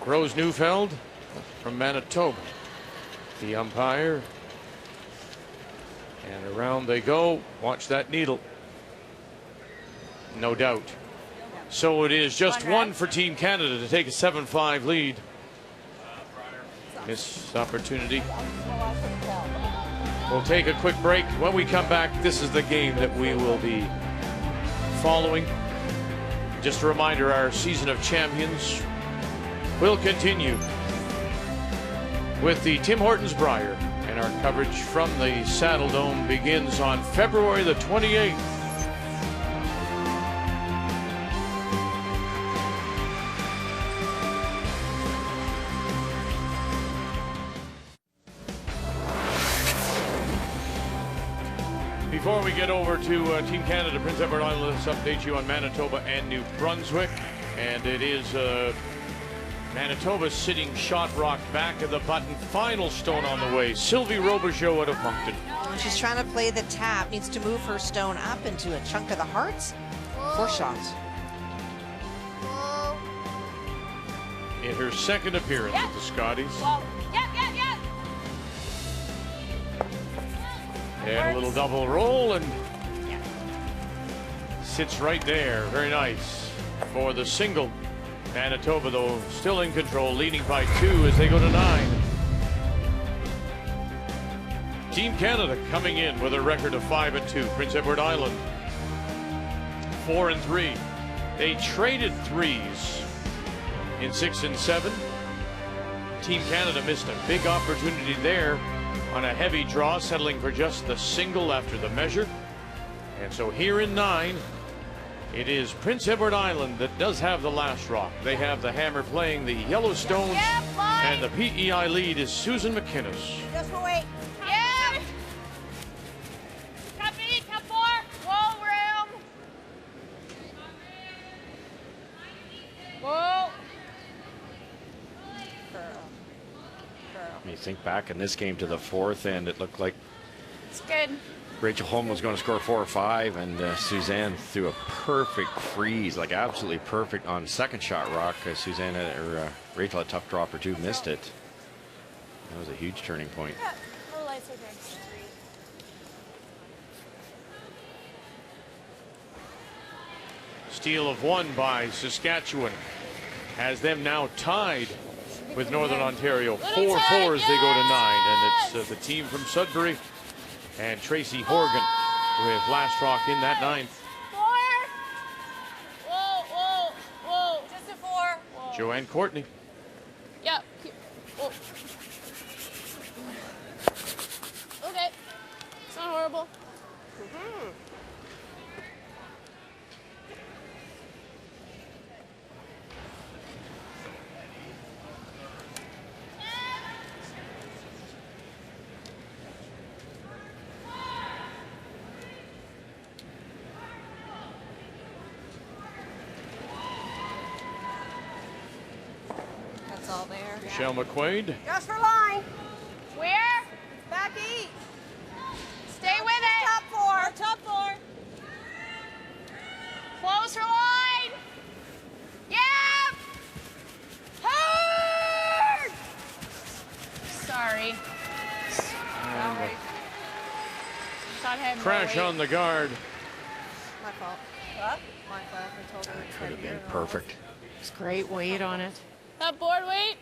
Rose Neufeld from Manitoba, the umpire. And around they go. Watch that needle. No doubt. So it is just one for Team Canada to take a 7-5 lead. Missed opportunity. We'll take a quick break. When we come back, this is the game that we will be following. Just a reminder, our season of champions will continue with the Tim Hortons Brier, and our coverage from the Saddle Dome begins on February the 28th. Before we get over to Team Canada, Prince Edward Island, let's update you on Manitoba and New Brunswick. And it is Manitoba sitting shot rock back of the button. Final stone on the way. Sylvie Robichaud out of Moncton. She's trying to play the tap. Needs to move her stone up into a chunk of the hearts. 4 shots. In her second appearance at the Scotties. And a little double roll and sits right there. Very nice for the single. Manitoba, though, still in control, leading by 2 as they go to 9. Team Canada coming in with a record of 5-2. Prince Edward Island 4-3. They traded threes in 6 and 7. Team Canada missed a big opportunity there on a heavy draw, settling for just the single after the measure. And so here in 9, it is Prince Edward Island that does have the last rock. They have the hammer playing the Yellowstones, and the PEI lead is Susan McInnes. Just wait. Yeah. Cup 8, cup 4. Whoa, room. Whoa. When you think back in this game to the 4th end, it looked like It's good. Rachel Holm was going to score 4 or 5, and Suzanne threw a perfect freeze, like absolutely perfect on second shot rock. Suzanne or Rachel had a tough drop or 2, missed it. That was a huge turning point. Yeah. Oh, lights okay. Steal of 1 by Saskatchewan has them now tied with Northern Ontario. 4-4 as they go to 9, and it's the team from Sudbury and Tracy Horgan with last rock in that 9th. 4. Whoa, whoa, whoa. Just a 4. Whoa. Joanne Courtney. Yep. Whoa. Okay. It's not horrible. All there. Michelle McQuaid. Just for line. Where? Back 8. Stay with it. Top 4. Top 4. Close for line. Yep. Hard. Sorry. Shot head. Crash on the guard. My fault. What? My fault. I told her Could have been perfect. It's great weight on it. That board weight.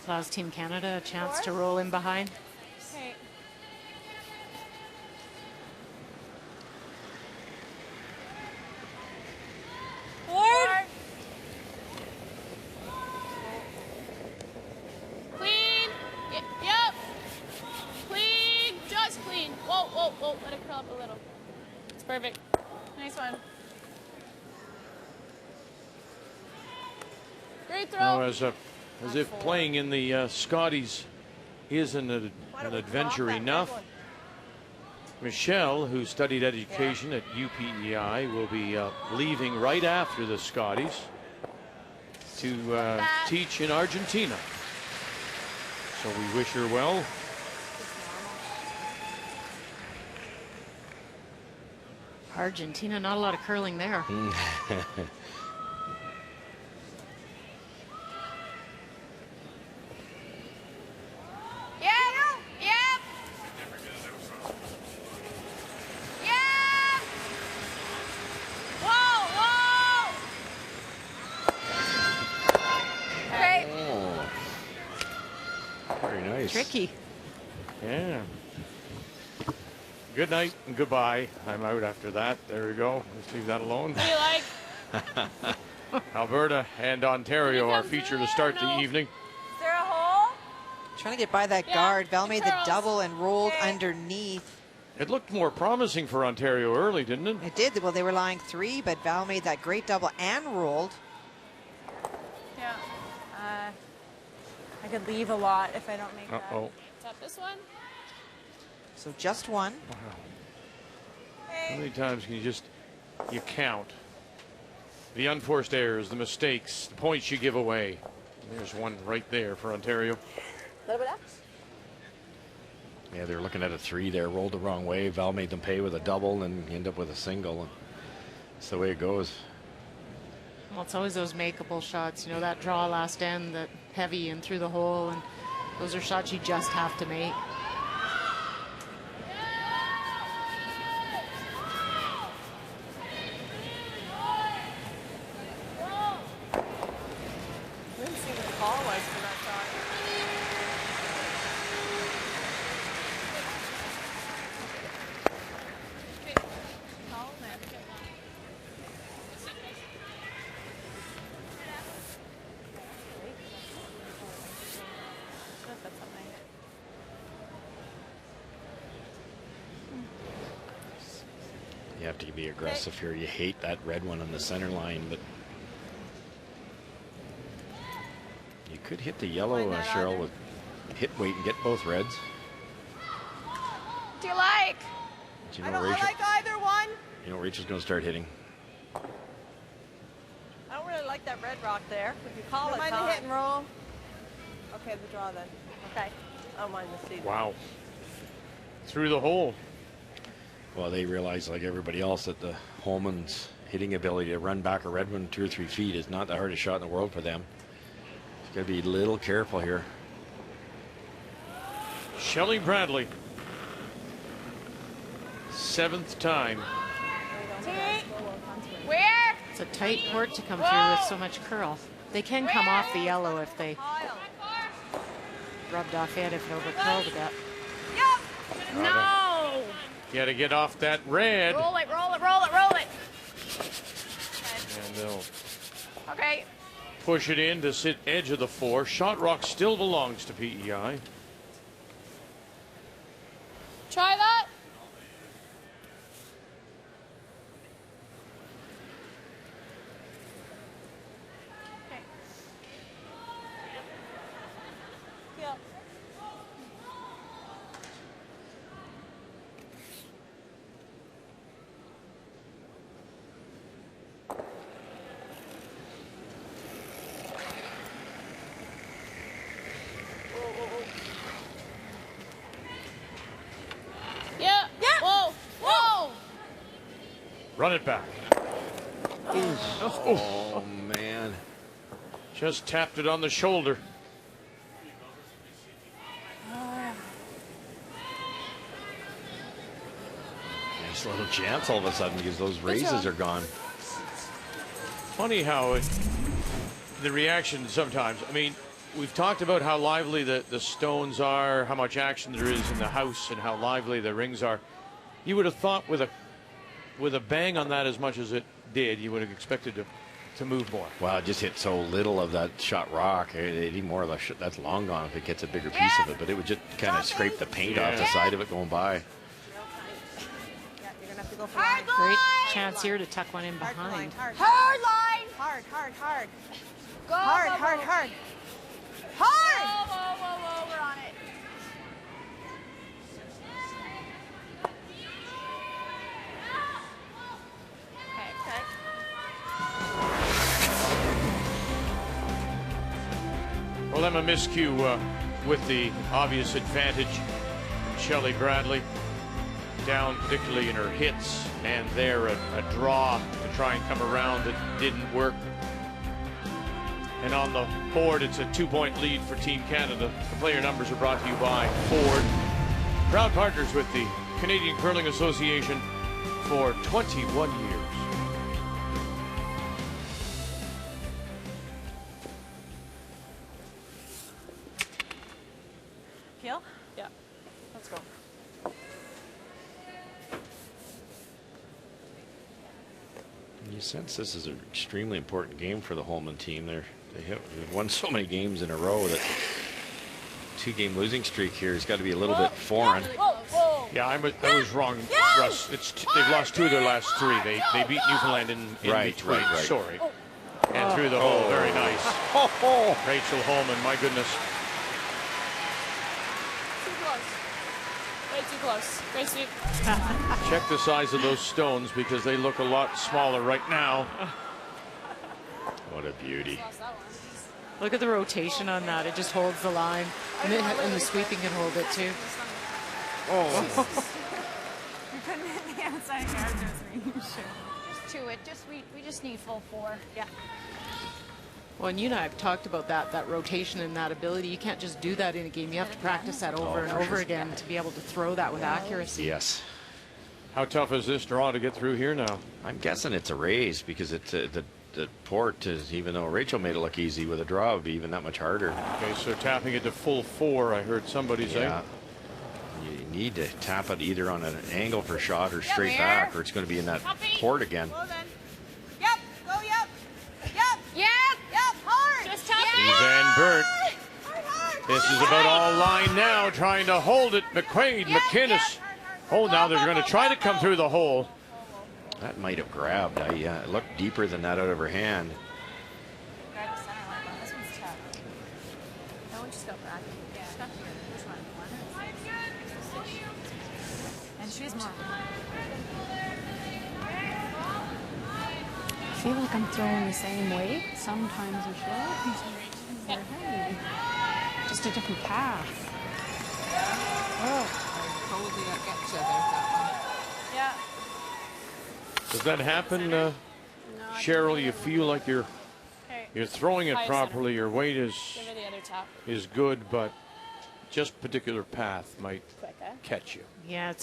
Allows Team Canada a chance to roll in behind. Okay. Board. Clean. Yep. Clean. Just clean. Whoa, whoa, whoa. Let it curl up a little. It's perfect. Nice one. Great throw. Now, as if playing in the Scotties isn't an adventure enough, Michelle, who studied education at UPEI, will be leaving right after the Scotties to teach in Argentina. So we wish her well. Argentina, not a lot of curling there. Tricky. Yeah. Good night and goodbye. I'm out after that. There we go. Let's leave that alone. What do you like? Alberta and Ontario are featured to start the evening. Is there a hole? Trying to get by that guard. Val made the double and rolled underneath. It looked more promising for Ontario early, didn't it? It did. Well, they were lying 3, but Val made that great double and rolled. Yeah. I could leave a lot if I don't make that. Tap this one. So just 1. Wow. How many times can you count? The unforced errors, the mistakes, the points you give away. There's one right there for Ontario. A little bit up. Yeah, they're looking at a 3 there, rolled the wrong way. Val made them pay with a double and end up with a single. That's the way it goes. Well, it's always those makeable shots, you know, that draw last end, that heavy and through the hole, and those are shots you just have to make. have to be aggressive here. You hate that red one on the center line, but you could hit the yellow, Cheryl, with hit weight and get both reds. Do you like? But you know, I don't Rachel, like either one. you know Rachel's going to start hitting. I don't really like that red rock there. If you call it, Mind the hit and roll. Okay, the draw then. Okay. I don't mind the seed. Wow. Through the hole. Well, they realize, like everybody else, that the Holman's hitting ability to run back a red one 2 or 3 feet is not the hardest shot in the world for them. It's got to be a little careful here. Shelley Bradley. 7th time. Where? It's a tight court to come through with so much curl. They can come off the yellow if they rubbed off it, if it overcurled a bit. No! Got to get off that red. Roll it, roll it, roll it, roll it. And they'll Okay. push it in to sit edge of the 4. Shot rock still belongs to PEI. Try that. Yeah. Yeah. Yeah. Whoa. Whoa. Run it back. Oh, man. Just tapped it on the shoulder. Nice little chance all of a sudden because those raises are gone. Funny how the reaction sometimes. I mean, we've talked about how lively the stones are, how much action there is in the house, and how lively the rings are. You would have thought with a bang on that as much as it did, you would have expected to move more. Wow, it just hit so little of that shot rock. Any more of that, that's long gone if it gets a bigger piece of it. But it would just kind of scrape the paint off the side of it going by. Yeah, you're gonna have to go for Hard line. Great line. chance here to tuck one in Hard line, behind. hard. Hard line. Hard, hard, hard. Go. Hard, go, hard, go. hard. Hard. Whoa, whoa, whoa, whoa. We're on it. Okay. Well, Emma Miscue with the obvious advantage. Shelley Bradley down particularly in her hits, and there a draw to try and come around that didn't work. And on the board, it's a 2-point lead for Team Canada. The player numbers are brought to you by Ford. Proud partners with the Canadian Curling Association for 21 years. Keel? Yeah. Let's go. You sense this is an extremely important game for the Holman team. They've won so many games in a row that 2-game losing streak here has got to be a little bit foreign. Whoa, whoa. Yeah, I was wrong, Russ. They've lost 2 of their last 3. They beat Newfoundland in between. Right. Sorry. And through the hole. Very nice. Rachel Holman, my goodness. Too close. Way too close. Great sweep. Check the size of those stones because they look a lot smaller right now. What a beauty. Look at the rotation on that. It just holds the line. And the sweeping can hold it too. Oh. You couldn't hit the outside characters. Just to it. We just need full 4. Yeah. Well, and you and I have talked about that rotation and that ability. You can't just do that in a game. You have to practice that over and over again to be able to throw that with accuracy. Yes. How tough is this draw to get through here now? I'm guessing it's a raise because it's the port is, even though Rachel made it look easy, with a draw it would be even that much harder. Okay, so tapping it to full 4, I heard somebody say. Yeah. You need to tap it either on an angle for shot or straight back, or it's going to be in that port again. Well then. Yep. Go. Yep. Yep. Yep. Yep. Hard. Just tap Suzanne Burt. This is about all line now, trying to hold it. McQuaid, McInnes. Oh, now they're going to try to come through the hole. That might have grabbed. I looked deeper than that out of her hand. Grab the center line, but this one's tough. That one just got back. Yeah. She's got here. Which one? And she's more. I feel like I'm throwing the same weight sometimes as well. Just a different path. Oh. Totally got you there, that one. Yeah. Does that happen, Cheryl? You feel like you're throwing it properly. Your weight is good, but just particular path might catch you. Yeah,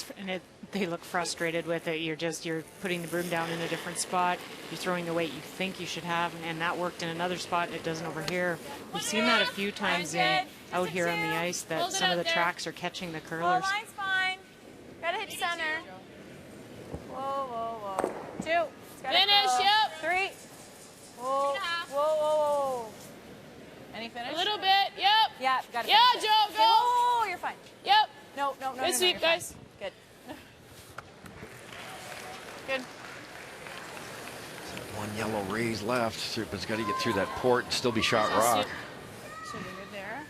they look frustrated with it. You're putting the broom down in a different spot. You're throwing the weight you think you should have, and that worked in another spot and it doesn't over here. We've seen that a few times out here on the ice, that some of the tracks are catching the curlers. Line's fine. Gotta hit center. Whoa, whoa, whoa. 2. Finish, yep. 3. Whoa, whoa, whoa. Any finish? A little bit, yep. Yeah, got it. Yeah, Joe, go. Oh, you're fine. Yep. No. Good sweep, guys. Good. Good. One yellow raise left. Serpent's got to get through that port and still be shot rock. Should be good there.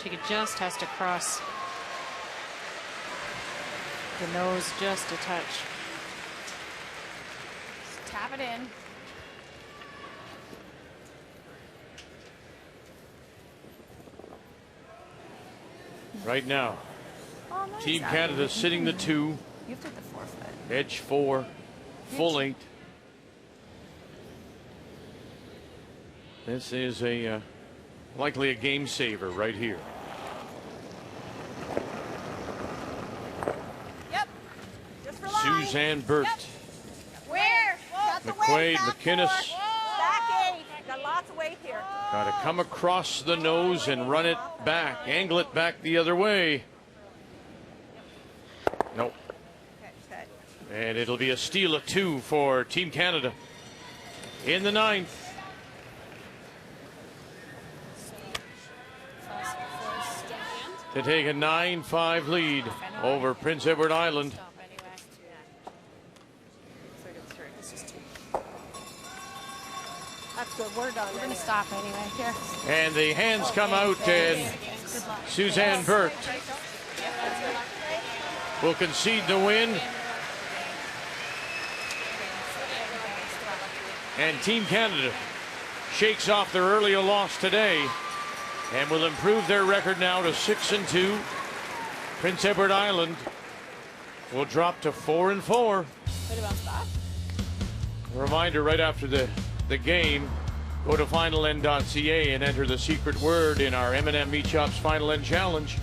She just has to cross the nose just a touch. Just tap it in. Right now, Team Canada sitting the 2. You've did the forfeit. Edge 4, full 8. This is likely a game saver right here. Yep. Just for Suzanne Burt. Yep. Where? McQuaid, McInnes. Back 8. Got lots of weight here. Got to come across the nose and run it back, angle it back the other way. Nope. And it'll be a steal of 2 for Team Canada in the 9th. To take a 9-5 lead over Prince Edward Island. That's good. We're done. We're going to stop anyway. Here. And the hands come out, and Suzanne Burt will concede the win. And Team Canada shakes off their earlier loss today and will improve their record now to 6-2. Prince Edward Island will drop to 4-4. A reminder right after the game, go to finalend.ca and enter the secret word in our M&M Meat Shops Final End Challenge.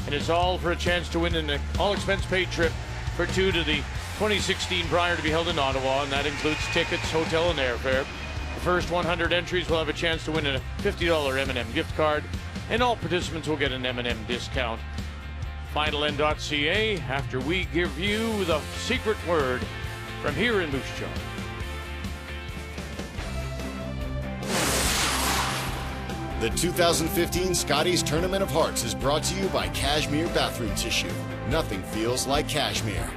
And it's all for a chance to win an all-expense-paid trip for 2 to the 2016 Brier to be held in Ottawa, and that includes tickets, hotel, and airfare. The first 100 entries will have a chance to win a $50 M&M gift card, and all participants will get an M&M discount. finalend.ca after we give you the secret word from here in Moose Jaw. The 2015 Scotties Tournament of Hearts is brought to you by Cashmere Bathroom Tissue. Nothing feels like cashmere.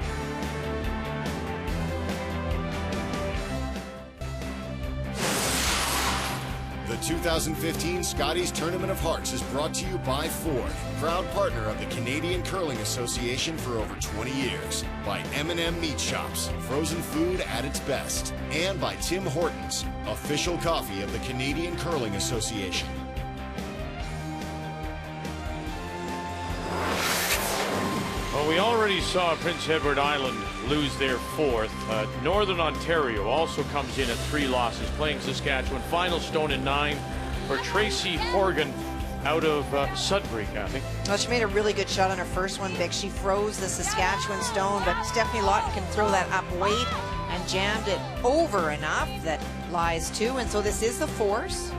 The 2015 Scotties Tournament of Hearts is brought to you by Ford, proud partner of the Canadian Curling Association for over 20 years, by M&M Meat Shops, frozen food at its best, and by Tim Hortons, official coffee of the Canadian Curling Association. Well, we already saw Prince Edward Island lose their 4th. Northern Ontario also comes in at 3 losses, playing Saskatchewan. Final stone in 9 for Tracy Horgan out of Sudbury, Kathy. Well, she made a really good shot on her first one, Vic. She froze the Saskatchewan stone, but Stephanie Lawton can throw that up weight and jammed it over enough that lies 2, and so this is the force.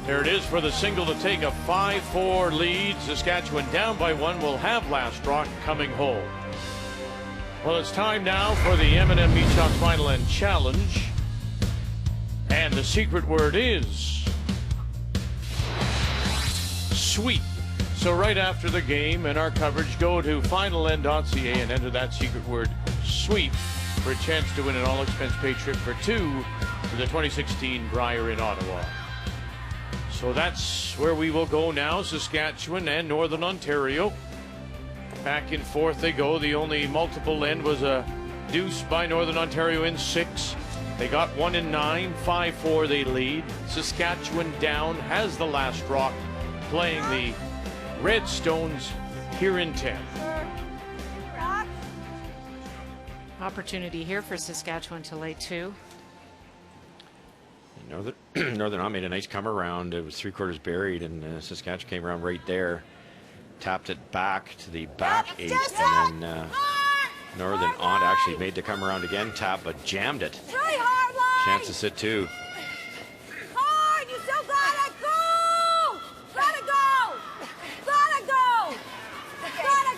There it is for the single to take a 5-4 lead. Saskatchewan down by 1 will have last rock coming home. Well, it's time now for the M&M Meat Shops Final End Challenge. And the secret word is sweep. So right after the game in our coverage, go to finalend.ca and enter that secret word SWEEP for a chance to win an all-expense-paid trip for two to the 2016 Brier in Ottawa. So that's where we will go now, Saskatchewan and Northern Ontario. Back and forth they go. The only multiple end was a deuce by Northern Ontario in 6. They got 1 in 9, 5-4 they lead. Saskatchewan down, has the last rock, playing the Redstones here in 10. Opportunity here for Saskatchewan to lay 2. Northern made a nice come around. It was 3/4 buried, and Saskatchewan came around right there, tapped it back to the back 8, and then Northern Ont actually made the come around again, tap, but jammed it. Chance to sit 2. Hard, you still gotta go! Gotta go!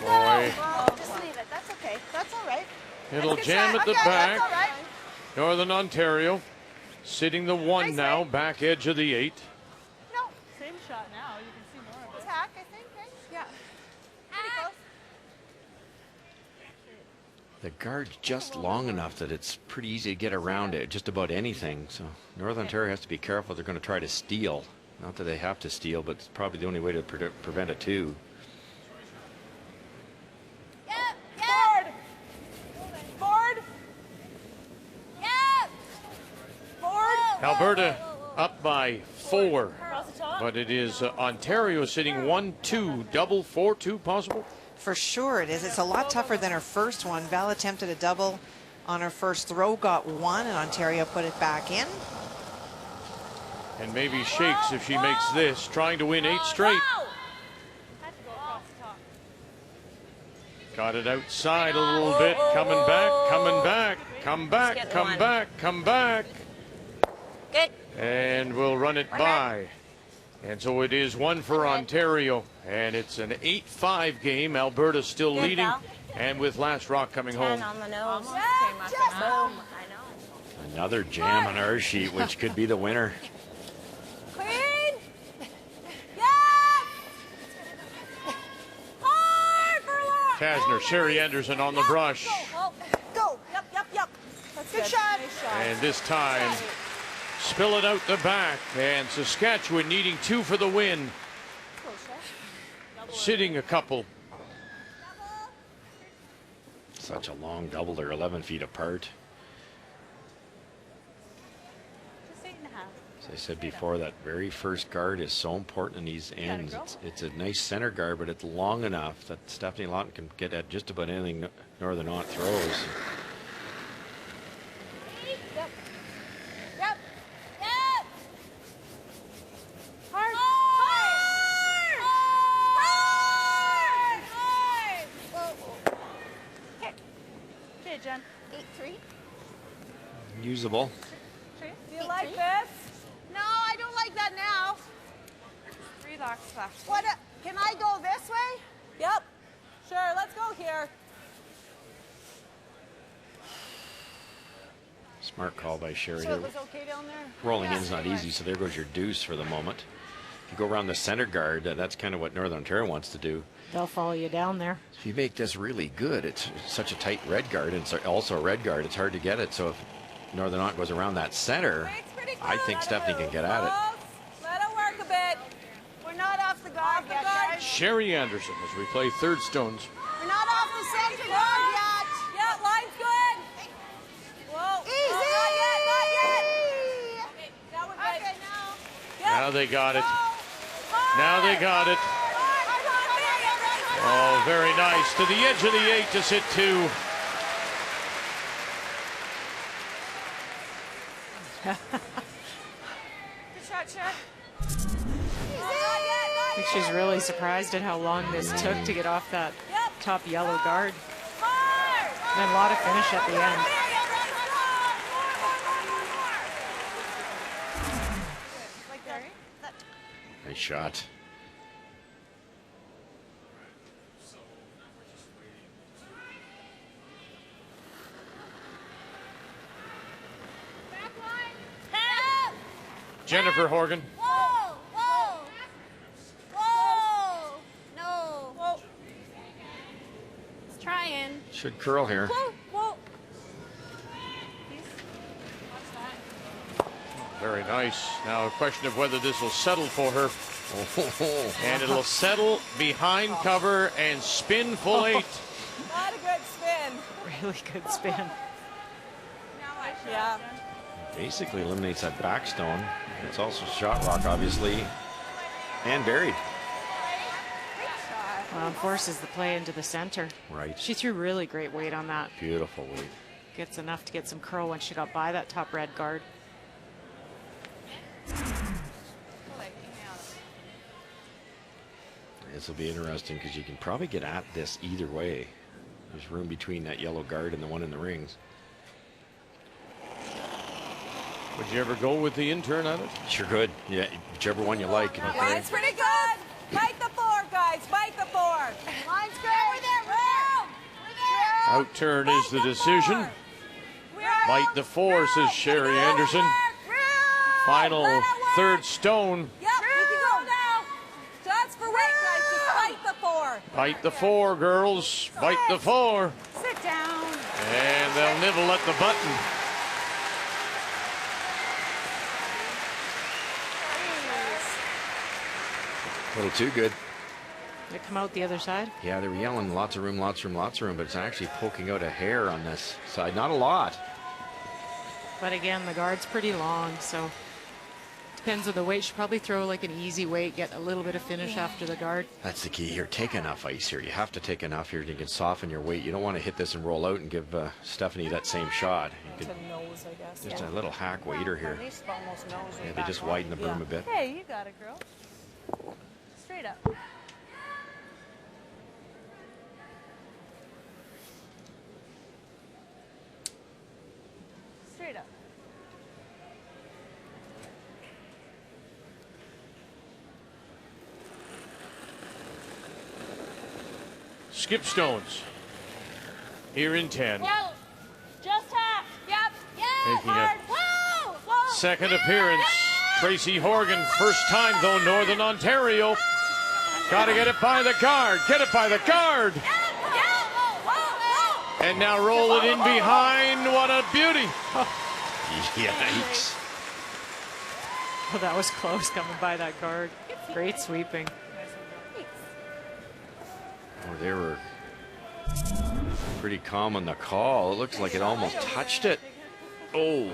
Boy. Oh, just leave it. That's okay. That's all right. It'll jam at the back. Northern Ontario sitting the 1 now, back edge of the 8. No, same shot now. You can see more of it. Attack, I think, right? Yeah. Pretty close. The guard's just long enough that it's pretty easy to get around it, just about anything. So Northern Ontario has to be careful. They're going to try to steal. Not that they have to steal, but it's probably the only way to prevent a 2. Alberta up by 4, but it is Ontario sitting 1-2, double 4-2 possible? For sure it is. It's a lot tougher than her first one. Val attempted a double on her first throw, got 1, and Ontario put it back in. And maybe shakes if she makes this, trying to win 8 straight. Got it outside a little bit, coming back, come back, come back. Good. And we'll run it by. And so it is 1 for Ontario. And it's an 8-5 game. Alberta still leading. And with last rock coming home. On the nose. Another jam on our sheet, which could be the winner. Clean. Yes. Hard for Laura. Kasner, Sherry Anderson on the brush. Go. Yep. That's good shot. And this time, spill it out the back. And Saskatchewan needing 2 for the win. Sitting a couple. Such a long double. They're 11 feet apart. As I said before, that very first guard is so important in these ends. It's a nice center guard, but it's long enough that Stephanie Lawton can get at just about anything Northern Ont throws. Jen. 8-3. Usable. Do you like this? No, I don't like that now. 3 locks left. What? Can I go this way? Yep. Sure, let's go here. Smart call by Sherry. So it was okay down there? Rolling in is not easy, so there goes your deuce for the moment. If you go around the center guard, that's kind of what Northern Ontario wants to do. They'll follow you down there. If you make this really good, it's such a tight red guard, and it's also a red guard, it's hard to get it. So if Northern Ont goes around that center, I think Stephanie can get at it. Let it work a bit. We're not off the guard yet, guys. Sherry Anderson as we play third stones. We're not off the center guard yet. Yeah, line's good. Whoa. Easy. Oh, not yet, not yet. Okay, now we're good. Okay, now. Now they got it. Now they got it. Oh, very nice. To the edge of the 8 to sit 2. Good shot, Chad. I think she's really surprised at how long this took to get off that top yellow guard. And a lot of finish at the end. Nice shot. Jennifer Horgan. Whoa, whoa, whoa. No, Trying. Should curl here. Whoa, whoa. Very nice. Now a question of whether this will settle for her. And it'll settle behind cover and spin full 8. Not a good spin. Really good spin. Yeah. Basically eliminates that backstone. It's also shot rock, obviously, and buried. Well, forces the play into the center. Right. She threw really great weight on that. Beautiful weight. Gets enough to get some curl when she got by that top red guard. This will be interesting because you can probably get at this either way. There's room between that yellow guard and the one in the rings. Would you ever go with the intern on it? Sure could. Yeah, whichever one you like. Line's pretty good. Bite the 4, guys. Bite the 4. Line's good. We're there. Out turn is the decision. Bite the 4, says Sherry Anderson. Final third stone. Yep, we can go now. Shots for weight, guys. Just bite the 4. Bite the 4, girls. Bite the 4. Sit down. And they'll nibble at the button. A little too good. Did it come out the other side? Yeah, they were yelling lots of room, lots of room, lots of room, but it's actually poking out a hair on this side. Not a lot. But again, the guard's pretty long, so depends on the weight. She'll probably throw like an easy weight, get a little bit of finish after the guard. That's the key here. Take enough ice here. You have to take enough here. You can soften your weight. You don't want to hit this and roll out and give Stephanie that same shot. You could, nose, I guess. just a little hack waiter here. At least almost nose. Yeah, they just widen the berm a bit. Hey, you got it, girl. Straight up. Straight up. Skip stones. Here in 10. Whoa. Just half. Yep. Yeah. Making a Whoa. Whoa. second appearance. Tracy Horgan, first time though, Northern Ontario. Got to get it by the guard. Get it by the guard. And now roll it in behind. What a beauty. Yikes. Oh, that was close coming by that guard. Great sweeping. Oh, they were pretty calm on the call. It looks like it almost touched it. Oh.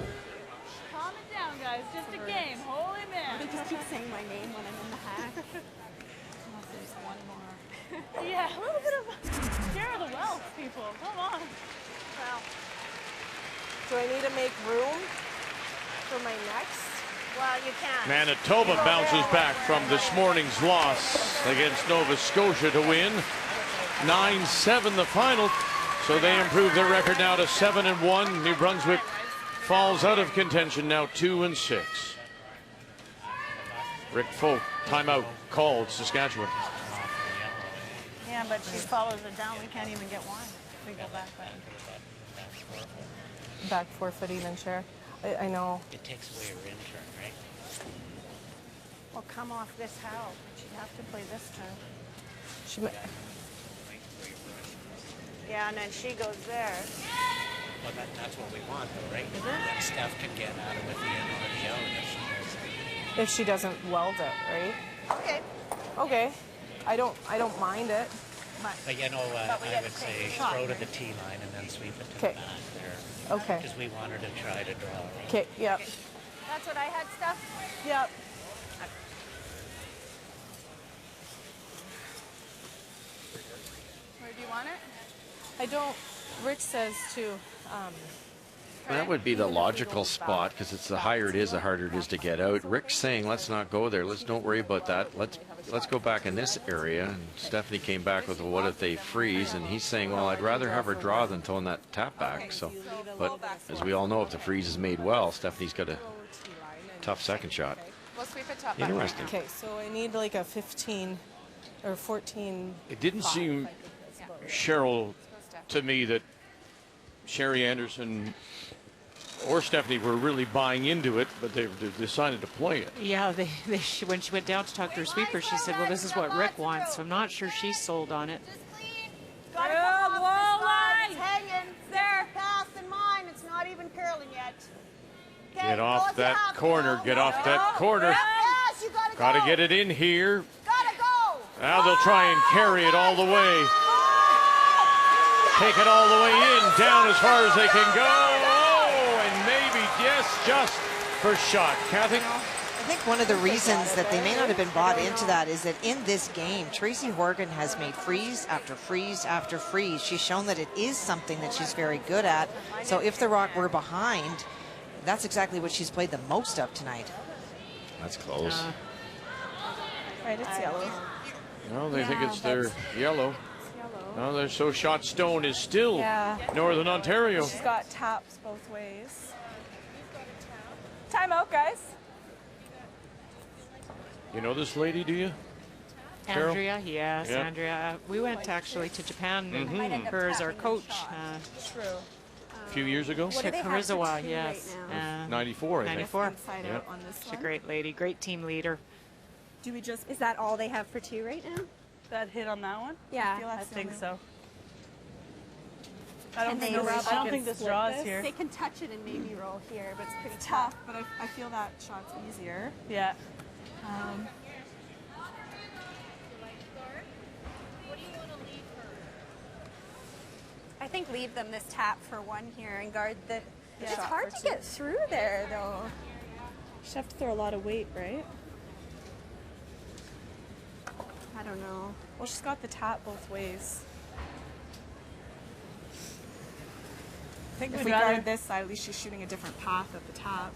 Calm it down, guys. Just a game. Holy man. They just keep saying my name when I'm in the hack. There's one more. Yeah, a little bit of share of the wealth, people. Come on. Well, do I need to make room for my next? Well, you can. Manitoba bounces back from this morning's loss against Nova Scotia to win. 9-7 the final. So they improve their record now to 7-1. New Brunswick falls out of contention now 2-6. Rick Folk, timeout called Saskatchewan. Yeah, but she follows it down. We can't even get one. We go back by. Back 4-foot even, Cher. I know. It takes away her intern, right? Well, come off this how? She'd have to play this turn. She. Yeah, and then she goes there. Well, that's what we want, though, right? Is it? That Steph can get out of with the in or the out If she doesn't weld it, right? Okay. Okay. I don't mind it. But you know, I would say throw to the tee line and then sweep it to the Okay. back there. Okay. Because we wanted to try to draw. Right? Okay. Yep. That's what I had, Steph? Yep. Where do you want it? I don't. Rich says to. That would be the logical spot because it's the higher it is, the harder it is to get out. Rick's saying, let's not go there. Let's don't worry about that. Let's go back in this area. And Stephanie came back with, well, what if they freeze? And he's saying, well, I'd rather have her draw than throwing that tap back. So, but as we all know, if the freeze is made well, Stephanie's got a tough second shot. We'll sweep it top back. Interesting. Okay, so I need like a 15 or 14. It didn't seem, Cheryl, to me that Sherry Anderson or Stephanie were really buying into it, but they decided to play it. Yeah, when she went down to talk to her sweeper, she said, well, this is what Rick wants. So I'm not sure she's sold on it. Good one. Get off that corner. Get off that corner. Yes, you Got to get it in here. Now they'll try and carry it all the way. Take it all the way in, down as far as they can go. Oh, and maybe, yes, just for shot. Kathy? I think one of the reasons that they may not have been bought into that is that in this game, Tracy Horgan has made freeze after freeze after freeze. She's shown that it is something that she's very good at. So if the Rock were behind, that's exactly what she's played the most of tonight. That's close. Right, it's yellow. No, they think it's their yellow. No, they're so shot stone is still Northern Ontario. She's got taps both ways. Timeout, guys. You know this lady, do you? Carol? Andrea, yes, Yeah. Andrea. We went actually to Japan with her as our coach. True. A few years ago? Kurizawa, yes. 94, I think. 94. Inside out on this She's a great lady, great team leader. Do we just, is that all they have for 2 right now? That hit on that one? Yeah. I think so. I don't think this draw is here. They can touch it and maybe roll here, but it's pretty Tough, but I feel that shot's easier. Yeah. I think leave them this tap for 1 here and guard the. Yeah. It's hard to get through there though. She'd have to throw a lot of weight, right? I don't know. Well, she's got the tap both ways. I think if we guard this side, at least she's shooting a different path at the top.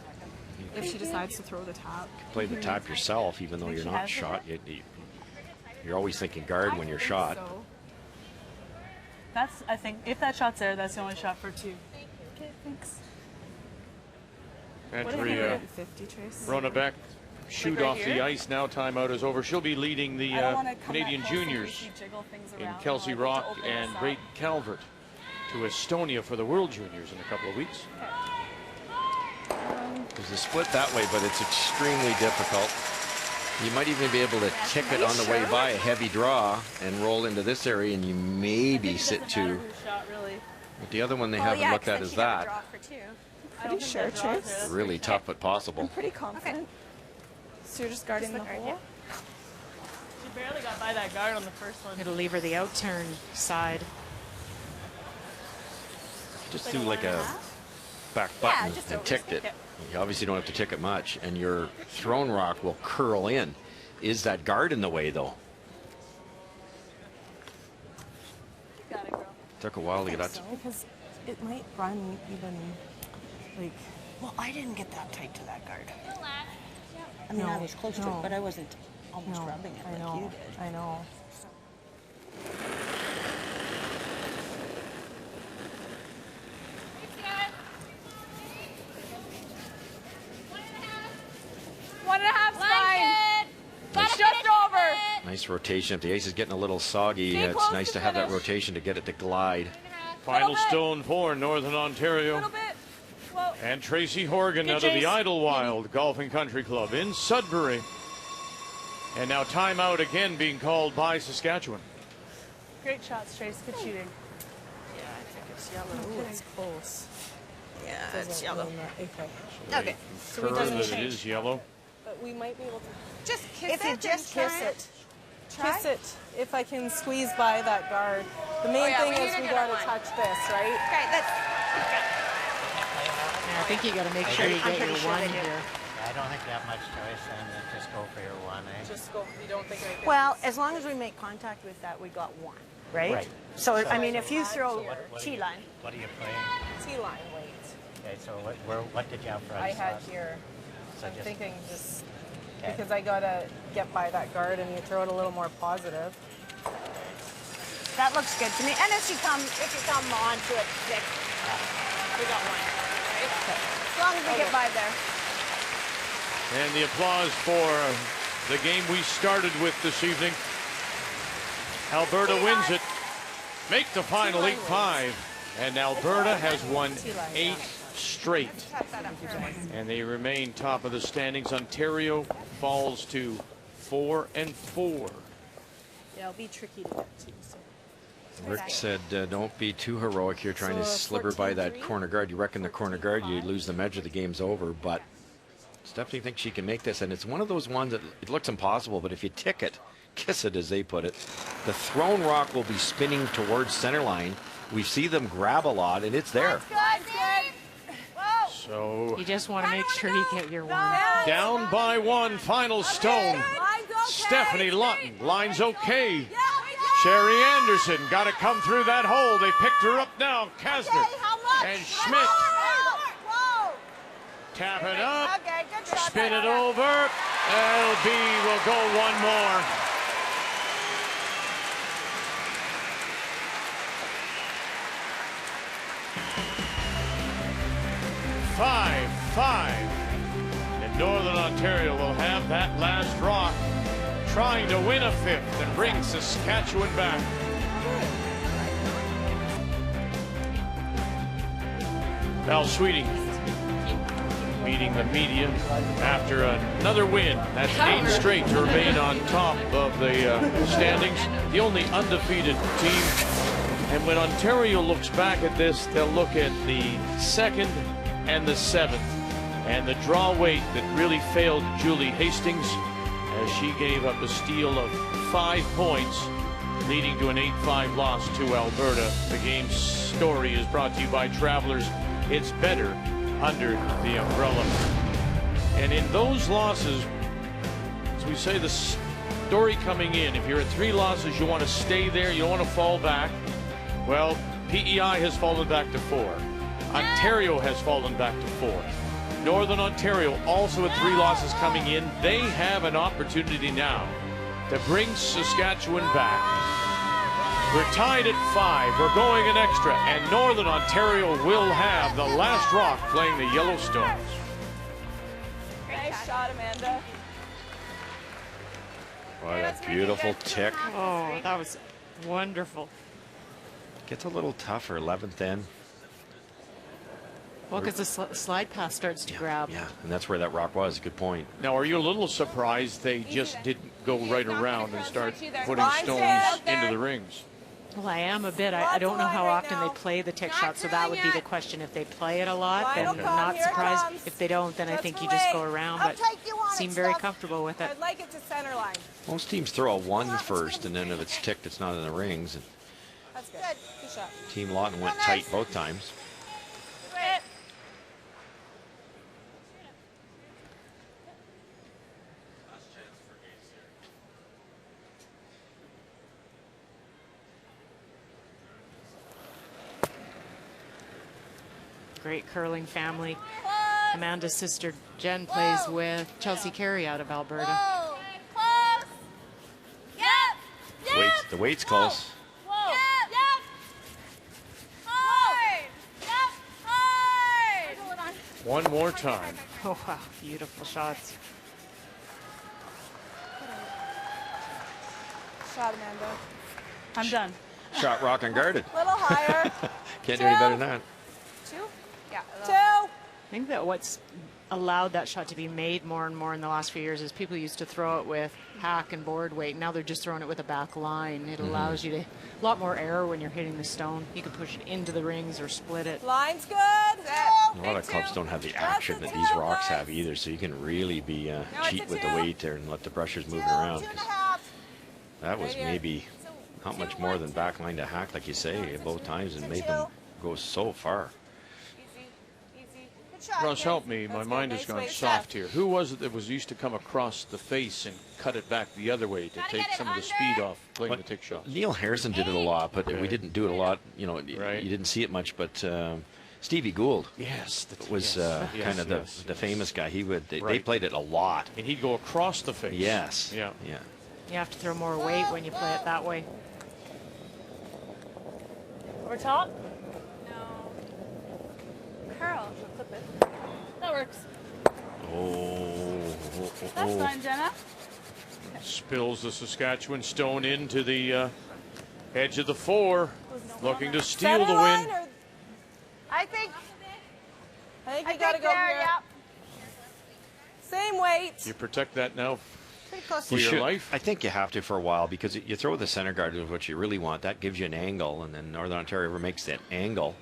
If she decides to throw the tap. Play the tap yourself, even though you're not shot. You're always thinking guard when you're shot. That's, I think, if that shot's there, that's the only shot for 2. Okay, thanks. Andrea Ronabeck shoot right off here? the ice now. Timeout is over. She'll be leading the Canadian juniors in Kelsey Rock and Great Calvert to Estonia for the World Juniors in a couple of weeks. There's a split that way, but it's extremely difficult. You might even be able to tick it on the way by a heavy draw and roll into this area, and you maybe sit 2. But the other one they haven't looked at is that. Pretty sure, Chase. Really tough, but possible. I'm pretty confident. So you're just guarding the hole? She barely got by that guard on the first one. It'll leave her the outturn side. Just do like a back button and ticked it. You obviously don't have to tick it much, and your thrown rock will curl in. Is that guard in the way, though? You got it, girl. Took a while to get that. Because it might run even, like... Well, I didn't get that tight to that guard. I mean, No, I was close to no. it, but I wasn't almost rubbing it like you did. I know. It's just over. Nice rotation. If the ice is getting a little soggy, it's nice to have that rotation to get it to glide. Final stone for Northern Ontario. And Tracy Horgan out of the Idlewild Golf and Country Club in Sudbury. And now timeout again being called by Saskatchewan. Great shots, Trace. Good shooting. Yeah, I think it's yellow. Ooh, it's close. Yeah, it's yellow. Okay. So we Concur doesn't that change. it is yellow. But we might be able to just kiss if it. you just and kiss try it. Kiss it. If I can squeeze by that guard. The main thing is we got to touch this, right? Okay, that's. Yeah, I think you got to make sure you get your 1 here. I don't think you have much choice, and just go for your 1, eh? Just go. You don't think anything. Well, as long as we make contact with that, we got 1, right? Right. So, I mean, if you throw T-line. What are you playing? T-line weight. Okay, so what did you have for I ice had last? here. So I'm just- thinking just Okay. because I gotta get by that guard and you throw it a little more positive. That looks good to me. And if you come onto it thick, we got 1. Right? As long as we get by there. And the applause for the game we started with this evening. Alberta wins it. Make the final 8-5. And Alberta has won 8 straight. And they remain top of the standings. Ontario falls to 4-4. Yeah, it'll be tricky to get to. So. Rick said, don't be too heroic here trying to slipper by that corner guard. You reckon the corner guard, you lose the measure, the game's over. But Stephanie thinks she can make this, and it's one of those ones that it looks impossible, but if you tick it, kiss it as they put it, the thrown rock will be spinning towards center line. We see them grab a lot, and it's there. So you just want to make sure you get your one. Down by one, final stone. Stephanie Lawton, line's okay. Sherry Anderson got to come through that hole. They picked her up now. Kasner and Schmidt. Tap it up, spin it over. LB will go one more. Five. And Northern Ontario will have that last rock, trying to win a fifth and bring Saskatchewan back. Val Sweeting meeting the media after another win. That's 8 straight to remain on top of the standings. The only undefeated team. And when Ontario looks back at this, they'll look at the 2nd and the 7th. And the draw weight that really failed Julie Hastings as she gave up a steal of 5 points, leading to an 8-5 loss to Alberta. The game's story is brought to you by Travelers. It's better under the umbrella. And in those losses, as we say, the story coming in, if you're at 3 losses, you want to stay there, you don't want to fall back. Well, PEI has fallen back to 4. Ontario has fallen back to 4. Northern Ontario also at 3 losses coming in. They have an opportunity now to bring Saskatchewan back. We're tied at 5. We're going an extra, and Northern Ontario will have the last rock playing the Yellowstones. Nice shot, Amanda. What a beautiful tick. Oh, that was wonderful. Gets a little tougher, 11th in. Well, because the slide path starts to grab. Yeah, and that's where that rock was. Good point. Now, are you a little surprised they just didn't go right around and start putting stones into the rings? Well, I am a bit. I don't know how often they play the tick shot, so that would be the question. If they play it a lot, then I'm not surprised. If they don't, then I think you just go around, but seem very comfortable with it. I'd like it to center line. Most teams throw a 1 first, and then if it's ticked, it's not in the rings. And That's good. Good shot. Team Lawton went tight both times. Great curling family. Amanda's sister Jen plays with Chelsea Carey out of Alberta. The weight's close. One more time. Oh, wow. Beautiful shots. Shot, Amanda. I'm done. Shot rock unguarded. A little higher. Can't do any better than that. 2? Yeah. 2. I think that what's allowed that shot to be made more and more in the last few years is people used to throw it with hack and board weight. Now they're just throwing it with a back line. It allows you to a lot more error when you're hitting the stone. You can push it into the rings or split it. Line's good. A lot of clubs don't have the action that these rocks have either, so you can really be cheat with the weight there and let the brushes move it around. That was maybe not much more than back line to hack, like you say, both times, and made them go so far. Russ, help me. My mind has gone soft here. Who was it that was used to come across the face and cut it back the other way to take some of the speed off playing the tick shot? Neil Harrison did it a lot, but we didn't do it a lot. You know, you didn't see it much, but Stevie Gould was kind of the famous guy. He would they played it a lot. And he'd go across the face. Yes. Yeah. Yeah. You have to throw more weight when you play it that way. Over top? Curl. That works. That's fine, Jenna. Spills the Saskatchewan stone into the edge of the 4, looking to steal the win. I think you gotta go here. Yeah. Same weight. You protect that now Pretty close for your life? I think you have to for a while, because you throw the center guard is what you really want. That gives you an angle, and then Northern Ontario makes that angle,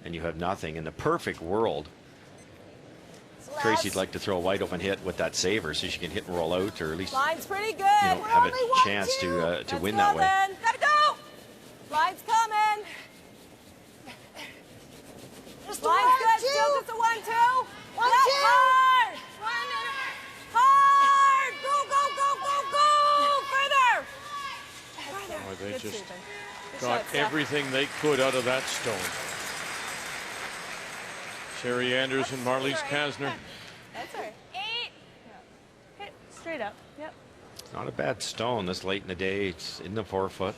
and you have nothing. In the perfect world, Tracy'd like to throw a wide open hit with that saver so she can hit and roll out, or at least Line's pretty good. have a chance to win that way. Gotta go. Line's coming. Just Line's good. Still just a 1-2. 1-2. Hard. Hard. Go. Further. Boy, they Good just sweeping. Good got shot, Steph. everything they could out of that stone. Sherry Anderson, Marlies Kasner. That's all right. 8. Hit straight up. Yep. Not a bad stone this late in the day. It's in the 4 foot.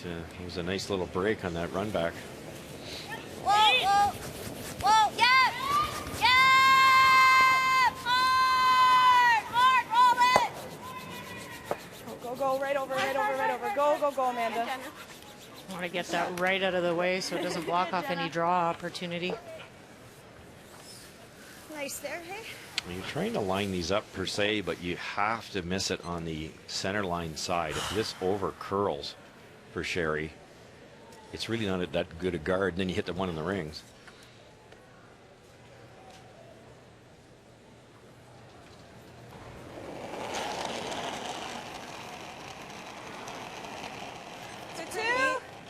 It was a nice little break on that run back. Whoa. Yep. Hard. Roll it. Go. Right over. Go, Amanda. I want to get that right out of the way so it doesn't block off any draw opportunity. Nice there, hey? You're trying to line these up per se, but you have to miss it on the center line side. If this over curls for Sherry, it's really not that good a guard. And then you hit the one in the rings.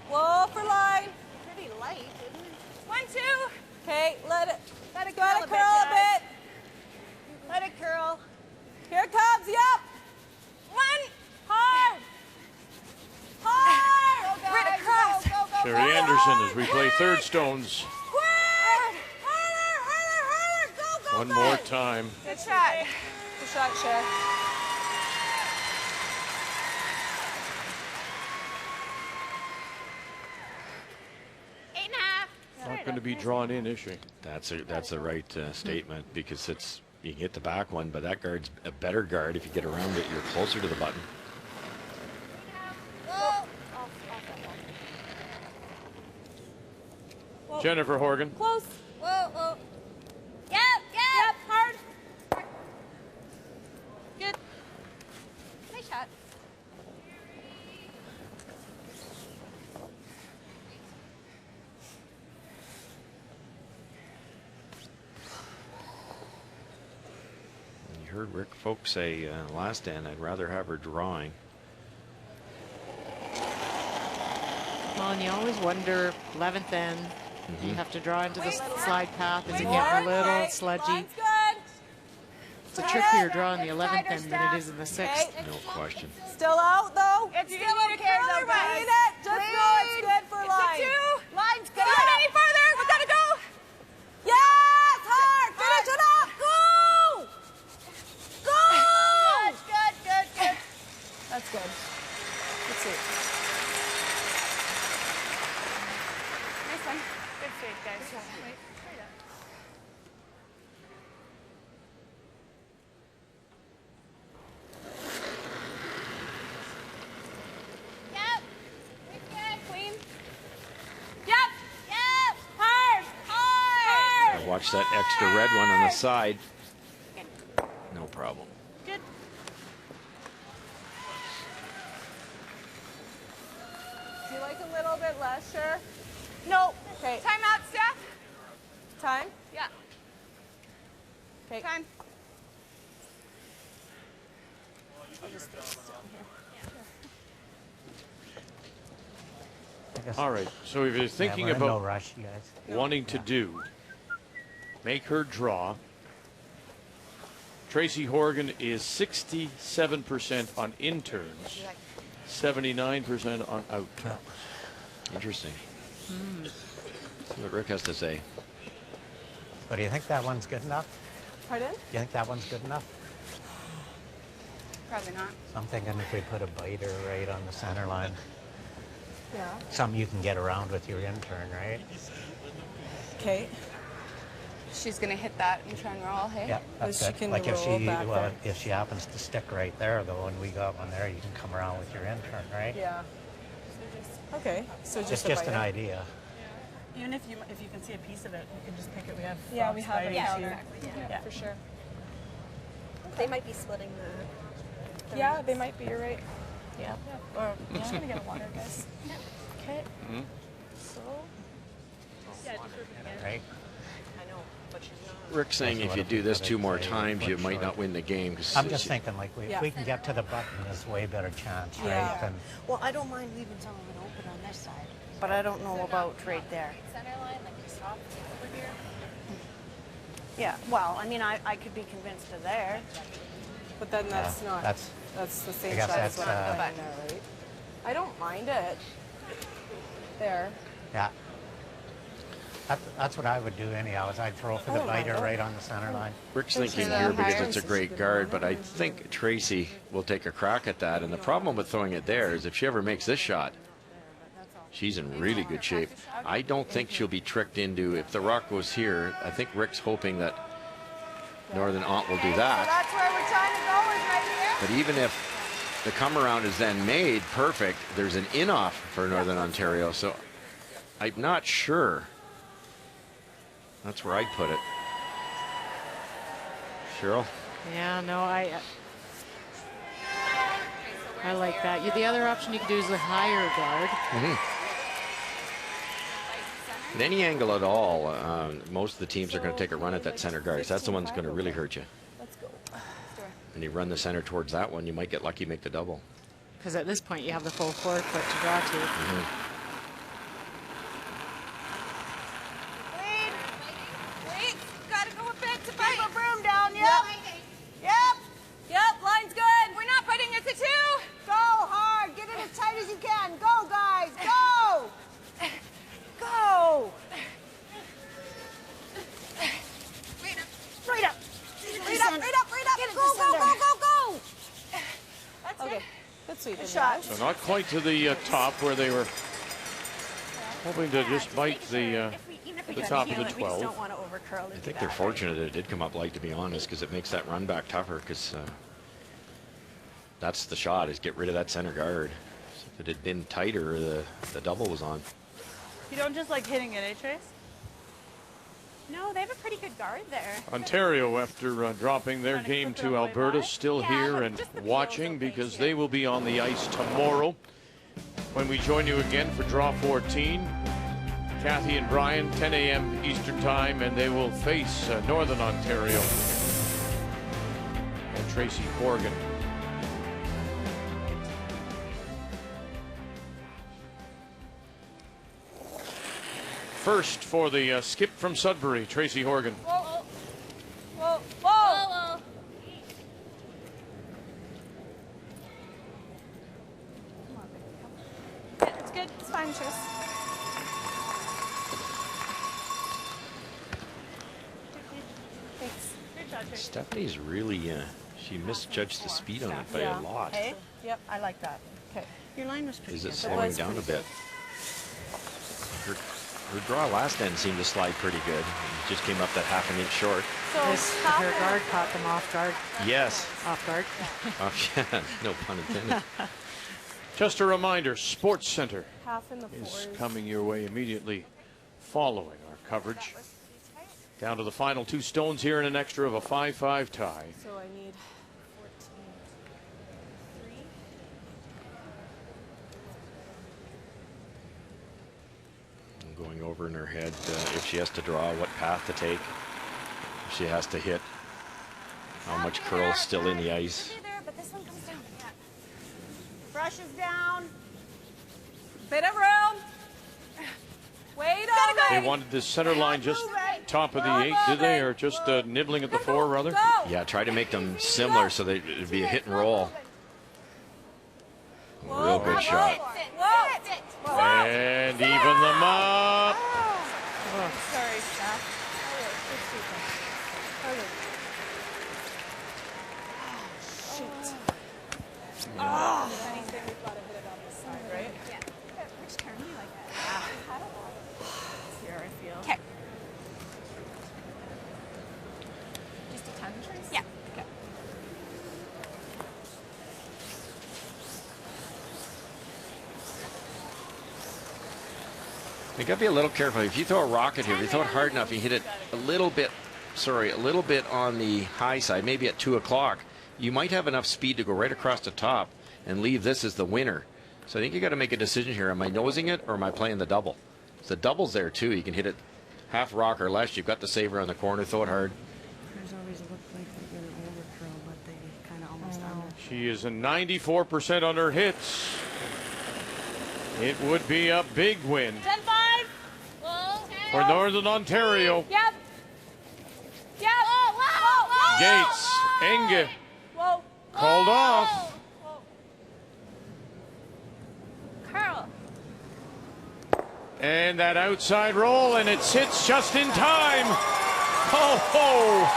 Whoa for line. Pretty light, isn't it? 1-2. Okay, let it curl a bit. Let it curl. Here it comes. Yep. 1. Hard. Right across. Sherry Anderson as we play third stones. Go. One more time. Good shot. Good shot, Cher. Not going to be drawn in, is she? That's a right statement, because you can hit the back one, but that guard's a better guard. If you get around it, you're closer to the button. Jennifer Horgan. Close. Whoa. Yep. Hard. Good. Nice shot. You heard Rick Folk say last end, I'd rather have her drawing. Well, and you always wonder, 11th end, you have to draw into the slide path. Is it getting a little sludgy? It's a trickier draw in the 11th end than it is in the 6th. No question. Still out though. It's still okay though, guys. Just know it's good for line. It's a 2. Line's good. Not any further. We gotta go. Yes, hard. Finish it up. Go. Good. That's good. Let's see. Nice one. Good sweep, guys. Wait. Watch that extra red one on the side. No problem. Good. Do you like a little bit less, Cher? No. Okay. Time out, Steph. Time? Yeah. Okay. Time. I'll just throw this down here. All right, so if you're thinking we're in no about rush, you guys. wanting to do, make her draw. Tracy Horgan is 67% on in turns, 79% on out turns. Interesting. See what Rick has to say. So do you think that one's good enough? Pardon? Do you think that one's good enough? Probably not. So I'm thinking if we put a biter right on the center line, Yeah. something you can get around with your in turn, right? Okay. She's gonna hit that and try and roll, hey? Yeah, that's She it. can Like if roll she, back well, there. if she happens to stick right there, though, and we got one there, you can come around with your in turn, right? Yeah. Okay. So It's just just an idea. Even if you can see a piece of it, you can just pick it. We have Yeah, we have it. sliding Yeah, too. exactly. Yeah, for sure. They might be splitting the Yeah, they might be. You're right. Yeah. Or I'm just gonna get water, guys. Okay. Mm-hmm. So. Yeah, just rip it again. Right. I know, but Rick's saying if you do this 2 more times, you might not win the game. I'm just thinking, like, if we can get to the button, there's a way better chance, right? Than, Well, I don't mind leaving some of it open on this side, but I don't know about right there. Center line, like just off over here. Yeah, well, I mean, I could be convinced to there. But then that's not. That's the same shot as what I'm putting there, right? I don't mind it. There. yeah. That's what I would do anyhow, is I'd throw for the biter right on the center line. Rick's thinking here because it's a great guard, but I think Tracy will take a crack at that. And the problem with throwing it there is if she ever makes this shot, she's in really good shape. I don't think she'll be tricked into, if the rock goes here, I think Rick's hoping that Northern ONT will do that. That's where we're trying to go, is right here. But even if the come around is then made perfect, there's an in-off for Northern Ontario. So I'm not sure. That's where I'd put it. Cheryl? Yeah, no, I like that. The other option you could do is a higher guard. At any angle at all, most of the teams are going to take a run at that center guard. So that's the one that's going to really hurt you. Let's go. And you run the center towards that one, you might get lucky, make the double. Because at this point, you have the full 4 foot to draw to. Yep, line's good. We're not putting it to 2. Go hard. Get it as tight as you can. Go, guys. Go. Go. Right up. Right up. Right up. Right up. Go, go, go, go, go. That's okay. That's sweet. Good shot. So not quite to the top where they were hoping to just bite the top of the 12. Don't want to overcurl. I think they're fortunate that it did come up light, to be honest, because it makes that run back tougher, because that's the shot, is get rid of that center guard. So if it had been tighter, the double was on. You don't just like hitting it, eh, Trace? No, they have a pretty good guard there. Ontario, after dropping their game to Alberta, still here and watching, because they will be on the ice tomorrow when we join you again for Draw 14. Kathy and Brian, 10 a.m. Eastern Time, and they will face Northern Ontario and Tracy Horgan. First for the skip from Sudbury, Tracy Horgan. Whoa, whoa, whoa. Yeah, it's good. It's fine, Trace. Stephanie's really, she misjudged the speed on it by a lot. Okay. Yep, I like that. Okay. Your line was pretty Is it good. slowing down a bit? Her draw last end seemed to slide pretty good. It just came up that half an inch short. So her guard caught them off guard. Yes. Off guard. Yeah, no pun intended. Just a reminder, Sports Center Half in the is fours. coming your way immediately following our coverage. Down to the final 2 stones here in an extra of a 5-5 tie. So I need 14. Going over in her head if she has to draw, what path to take. If she has to hit, how much curl's still in the ice. But this one comes down. Yeah. Brushes down. Bit of room. Wait on They wanted this center line just top of the 8, did they? Or just nibbling at the 4, rather? Yeah, try to make them similar so that it'd be a hit and roll. Real good shot. And even them up. Sorry, Steph. Shoot. Oh. If anything, we've got to hit it on this side, right? Yeah. Which turn do you like that? Here, I feel. Okay. Just a ton, Trace? Yeah. Okay. You got to be a little careful. If you throw a rocket here, if you throw it hard enough, you hit it a little bit on the high side, maybe at 2 o'clock, you might have enough speed to go right across the top and leave this as the winner. So I think you got to make a decision here. Am I nosing it or am I playing the double? If the double's there too, you can hit it half rock or less, you've got to save her on the corner, throw it hard. Hers always looked like they're going to overcurl, but they kind of almost are. She is a 94% on her hits. It would be a big win 10-5. for Northern Ontario. Yep. Yep. Whoa, whoa, whoa, Gates, Enge, called off. Curl. And that outside roll, and it sits just in time. Oh, ho!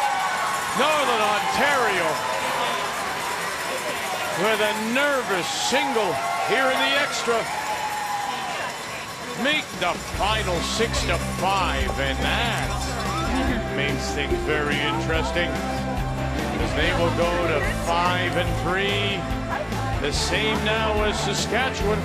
Northern Ontario with a nervous single here in the extra. Make the final 6-5, and that makes things very interesting, as they will go to 5-3, the same now as Saskatchewan.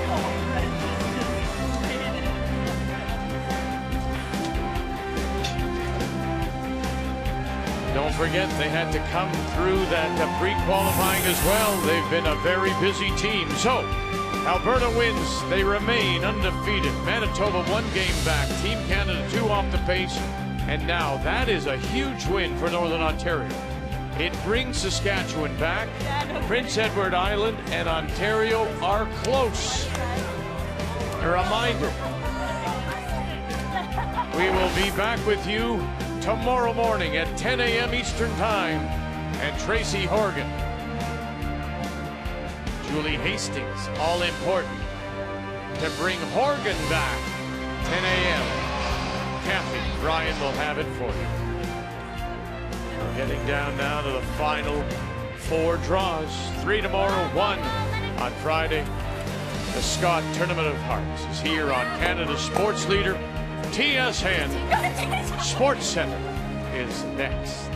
Don't forget, they had to come through that pre-qualifying as well. They've been a very busy team. So, Alberta wins. They remain undefeated. Manitoba 1 game back. Team Canada 2 off the pace. And now that is a huge win for Northern Ontario. It brings Saskatchewan back. Prince Edward Island and Ontario are close. A reminder, we will be back with you tomorrow morning at 10 a.m. Eastern Time. And Tracy Horgan, Julie Hastings, all important to bring Horgan back 10 a.m. Kathy Bryan will have it for you. We're getting down now to the final 4 draws. 3 tomorrow, 1 on Friday. The Scott Tournament of Hearts is here on Canada's sports leader, TS Hand. Sports Center is next.